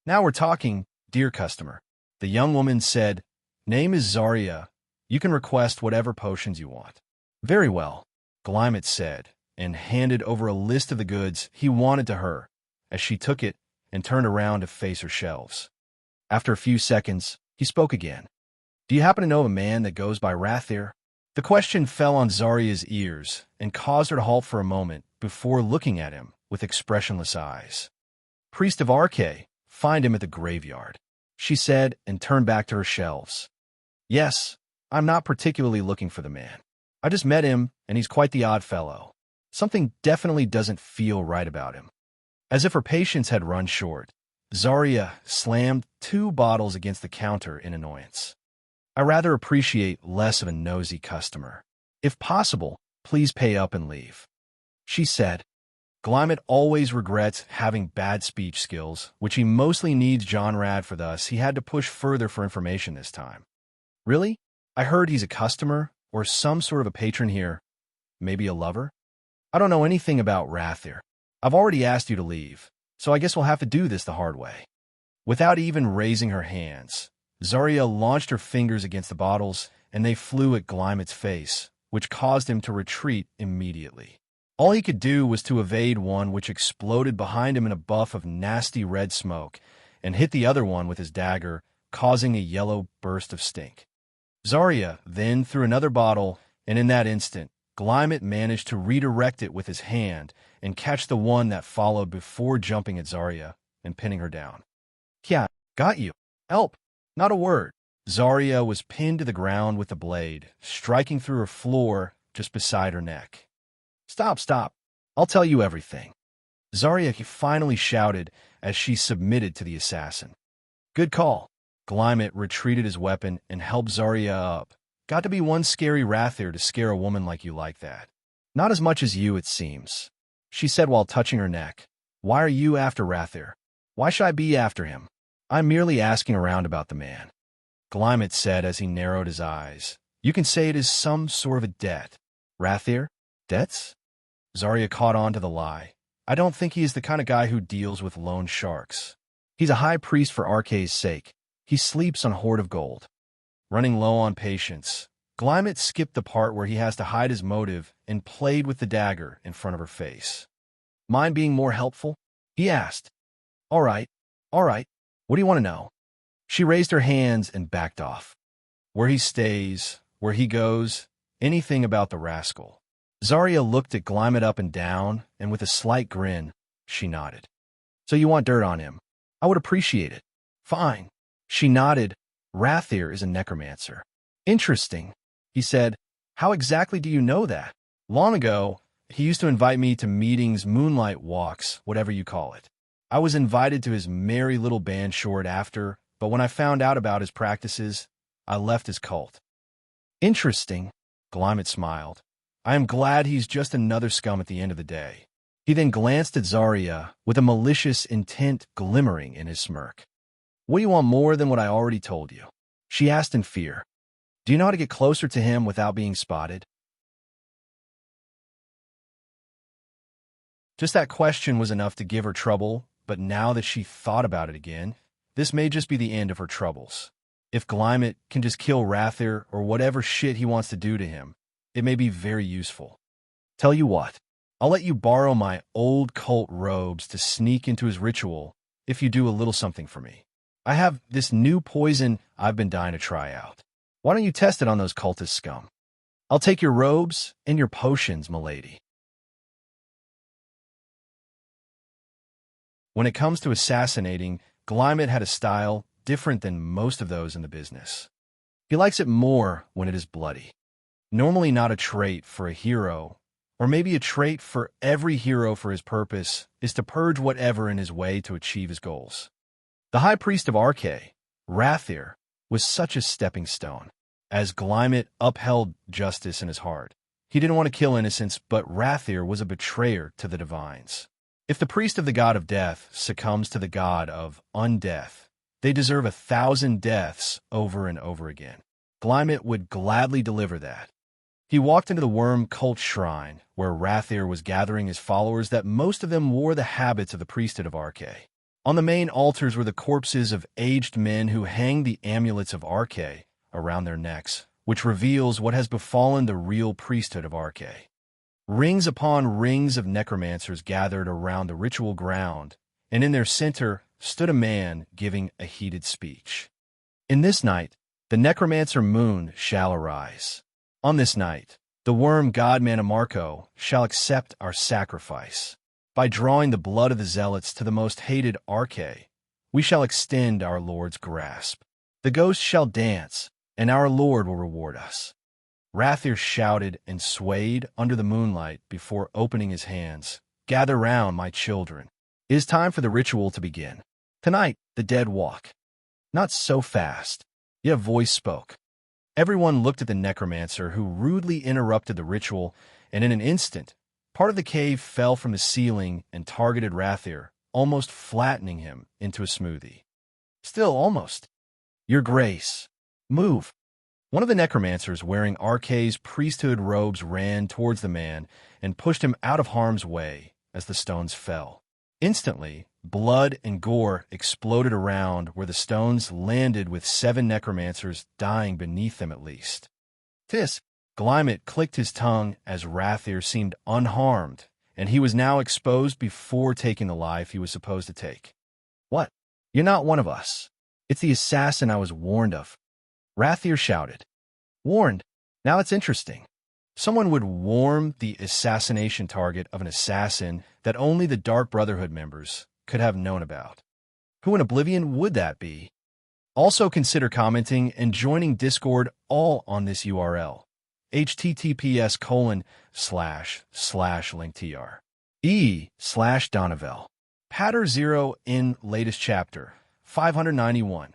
A: Now we're talking, dear customer. The young woman said, Name is Zarya. You can request whatever potions you want. Very well, Glymet said, and handed over a list of the goods he wanted to her as she took it and turned around to face her shelves. After a few seconds, he spoke again. Do you happen to know of a man that goes by Rathir? The question fell on Zarya's ears and caused her to halt for a moment before looking at him with expressionless eyes. Priest of Arche, find him at the graveyard, she said and turned back to her shelves. Yes, I'm not particularly looking for the man. I just met him, and he's quite the odd fellow. Something definitely doesn't feel right about him. As if her patience had run short, Zarya slammed 2 bottles against the counter in annoyance. I rather appreciate less of a nosy customer. If possible, please pay up and leave, she said. Glymet always regrets having bad speech skills, which he mostly needs John Rad for, thus he had to push further for information this time. Really? I heard he's a customer, or some sort of a patron here. Maybe a lover? I don't know anything about Rathir. I've already asked you to leave, so I guess we'll have to do this the hard way. Without even raising her hands, Zarya launched her fingers against the bottles, and they flew at Glymet's face, which caused him to retreat immediately. All he could do was to evade one which exploded behind him in a buff of nasty red smoke, and hit the other one with his dagger, causing a yellow burst of stink. Zarya then threw another bottle, and in that instant, Glymet managed to redirect it with his hand and catch the one that followed before jumping at Zarya and pinning her down. Yeah, got you. Help. Not a word. Zarya was pinned to the ground with the blade, striking through her floor just beside her neck. Stop, stop. I'll tell you everything. Zarya finally shouted as she submitted to the assassin. Good call. Glymet retreated his weapon and helped Zarya up. Got to be one scary Rathir to scare a woman like you like that. Not as much as you, it seems, she said while touching her neck. Why are you after Rathir? Why should I be after him? I'm merely asking around about the man. Glymet said as he narrowed his eyes. You can say it is some sort of a debt. Rathir? Debts? Zarya caught on to the lie. I don't think he is the kind of guy who deals with loan sharks. He's a high priest for Arkay's sake. He sleeps on a hoard of gold. Running low on patience, Glymet skipped the part where he has to hide his motive and played with the dagger in front of her face. Mind being more helpful? He asked. All right. What do you want to know? She raised her hands and backed off. Where he stays, where he goes, anything about the rascal. Zarya looked at Glymet up and down, and with a slight grin, she nodded. So you want dirt on him? I would appreciate it. Fine. She nodded. Rathir is a necromancer. Interesting, he said. How exactly do you know that? Long ago, he used to invite me to meetings, moonlight walks, whatever you call it. I was invited to his merry little band short after, but when I found out about his practices, I left his cult. Interesting, Glymet smiled. I am glad he's just another scum at the end of the day. He then glanced at Zarya with a malicious intent glimmering in his smirk. What do you want more than what I already told you? She asked in fear. Do you know how to get closer to him without being spotted? Just that question was enough to give her trouble, but now that she thought about it again, this may just be the end of her troubles. If Glymet can just kill Rathir or whatever shit he wants to do to him, it may be very useful. Tell you what, I'll let you borrow my old cult robes to sneak into his ritual if you do a little something for me. I have this new poison I've been dying to try out. Why don't you test it on those cultist scum? I'll take your robes and your potions, milady. When it comes to assassinating, Glymet had a style different than most of those in the business. He likes it more when it is bloody. Normally not a trait for a hero, or maybe a trait for every hero for his purpose is to purge whatever in his way to achieve his goals. The High Priest of Arkay, Rathir, was such a stepping stone. As Glymet upheld justice in his heart, he didn't want to kill innocents, but Rathir was a betrayer to the divines. If the priest of the god of death succumbs to the god of undeath, they deserve 1,000 deaths over and over again. Glymet would gladly deliver that. He walked into the worm cult shrine, where Rathir was gathering his followers that most of them wore the habits of the priesthood of Arkay. On the main altars were the corpses of aged men who hanged the amulets of Arkay around their necks, which reveals what has befallen the real priesthood of Arkay. Rings upon rings of necromancers gathered around the ritual ground, and in their center stood a man giving a heated speech. In this night, the necromancer moon shall arise. On this night, the worm god Mannimarco shall accept our sacrifice. By drawing the blood of the zealots to the most hated Arkay, we shall extend our Lord's grasp. The ghosts shall dance, and our Lord will reward us. Rathir shouted and swayed under the moonlight before opening his hands. Gather round, my children. It is time for the ritual to begin. Tonight, the dead walk. Not so fast. Yet a voice spoke. Everyone looked at the necromancer, who rudely interrupted the ritual, and in an instant, part of the cave fell from the ceiling and targeted Rathir, almost flattening him into a smoothie. Still almost. Your Grace. Move. One of the necromancers wearing Arkay's priesthood robes ran towards the man and pushed him out of harm's way as the stones fell. Instantly, blood and gore exploded around where the stones landed, with 7 necromancers dying beneath them at least. Tis, Glymet clicked his tongue as Rathir seemed unharmed, and he was now exposed before taking the life he was supposed to take. What? You're not one of us. It's the assassin I was warned of. Rathir shouted. Warned? Now that's interesting. Someone would warn the assassination target of an assassin that only the Dark Brotherhood members could have known about. Who in Oblivion would that be? Also consider commenting and joining Discord all on this URL. https://linktr/e/Donovel. Patter 0 in latest chapter 591.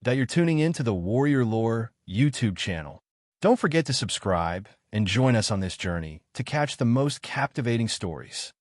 A: That you're tuning in to the Warrior Lore YouTube channel. Don't forget to subscribe and join us on this journey to catch the most captivating stories.